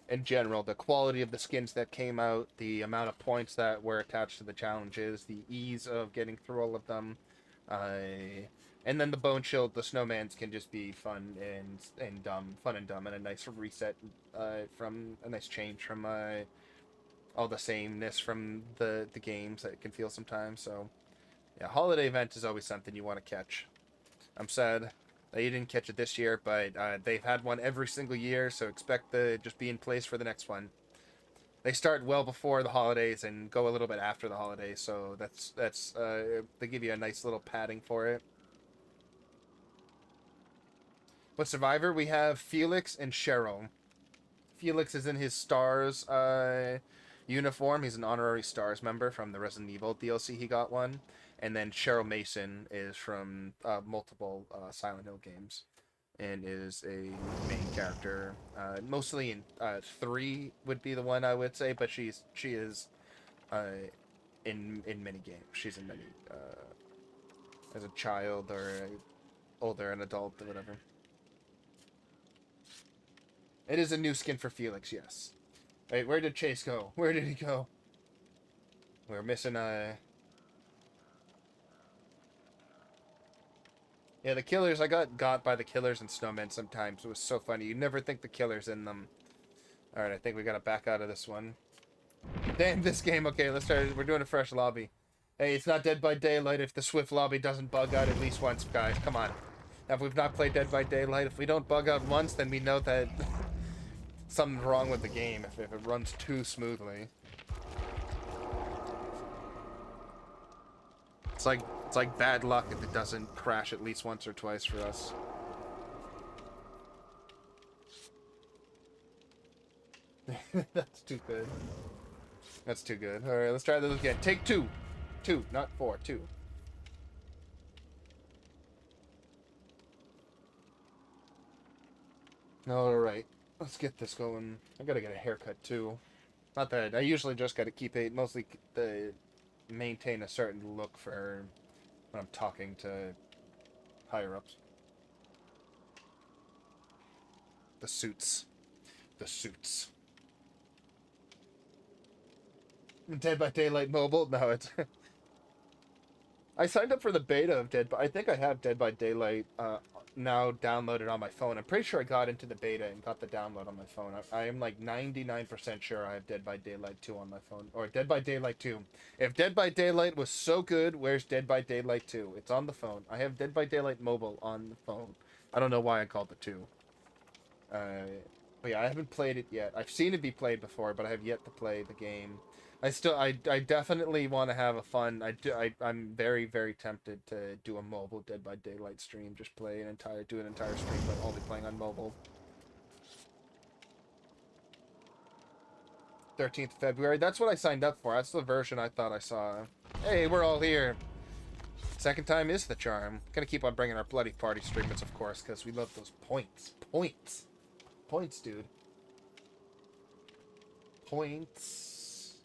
In general, the quality of the skins that came out, the amount of points that were attached to the challenges, the ease of getting through all of them. And then the Bone Shield, the snowmans can just be fun and dumb, and a nice reset from a nice change from all the sameness from the games that it can feel sometimes. So yeah, holiday event is always something you want to catch. I'm sad that you didn't catch it this year, but they've had one every single year, so expect to just be in place for the next one. They start well before the holidays and go a little bit after the holidays, so that's they give you a nice little padding for it. But Survivor, we have Felix and Cheryl. Felix is in his STARS uniform. He's an honorary STARS member from the Resident Evil DLC. He got one. And then Cheryl Mason is from multiple Silent Hill games and is a main character. Mostly in 3 would be the one I would say, but she is in many games. She's in many as a child or older, an adult or whatever. It is a new skin for Felix, yes. Wait, where did Chase go? Where did he go? We're missing a... Yeah, the killers, I got by the killers and snowmen sometimes. It was so funny. You never think the killer's in them. Alright, I think we gotta back out of this one. Damn, this game. Okay, let's start. We're doing a fresh lobby. Hey, it's not Dead by Daylight if the Swift lobby doesn't bug out at least once, guys. Come on. Now, if we've not played Dead by Daylight, if we don't bug out once, then we know that something's wrong with the game if it runs too smoothly. It's like bad luck if it doesn't crash at least once or twice for us. That's too good. That's too good. Alright, let's try this again. Take 2. 2, not 4. 2. Alright. Let's get this going. I gotta get a haircut too. Not that I usually just gotta keep it mostly maintain a certain look for when I'm talking to higher ups. The suits. The suits. Dead by Daylight Mobile? No, it's... I signed up for the beta of I think I have Dead by Daylight now downloaded on my phone. I'm pretty sure I got into the beta and got the download on my phone. I am like 99% sure I have Dead by Daylight 2 on my phone. Or Dead by Daylight 2. If Dead by Daylight was so good, where's Dead by Daylight 2? It's on the phone. I have Dead by Daylight Mobile on the phone. I don't know why I called it 2. But yeah, I haven't played it yet. I've seen it be played before, but I have yet to play the game. I definitely want to have a fun. I'm very, very tempted to do a mobile Dead by Daylight stream. Just do an entire stream, but only playing on mobile. 13th of February. That's what I signed up for. That's the version I thought I saw. Hey, we're all here. Second time is the charm. Gonna keep on bringing our bloody party streamers, of course, because we love those points. Points, dude. Points.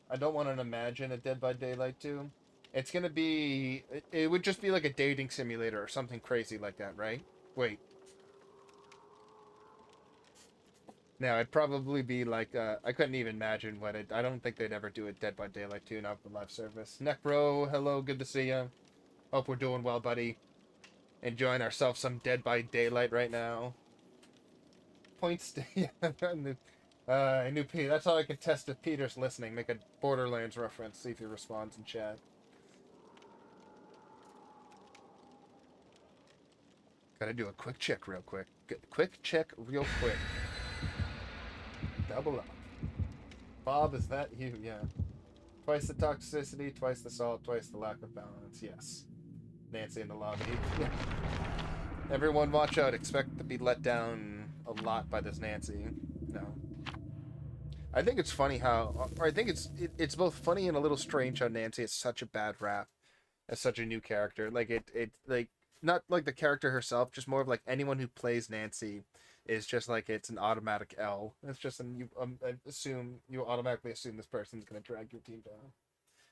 I don't want to imagine a Dead by Daylight 2. It's gonna be... It would just be like a dating simulator or something crazy like that, right? Wait. Now, it'd probably be like... I couldn't even imagine what it... I don't think they'd ever do a Dead by Daylight 2, not with live service. Necro, hello, good to see ya. Hope we're doing well, buddy. Enjoying ourselves some Dead by Daylight right now. Points... Yeah, I knew Pete. That's how I can test if Peter's listening. Make a Borderlands reference. See if he responds in chat. Gotta do a quick check real quick. Quick check real quick. Double up. Bob, is that you? Yeah. Twice the toxicity, twice the salt, twice the lack of balance. Yes. Nancy in the lobby. Yeah. Everyone watch out. Expect to be let down a lot by this Nancy. No. I think it's funny how, or I think it's both funny and a little strange how Nancy has such a bad rap as such a new character. Like like not like the character herself, just more of like anyone who plays Nancy is just like it's an automatic L. It's just you automatically assume this person's gonna drag your team down.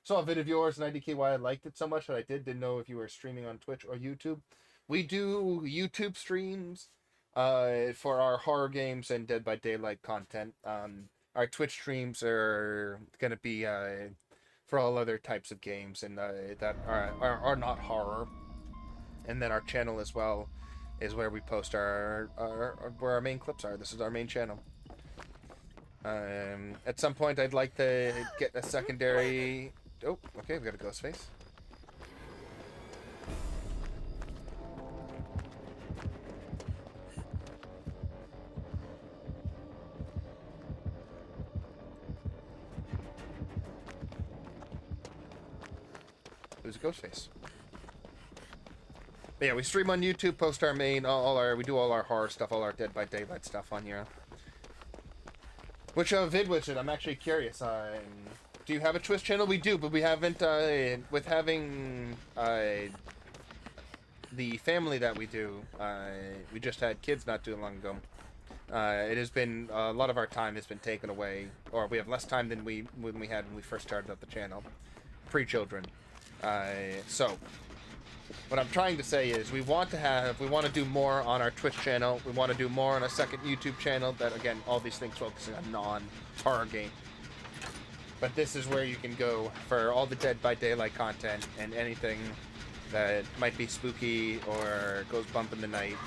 Saw a video of yours and IDK why I liked it so much that I didn't know if you were streaming on Twitch or YouTube. We do YouTube streams for our horror games and Dead by Daylight content. Our Twitch streams are going to be for all other types of games and that are not horror. And then our channel as well is where we post where our main clips are. This is our main channel. At some point, I'd like to get a secondary... Oh, okay, we got a ghost face. There's a ghost face. But yeah, we stream on YouTube, post our main, we do all our horror stuff, all our Dead by Daylight stuff on here. Which vid was it? I'm actually curious. Do you have a Twitch channel? We do, but we haven't, with having the family that we do, we just had kids not too long ago. It has been, a lot of our time has been taken away, or we have less time than we had when we first started up the channel. Pre-children. So, what I'm trying to say is we want to do more on our Twitch channel. We want to do more on a second YouTube channel that, again, all these things focusing on non-horror game. But this is where you can go for all the Dead by Daylight content and anything that might be spooky or goes bump in the night.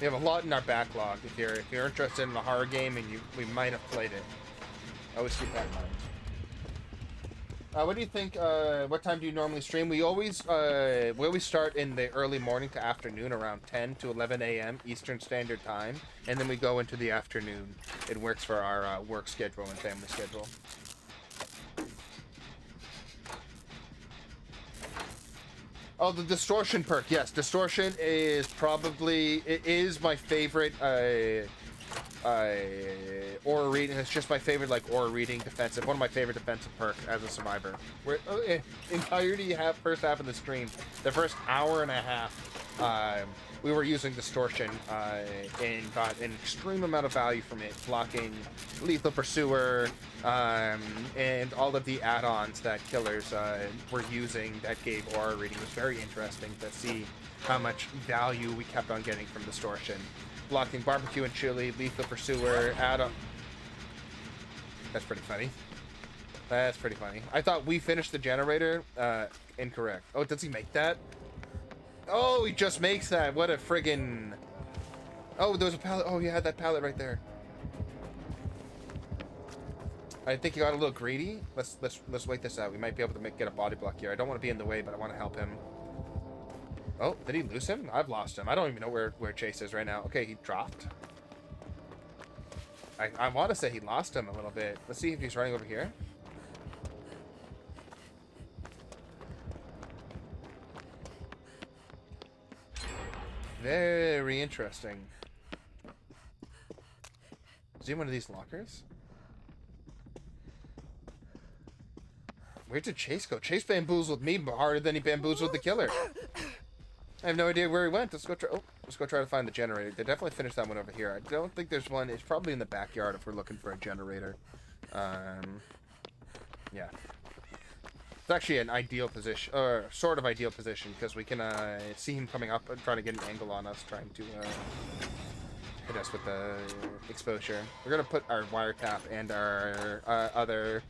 We have a lot in our backlog. If you're interested in a horror game and we might have played it, always keep that in mind. What do you think? What time do you normally stream? We always start in the early morning to afternoon, around 10 to 11 a.m. Eastern Standard Time, and then we go into the afternoon. It works for our work schedule and family schedule. Oh, the distortion perk. Yes, distortion is my favorite aura reading. It's just my favorite aura reading defensive. One of my favorite defensive perks as a survivor. We're entirety first half of the stream, the first hour and a half, we were using distortion and got an extreme amount of value from it, blocking lethal pursuer and all of the add-ons that killers were using that gave aura reading. It was very interesting to see how much value we kept on getting from distortion. Blocking barbecue and chili, lethal pursuer, add-on. That's pretty funny. That's pretty funny. I thought we finished the generator. Incorrect. Oh, does he make that? Oh, he just makes that. What a friggin'... Oh, there was a pallet. Oh, he had that pallet right there. I think he got a little greedy. Let's wait this out. We might be able to get a body block here. I don't want to be in the way, but I want to help him. Oh, did he lose him? I've lost him. I don't even know where Chase is right now. Okay, he dropped. I want to say he lost him a little bit. Let's see if he's running over here. Very interesting. Is he in one of these lockers? Where did Chase go? Chase bamboozled me harder than he bamboozled the killer. I have no idea where he went. Let's go try to find the generator. They definitely finished that one over here. I don't think there's one. It's probably in the backyard if we're looking for a generator. Yeah. It's actually an ideal position, or sort of ideal position, because we can see him coming up and trying to get an angle on us, trying to hit us with the exposure. We're gonna put our wiretap and our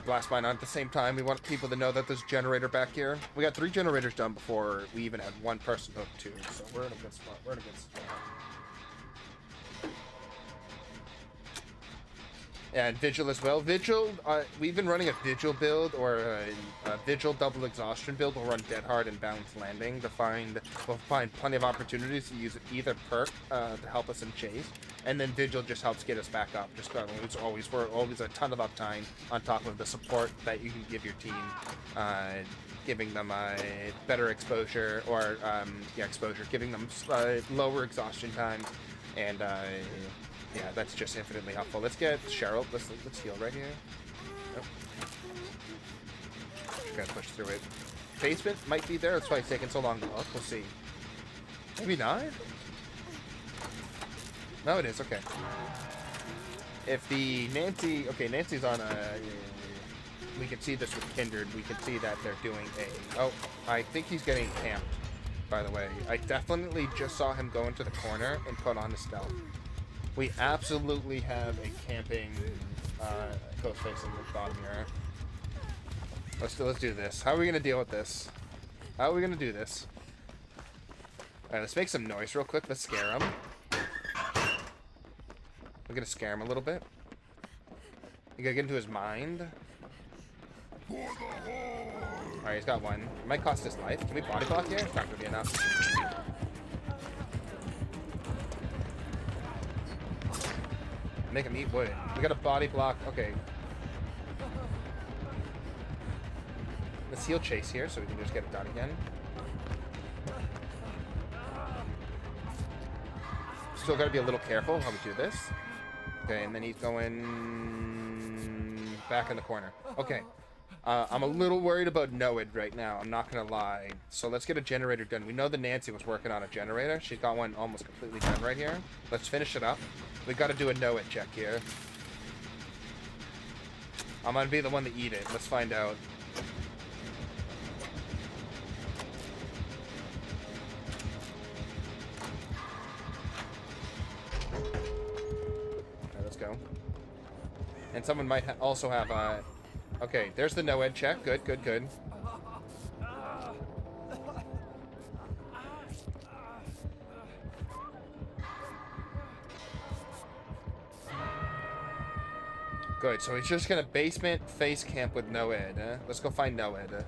blast mine on at the same time. We want people to know that there's a generator back here. We got 3 generators done before we even had one person hooked to, so we're in a good spot. We're in a good spot. And Vigil as well. Vigil, we've been running a Vigil build, or a Vigil double exhaustion build. We'll run Dead Hard and Balanced Landing to we'll find plenty of opportunities to use either perk to help us in chase, and then Vigil just helps get us back up. Just we're always a ton of uptime on top of the support that you can give your team, giving them a better exposure, or exposure, giving them lower exhaustion time, and yeah, that's just infinitely helpful. Let's get Cheryl. Let's heal right here. Nope. Just gotta push through it. Basement might be there. That's why it's taking so long to look. We'll see. Maybe not. No, it is. Okay. If the Nancy, okay, Nancy's on a. We can see this with Kindred. We can see that they're doing a. Oh, I think he's getting camped. By the way, I definitely just saw him go into the corner and put on a stealth. We absolutely have a camping ghost face in the bottom here. Let's do this. How are we gonna deal with this? How are we gonna do this? Alright, let's make some noise real quick. Let's scare him. We're gonna scare him a little bit. You gotta get into his mind. Alright, he's got one. It might cost his life. Can we body block here? It's not gonna be enough. Make him eat wood. We got a body block. Okay. Let's heal Chase here so we can just get it done again. Still got to be a little careful how we do this. Okay, and then he's going back in the corner. Okay. I'm a little worried about Noed right now. I'm not going to lie. So let's get a generator done. We know that Nancy was working on a generator. She's got one almost completely done right here. Let's finish it up. We got to do a Noed check here. I'm going to be the one to eat it. Let's find out. Okay, let's go. And someone might also have a... Okay, there's the no-ed check. Good, good, good. Good, so he's just gonna basement face camp with no-ed. Let's go find no-ed.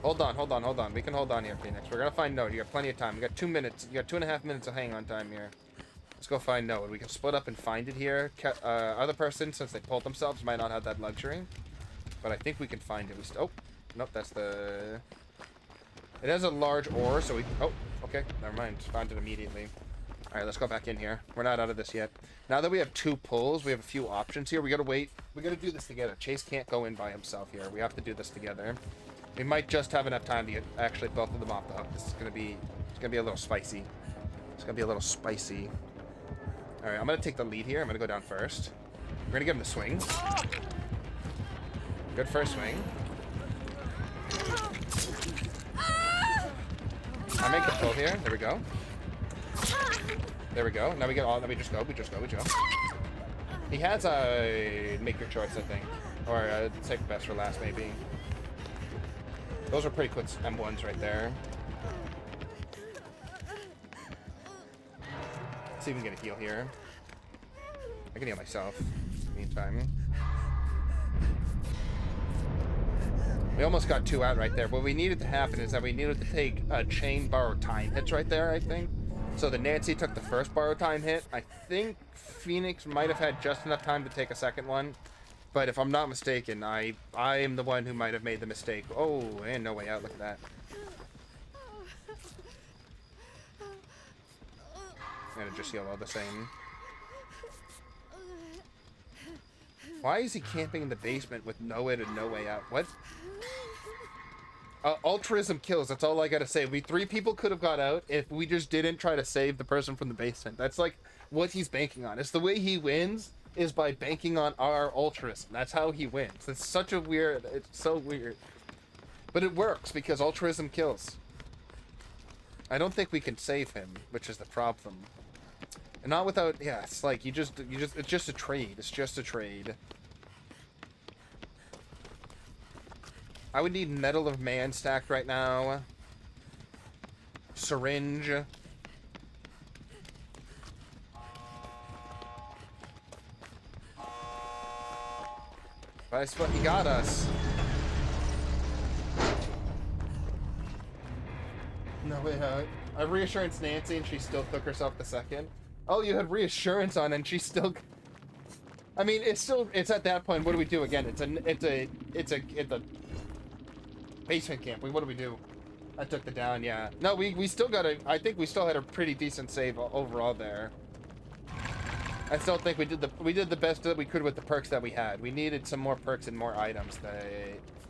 Hold on. We can hold on here, Phoenix. We're gonna find no-ed. You got plenty of time. We got 2 minutes. You got 2.5 minutes of hang-on time here. Let's go find no-ed. We can split up and find it here. Other person, since they pulled themselves, might not have that luxury. But I think we can find it. Oh, nope, that's the... It has a large ore, so we... Oh, okay, never mind. Found it immediately. Alright, let's go back in here. We're not out of this yet. Now that we have 2 pulls, we have a few options here. We gotta wait. We gotta do this together. Chase can't go in by himself here. We have to do this together. We might just have enough time to get actually both of them off the hook. This is gonna be... It's gonna be a little spicy. It's gonna be a little spicy. Alright, I'm gonna take the lead here. I'm gonna go down first. We're gonna give him the swing. Good first swing. I make the pull here. There we go. There we go. Now we get all. Now we just go. We just go. He has a make your choice, I think, or save the best for last, maybe. Those are pretty quick M1s right there. Let's see if we can get a heal here. I can heal myself in the meantime. We almost got 2 out right there. What we needed to happen is that we needed to take a chain borrow time hits right there, I think. So the Nancy took the first borrow time hit. I think Phoenix might have had just enough time to take a second one. But if I'm not mistaken, I am the one who might have made the mistake. Oh, and no way out. Look at that. I'm gonna just heal all the same. Why is he camping in the basement with no way to no way out? What? Altruism kills. That's all I gotta say. 3 people could have got out if we just didn't try to save the person from the basement. That's like what he's banking on. It's the way he wins is by banking on our altruism. That's how he wins. It's such a weird. It's so weird, but it works because altruism kills. I don't think we can save him, which is the problem. And not without. Yeah, it's like it's just a trade. It's just a trade. I would need Metal of Man stacked right now. Syringe. But I suppose he got us. No, wait, I reassurance Nancy and she still took herself the second. Oh, you had reassurance on and she still... I mean, it's at that point, what do we do again? It's a basement camp. What do we do? I took the down, yeah. No, we still got I think we still had a pretty decent save overall there. I still think we did the best that we could with the perks that we had. We needed some more perks and more items to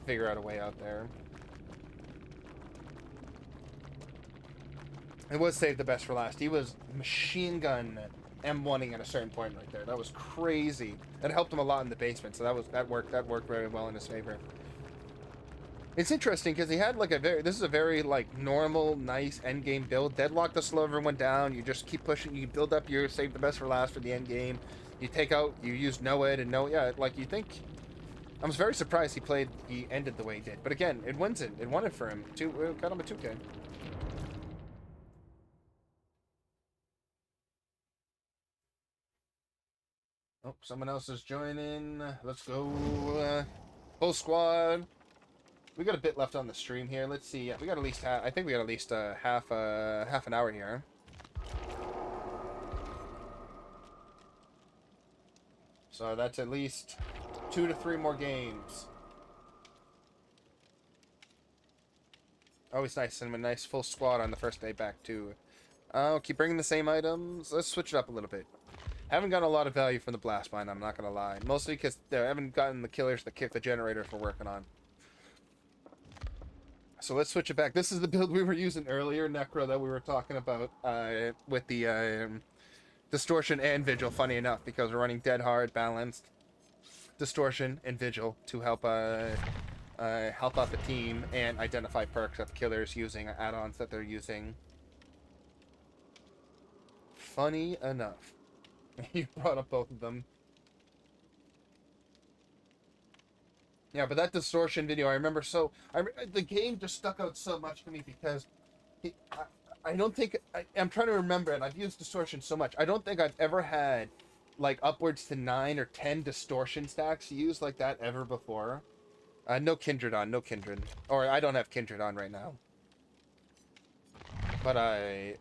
figure out a way out there. It was saved the best for last. He was machine gun M1ing at a certain point right there. That was crazy. That helped him a lot in the basement, so that worked very well in his favor. It's interesting because he had like this is a very like normal, nice end game build. Deadlock to slow everyone down. You just keep pushing. You build up your save the best for last for the end game. You use Noed and like you think. I was very surprised he ended the way he did. But again, it won it for him. Got him a 2K. Oh, someone else is joining. Let's go. Full squad. We got a bit left on the stream here. Let's see. We got at least I think we got at least half an hour here. So that's at least 2 to 3 more games. Always nice, and a nice full squad on the first day back too. Keep bringing the same items. Let's switch it up a little bit. Haven't gotten a lot of value from the blast mine, I'm not gonna lie. Mostly because I haven't gotten the killers that kick the generators we're working on. So let's switch it back. This is the build we were using earlier, Necro, that we were talking about with the Distortion and Vigil, funny enough, because we're running dead hard, balanced, Distortion and Vigil to help out the team and identify perks that the killers using, add-ons that they're using. Funny enough. You brought up both of them. Yeah, but that Distortion video, I remember the game just stuck out so much to me because I don't think, I'm trying to remember it, I've used Distortion so much, I don't think I've ever had like upwards to 9 or 10 Distortion stacks used like that ever before. No Kindred on, no Kindred. Or I don't have Kindred on right now. But I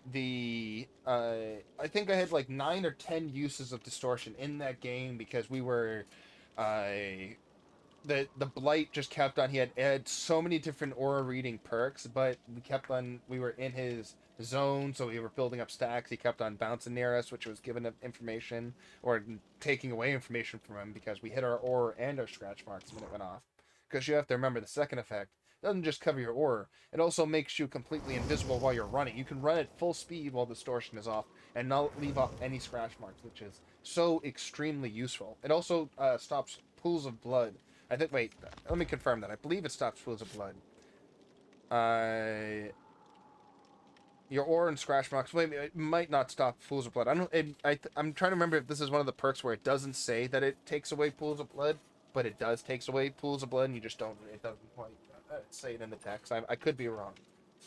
think I had like 9 or 10 uses of Distortion in that game because we were, the Blight just kept on, he had so many different aura reading perks, but we were in his zone, so we were building up stacks. He kept on bouncing near us, which was giving him information, or taking away information from him, because we hit our aura and our scratch marks when it went off. Because you have to remember, the second effect doesn't just cover your aura, it also makes you completely invisible while you're running. You can run at full speed while Distortion is off, and not leave off any scratch marks, which is so extremely useful. It also stops pools of blood. I think, wait, let me confirm that. I believe it stops pools of blood. Your aura and scratch marks, wait, it might not stop pools of blood. I'm trying to remember if this is one of the perks where it doesn't say that it takes away pools of blood, but it does takes away pools of blood, and you just don't, it doesn't quite say it in the text. I could be wrong.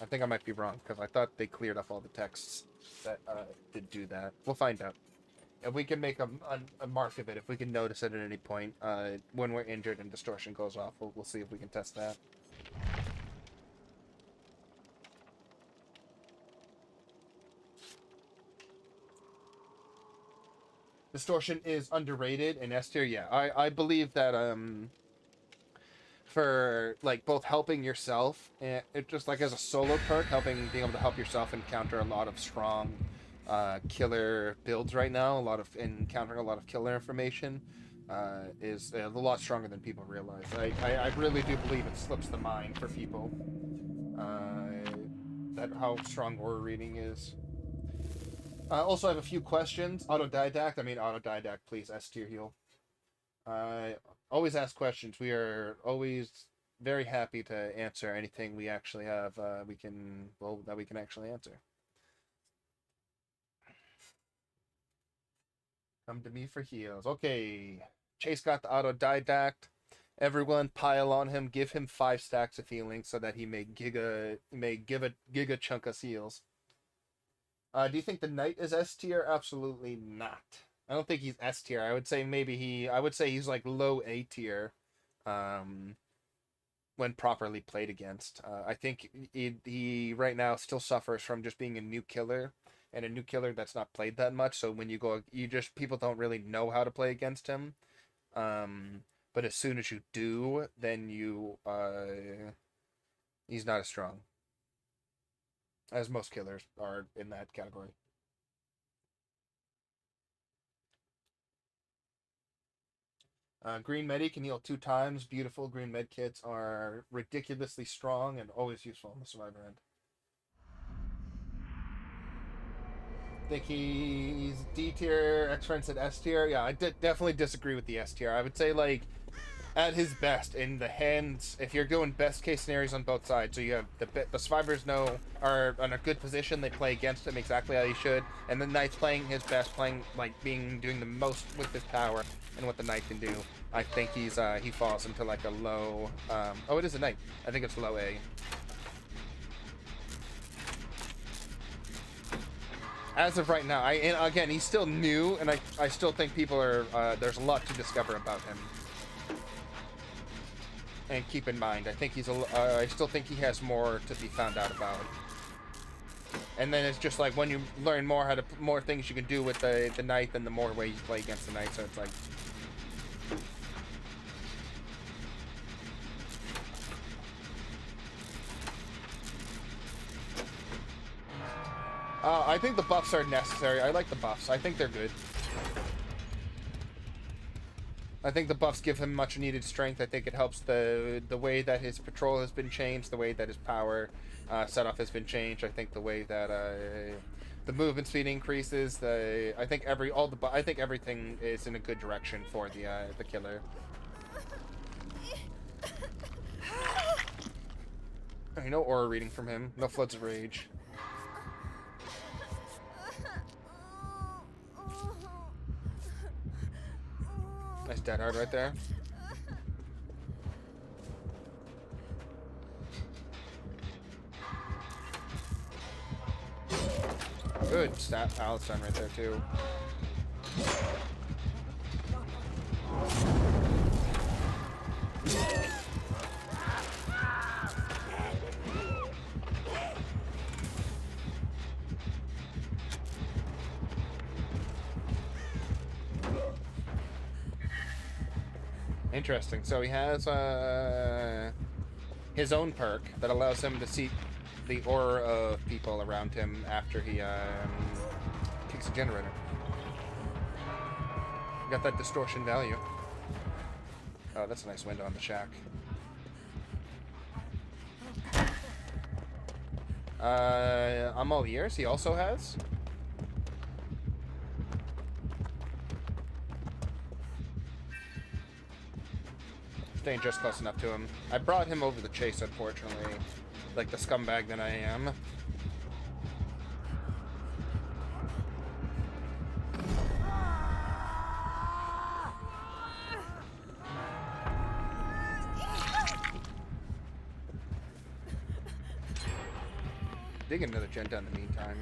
I think I might be wrong, because I thought they cleared up all the texts that did do that. We'll find out. If we can make a mark of it, if we can notice it at any point when we're injured and distortion goes off, we'll see if we can test that. Distortion is underrated in S tier. Yeah, I believe that for like both helping yourself and it just like as a solo perk, being able to help yourself encounter a lot of strong killer builds right now, encountering a lot of killer information is a lot stronger than people realize. I really do believe it slips the mind for people that how strong aura reading is. Also, I have a few questions. Autodidact, please, S tier heal. Always ask questions. We are always very happy to answer anything we actually have. That we can actually answer. Come to me for heals. Okay, Chase got the autodidact. Everyone pile on him. Give him 5 stacks of healing so that he may give a chunk of heals. Do you think the Knight is S tier? Absolutely not. I don't think he's S tier. I would say he's like low A tier, when properly played against. I think he right now still suffers from just being a new killer, and a new killer that's not played that much. So when people don't really know how to play against him. But as soon as you do, then he's not as strong. As most killers are in that category. Green Medi can heal 2 times. Beautiful. Green med kits are ridiculously strong and always useful on the survivor end. Think he's D tier. X-Friend said S tier. Yeah, I definitely disagree with the S tier. I would say, like, at his best, in the hands, if you're doing best case scenarios on both sides, so you have the survivors are in a good position, they play against him exactly how he should, and the Knight's playing his best, doing the most with his power and what the Knight can do. I think he falls into like a low, oh, it is a Knight. I think it's low A. As of right now, and again, he's still new, and I still think people are, there's a lot to discover about him. And keep in mind, I still think he has more to be found out about. And then it's just like when you learn more things you can do with the Knight, then the more ways you play against the Knight. So it's like, I think the buffs are necessary. I like the buffs. I think they're good. I think the buffs give him much needed strength. I think it helps the way that his patrol has been changed, the way that his power set off has been changed. I think the way that the movement speed increases. I think everything is in a good direction for the killer. No aura reading from him. No floods of rage. Nice dead hard right there. Good stat Palestine right there too. Interesting. So he has his own perk that allows him to see the aura of people around him after he kicks a generator. Got that distortion value. Oh, that's a nice window on the shack. I'm all ears. He also has. Staying just close enough to him. I brought him over the chase, unfortunately. Like the scumbag that I am. Dig another gent in the meantime.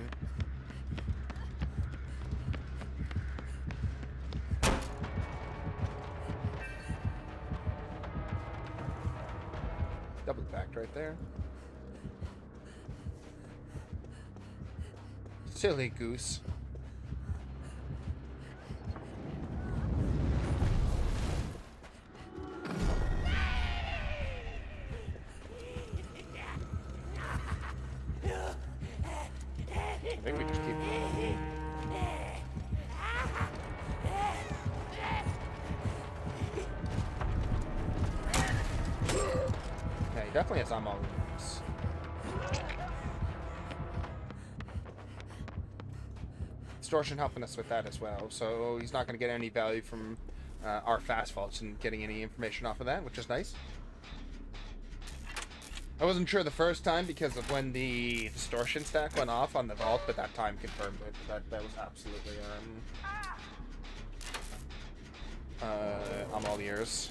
Double packed right there. Silly goose. I think we just keep. Yeah, he definitely has ammo. Distortion helping us with that as well, so he's not going to get any value from our fast faults and getting any information off of that, which is nice. I wasn't sure the first time because of when the distortion stack went off on the vault, but that time confirmed it. That was absolutely I'm all ears.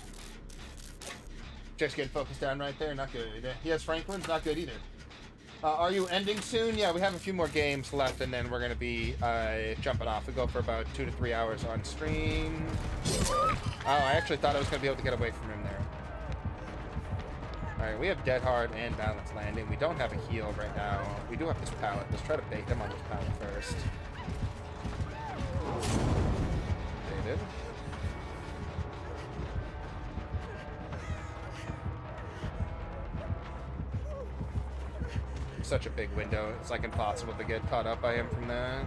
Just getting focused down right there, not good. He has Franklin's, not good either. Are you ending soon? Yeah, we have a few more games left, and then we're going to be jumping off. We go for about 2 to 3 hours on stream. Oh, I actually thought I was going to be able to get away from him there. Alright, we have Dead Hard and Balanced Landing. We don't have a heal right now. We do have this pallet. Let's try to bait him on this pallet first. Baited. Such a big window. It's like impossible to get caught up by him from that.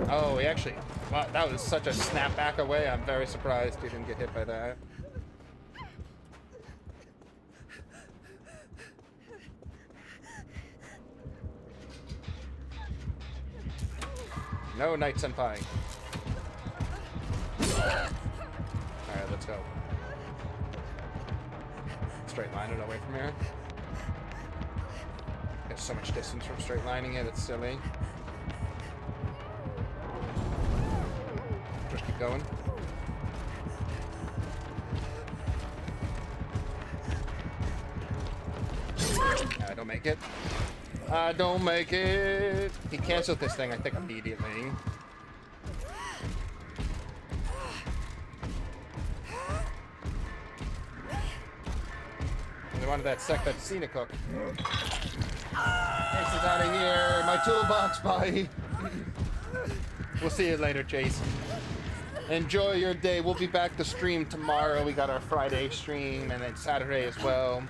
Oh, he actually... Wow, that was such a snapback away. I'm very surprised he didn't get hit by that. No, Knight Senpai. Alright, let's go. Straight line it away from here. There's so much distance from straight lining it, it's silly. Just keep going. I don't make it. I don't make it. He canceled this thing, I think, immediately. They wanted that sec that Cena cook. This is out of here. My toolbox, bye. We'll see you later, Chase. Enjoy your day. We'll be back to stream tomorrow. We got our Friday stream and then Saturday as well.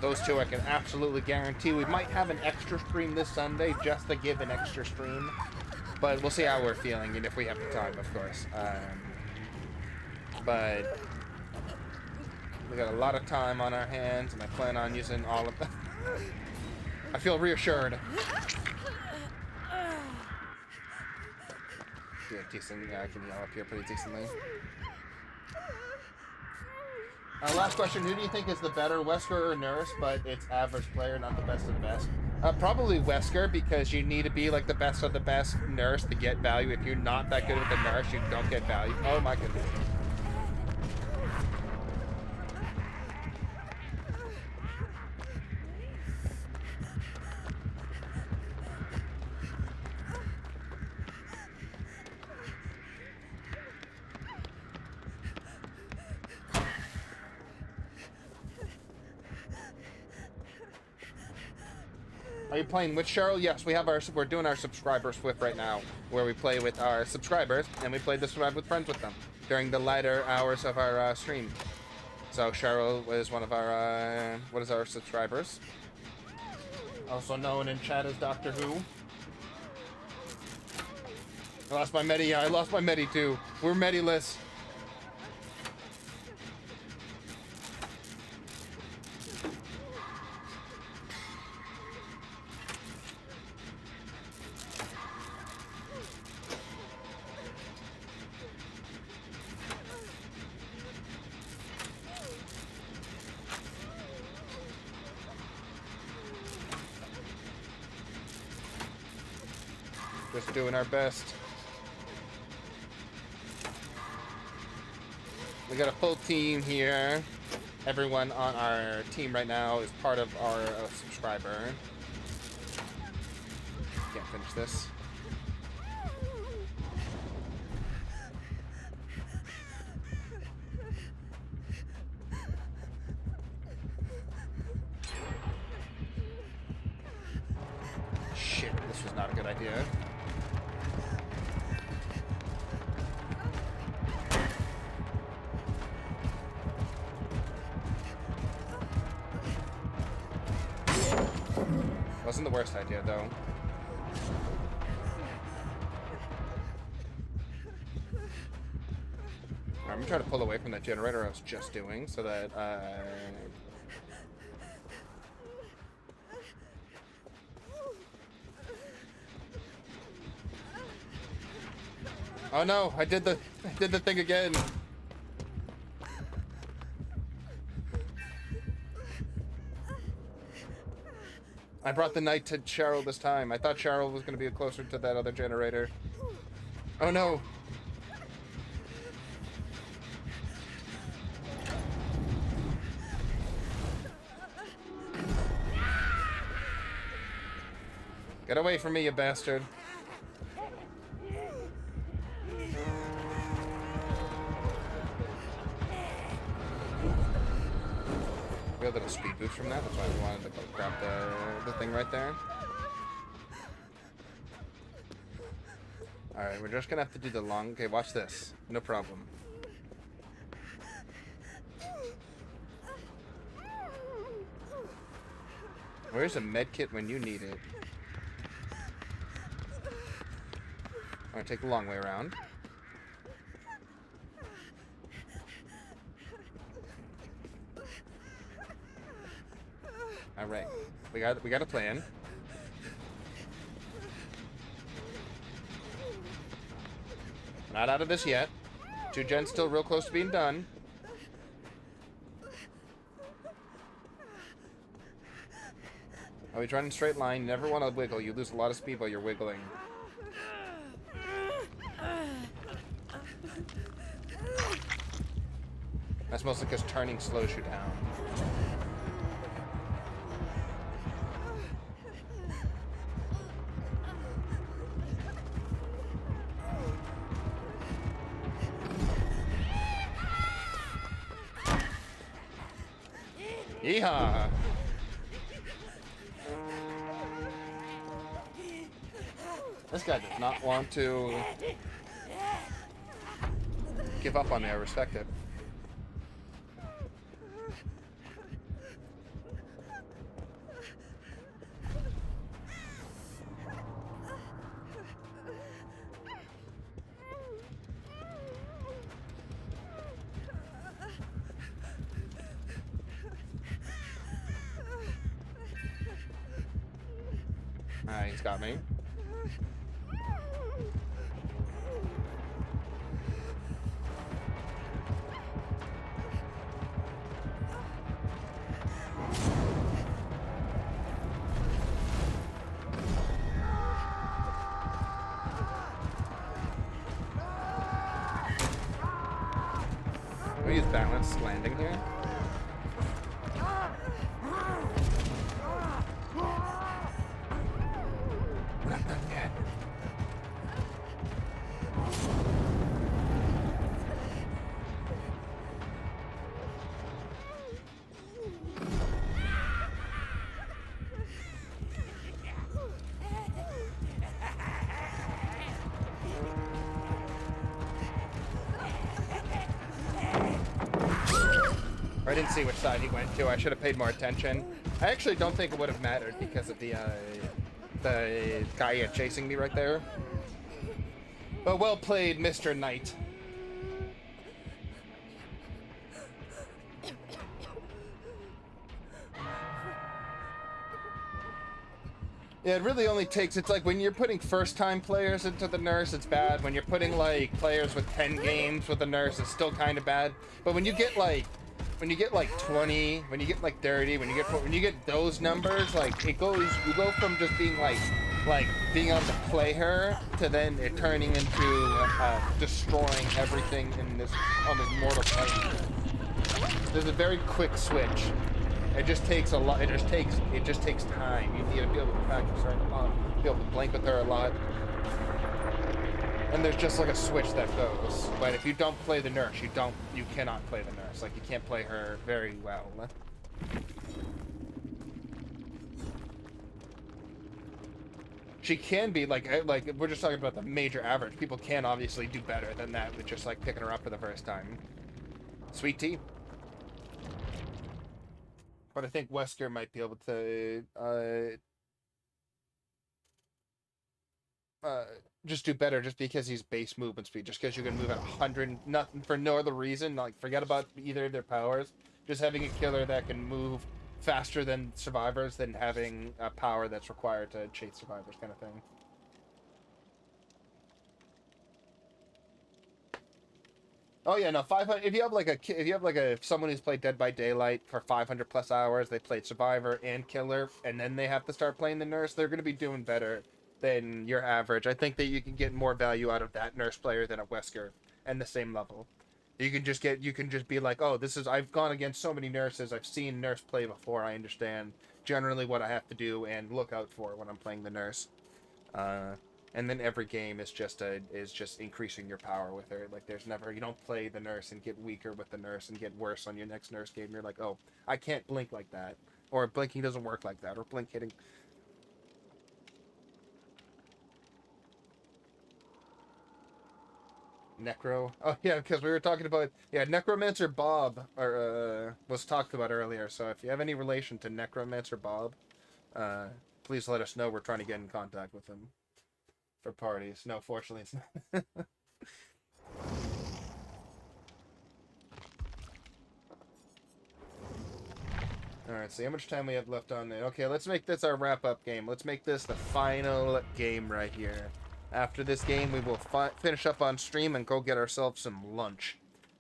Those two I can absolutely guarantee. We might have an extra stream this Sunday just to give an extra stream. But we'll see how we're feeling and if we have the time, of course. But we got a lot of time on our hands and I plan on using all of them. I feel reassured. Yeah, decent. Yeah, I can yell up here pretty decently. Last question, who do you think is the better, Wesker or Nurse? But it's average player, not the best of the best. Probably Wesker, because you need to be like the best of the best Nurse to get value. If you're not that good with the Nurse, you don't get value. Oh my goodness. Are you playing with Cheryl? Yes, we have we're doing our subscriber Swift right now, where we play with our subscribers, and we play the Survive with Friends with them during the lighter hours of our stream. So Cheryl is one of our, what is our subscribers? Also known in chat as Doctor Who. I lost my Medi, yeah, I lost my Medi too. We're Medi-less. Just doing our best. We got a full team here. Everyone on our team right now is part of our subscriber. can't finish this. Shit, this was not a good idea. Wasn't the worst idea, though. I'm gonna try to pull away from that generator I was just doing, so that, Oh no, I did the thing again. I brought the knight to Cheryl this time. I thought Cheryl was going to be closer to that other generator. Oh no. Get away from me, you bastard. We have a little speed boost from that. That's why I wanted to go grab the thing right there. Alright, we're just gonna have to do the long... Okay, watch this. No problem. Where's a med kit when you need it? I'm gonna take the long way around. All right, we got a plan. Not out of this yet. 2 gens still real close to being done. Always run in a straight line. You never want to wiggle. You lose a lot of speed while you're wiggling. That's mostly because turning slows you down. Yeehaw! This guy does not want to give up on me. I respect it. Alright, he's got me. We use balanced landing here. Not done yet. I didn't see which side he went to. I should have paid more attention. I actually don't think it would have mattered because of the guy chasing me right there. But well played, Mr. Knight. Yeah, it really only takes, it's like when you're putting first-time players into the nurse, it's bad. When you're putting like players with 10 games with the nurse, it's still kind of bad. But when you get like 20, when you get like 30, when you get those numbers, like you go from just being like being able to play her to then it turning into destroying everything in this on this mortal plane. There's a very quick switch. It just takes a lot. It just takes time. You need to be able to practice her a lot, be able to blink with her a lot. And there's just like a switch that goes. But if you don't play the nurse, you cannot play the nurse. Like, you can't play her very well. She can be like we're just talking about the major average. People can obviously do better than that with just like picking her up for the first time. Sweet tea. But I think Wesker might be able to just do better just because he's base movement speed. Just because you can move at 100, nothing for no other reason. Like, forget about either of their powers. Just having a killer that can move faster than survivors, than having a power that's required to chase survivors, kind of thing. Oh yeah, no, 500. If you have like a someone who's played Dead by Daylight for 500 plus hours, they played Survivor and Killer, and then they have to start playing the Nurse, they're going to be doing better than your average. I think that you can get more value out of that Nurse player than a Wesker, and the same level. You can just be like, oh, I've gone against so many nurses, I've seen Nurse play before, I understand generally what I have to do and look out for when I'm playing the Nurse. And then every game is just increasing your power with her. Like, you don't play the Nurse and get weaker with the Nurse and get worse on your next Nurse game. You're like, oh, I can't blink like that, or blinking doesn't work like that, or blink hitting. Necro. Oh yeah, because we were talking about Necromancer Bob was talked about earlier. So if you have any relation to Necromancer Bob, please let us know. We're trying to get in contact with him for parties. No, fortunately it's not. Alright, see how much time we have left on it. Okay, let's make this our wrap-up game. Let's make this the final game right here. After this game, we will finish up on stream and go get ourselves some lunch.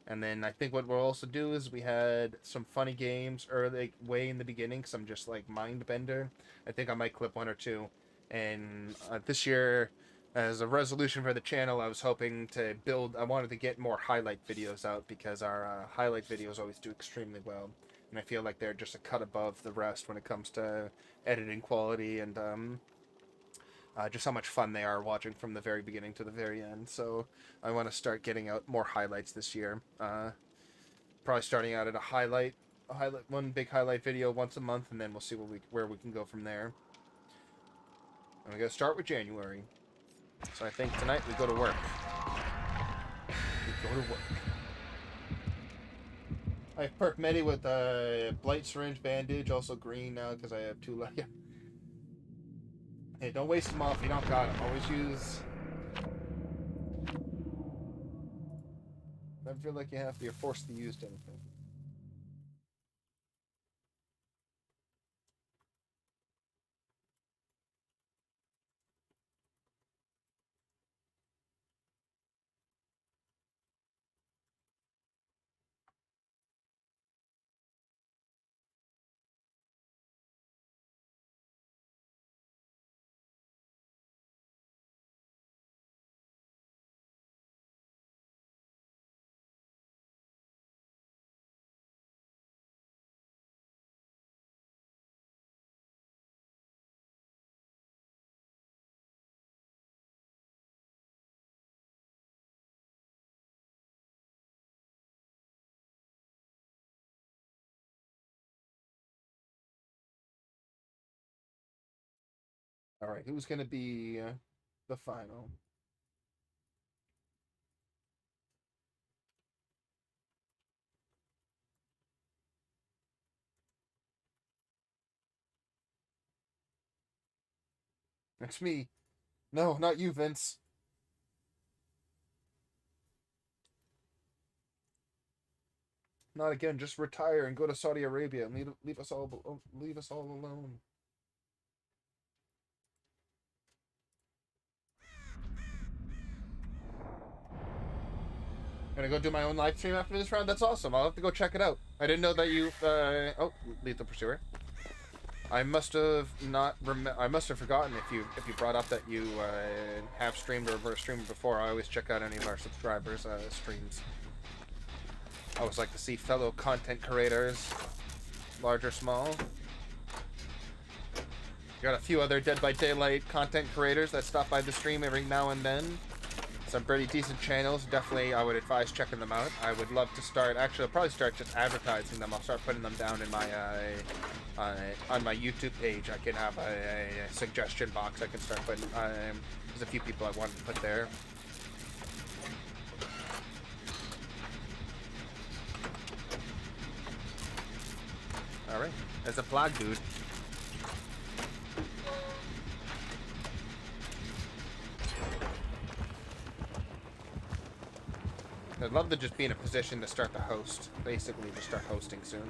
And then I think what we'll also do is we had some funny games early, way in the beginning, because I'm just like mind bender. I think I might clip one or two. And this year, as a resolution for the channel, I was hoping to I wanted to get more highlight videos out, because our highlight videos always do extremely well. And I feel like they're just a cut above the rest when it comes to editing quality and just how much fun they are watching from the very beginning to the very end. So I want to start getting out more highlights this year. Probably starting out at one big highlight video once a month, and then we'll see where we can go from there. And we're gonna start with January. So I think tonight we go to work. I have perk Medi with blight syringe bandage, also green now because I have 2 left. Yeah. Hey, don't waste them off if you don't got them. Always use. Never feel like you're forced to use anything. All right, who's gonna be the final? It's me. No, not you, Vince. Not again. Just retire and go to Saudi Arabia and leave us all alone. Gonna go do my own live stream after this round. That's awesome. I'll have to go check it out. I didn't know that you. Oh, Lethal Pursuer. I must have not. I must have forgotten if you brought up that you have streamed or were streamed before. I always check out any of our subscribers' streams. I always like to see fellow content creators large or small. Got a few other Dead by Daylight content creators that stop by the stream every now and then. Some pretty decent channels. Definitely, I would advise checking them out. I would love to start. Actually, I'll probably start just advertising them. I'll start putting them down in my on my YouTube page. I can have a suggestion box. I can start putting. There's a few people I wanted to put there. All right, there's a flag, dude. I'd love to just be in a position to start the host. Basically, to start hosting soon.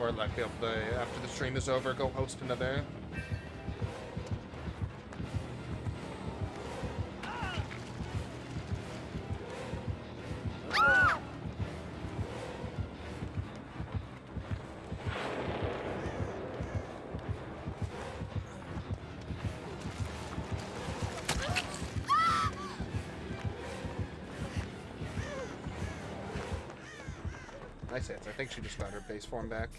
Or like be able to, after the stream is over, go host another. Nice hits. I think she just got her base form back.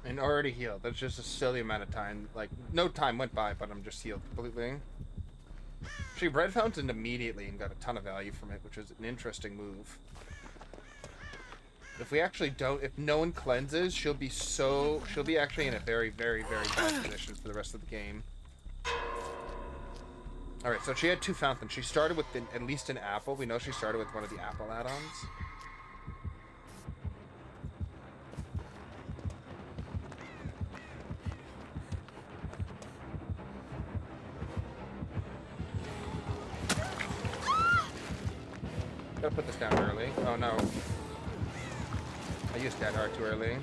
And already healed. That's just a silly amount of time. Like, no time went by, but I'm just healed completely. She red fountained immediately and got a ton of value from it, which was an interesting move. If we actually don't, if no one cleanses, she'll be actually in a very, very, very bad position for the rest of the game. Alright, so she had 2 fountains. She started with at least an apple. We know she started with one of the apple add-ons. Gotta put this down early. Oh no. I used that art too early.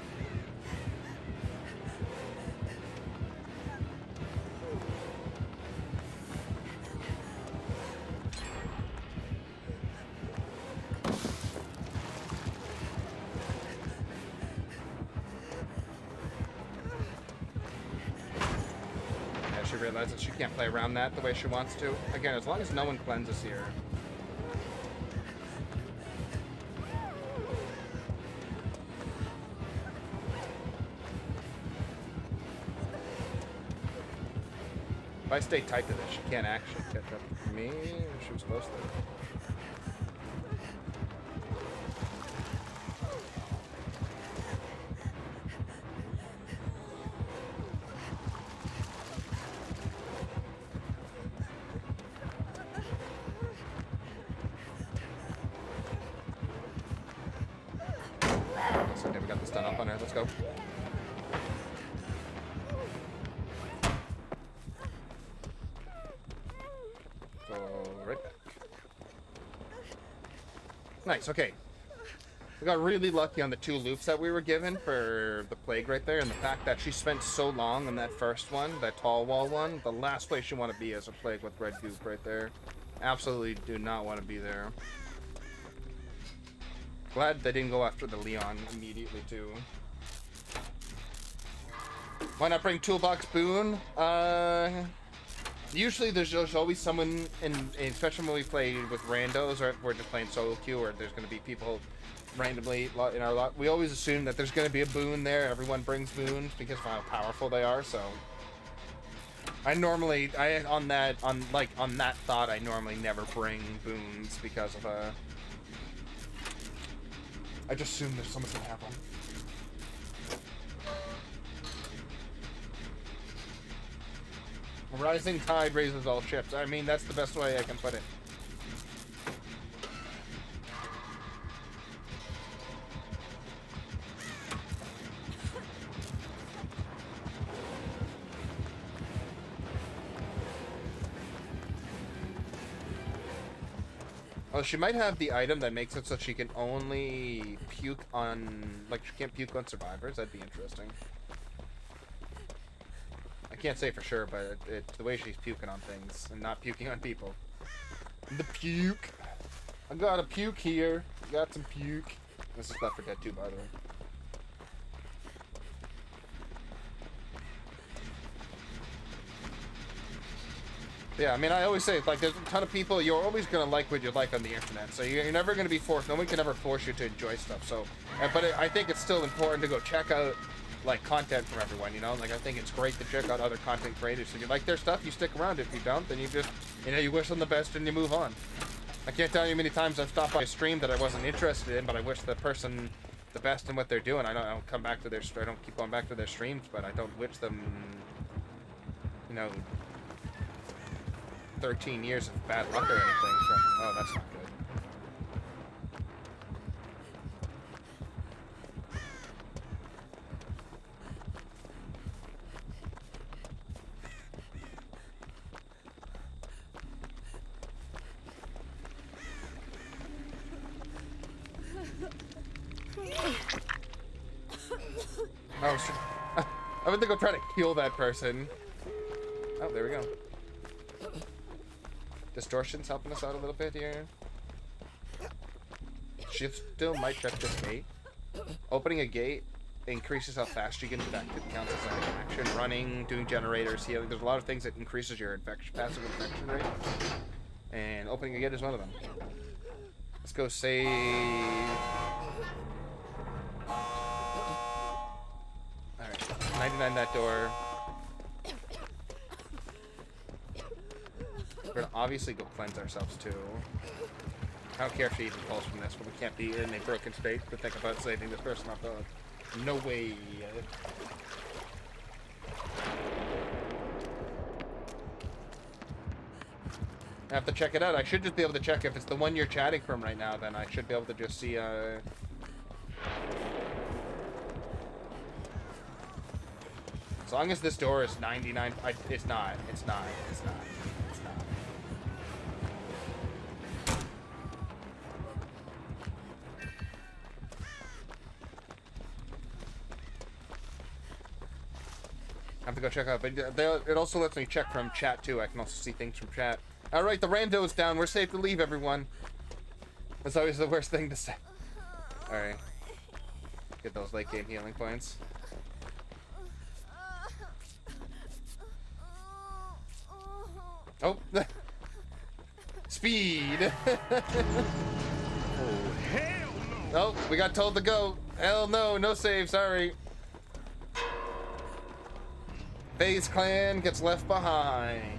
Yeah, she realizes she can't play around that the way she wants to. Again, as long as no one cleanses here. If I stay tight to this, she can't actually catch up to me. She was supposed to. So we got the stun up on her. Let's go. Nice, okay. We got really lucky on the 2 loops that we were given for the plague right there, and the fact that she spent so long on that first one, that tall wall one. The last place you want to be is a plague with red goop right there. Absolutely do not want to be there. Glad they didn't go after the Leon immediately too. Why not bring Toolbox Boon? Usually there's always someone, especially when we play with randos, or if we're just playing solo queue, or there's going to be people randomly in our lot. We always assume that there's going to be a boon there. Everyone brings boons because of how powerful they are, so... on that thought, I normally never bring boons because of, I just assume there's someone's going to have one. Rising tide raises all ships. I mean, that's the best way I can put it. Oh, she might have the item that makes it so she can only puke on... Like, she can't puke on survivors. That'd be interesting. I can't say for sure, but it's the way she's puking on things and not puking on people. The puke. I got a puke here. Got some puke. This is Left 4 Dead 2, by the way. Yeah, I mean, I always say, like, there's a ton of people, you're always going to like what you like on the internet, so you're never going to be forced, no one can ever force you to enjoy stuff, so, but I think it's still important to go check out, like, content from everyone, you know, like, I think it's great to check out other content creators, so if you like their stuff, you stick around. If you don't, then you just, you know, you wish them the best and you move on. I can't tell you how many times I've stopped by a stream that I wasn't interested in, but I wish the person the best in what they're doing. I don't come back to their, I don't keep going back to their streams, but I don't wish them, you know, 13 years of bad luck or anything. So, oh, that's not good. I would think I'll try to heal that person. Oh, there we go. Distortion's helping us out a little bit here. She still might check this gate. Opening a gate increases how fast you get infected. Counts as an action. Running, doing generators, healing. There's a lot of things that increases your infection, passive infection rate. And opening a gate is one of them. Let's go save. Alright, 99 that door. We're gonna obviously go cleanse ourselves too. I don't care if she even falls from this, but we can't be in a broken state to think about saving this person off the... No way. I have to check it out. I should just be able to check if it's the one you're chatting from right now, then I should be able to just see, As long as this door is 99... It's not. I have to go check out, but it also lets me check from chat too. I can also see things from chat. All right, the rando's down. We're safe to leave, everyone. That's always the worst thing to say. All right, get those late game healing points. Oh, speed. Oh, hell no! Oh, we got told to go. Hell no, no save. Sorry. FaZe Clan gets left behind.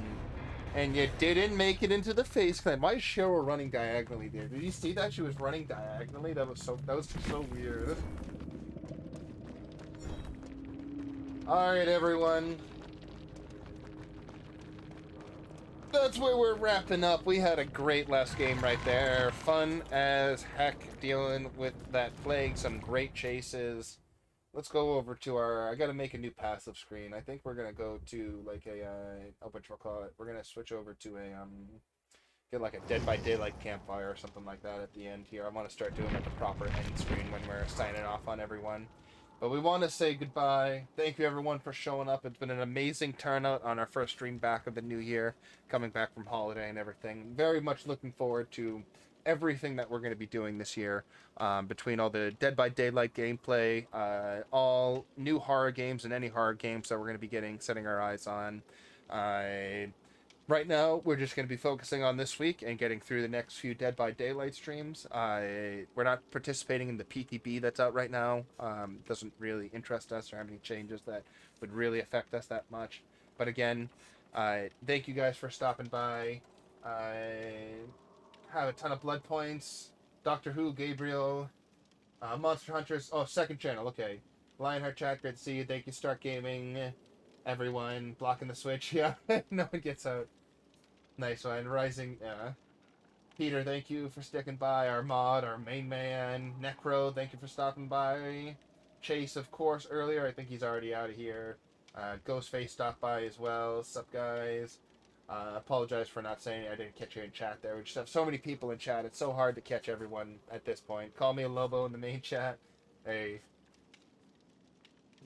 And you didn't make it into the FaZe Clan. Why is Cheryl running diagonally there? Did you see that? She was running diagonally? That was so weird. Alright, everyone. That's where we're wrapping up. We had a great last game right there. Fun as heck dealing with that plague. Some great chases. Let's go over to our... I gotta make a new passive screen. I think we're gonna go to, like, what we'll call it. We're gonna switch over to a, get, like, a Dead by Daylight campfire or something like that at the end here. I want to start doing, like, a proper end screen when we're signing off on everyone. But we want to say goodbye. Thank you, everyone, for showing up. It's been an amazing turnout on our first stream back of the new year, coming back from holiday and everything. Very much looking forward to everything that we're going to be doing this year, between all the Dead by Daylight gameplay, all new horror games and any horror games that we're going to be setting our eyes on. Right now, we're just going to be focusing on this week and getting through the next few Dead by Daylight streams. We're not participating in the PTB that's out right now. Doesn't really interest us or have any changes that would really affect us that much. But again, thank you guys for stopping by. Have a ton of blood points. Doctor Who, Gabriel, Monster Hunters. Oh, second channel. Okay. Lionheart chat. Great to see you. Thank you. Start Gaming. Everyone blocking the switch. Yeah. No one gets out. Nice one. Rising. Peter, thank you for sticking by. Our mod, our main man. Necro, thank you for stopping by. Chase, of course, earlier. I think he's already out of here. Ghostface stopped by as well. Sup, guys? Apologize for not saying I didn't catch you in chat there. We just have so many people in chat. It's so hard to catch everyone at this point. Call me a Lobo in the main chat. Hey,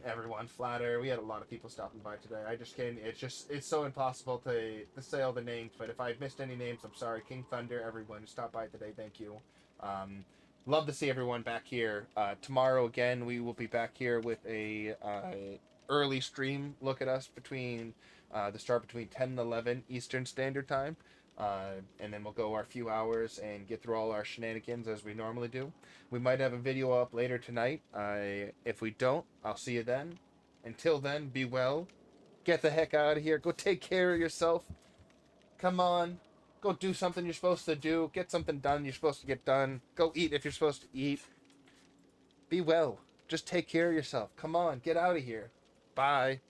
everyone, Flatter. We had a lot of people stopping by today. I just can't. It's so impossible to say all the names. But if I missed any names, I'm sorry. King Thunder, everyone who stopped by today, thank you. Love to see everyone back here. Tomorrow again, we will be back here with a early stream. Look at us between They start between 10 and 11 Eastern Standard Time. And then we'll go our few hours and get through all our shenanigans as we normally do. We might have a video up later tonight. If we don't, I'll see you then. Until then, be well. Get the heck out of here. Go take care of yourself. Come on. Go do something you're supposed to do. Get something done you're supposed to get done. Go eat if you're supposed to eat. Be well. Just take care of yourself. Come on. Get out of here. Bye.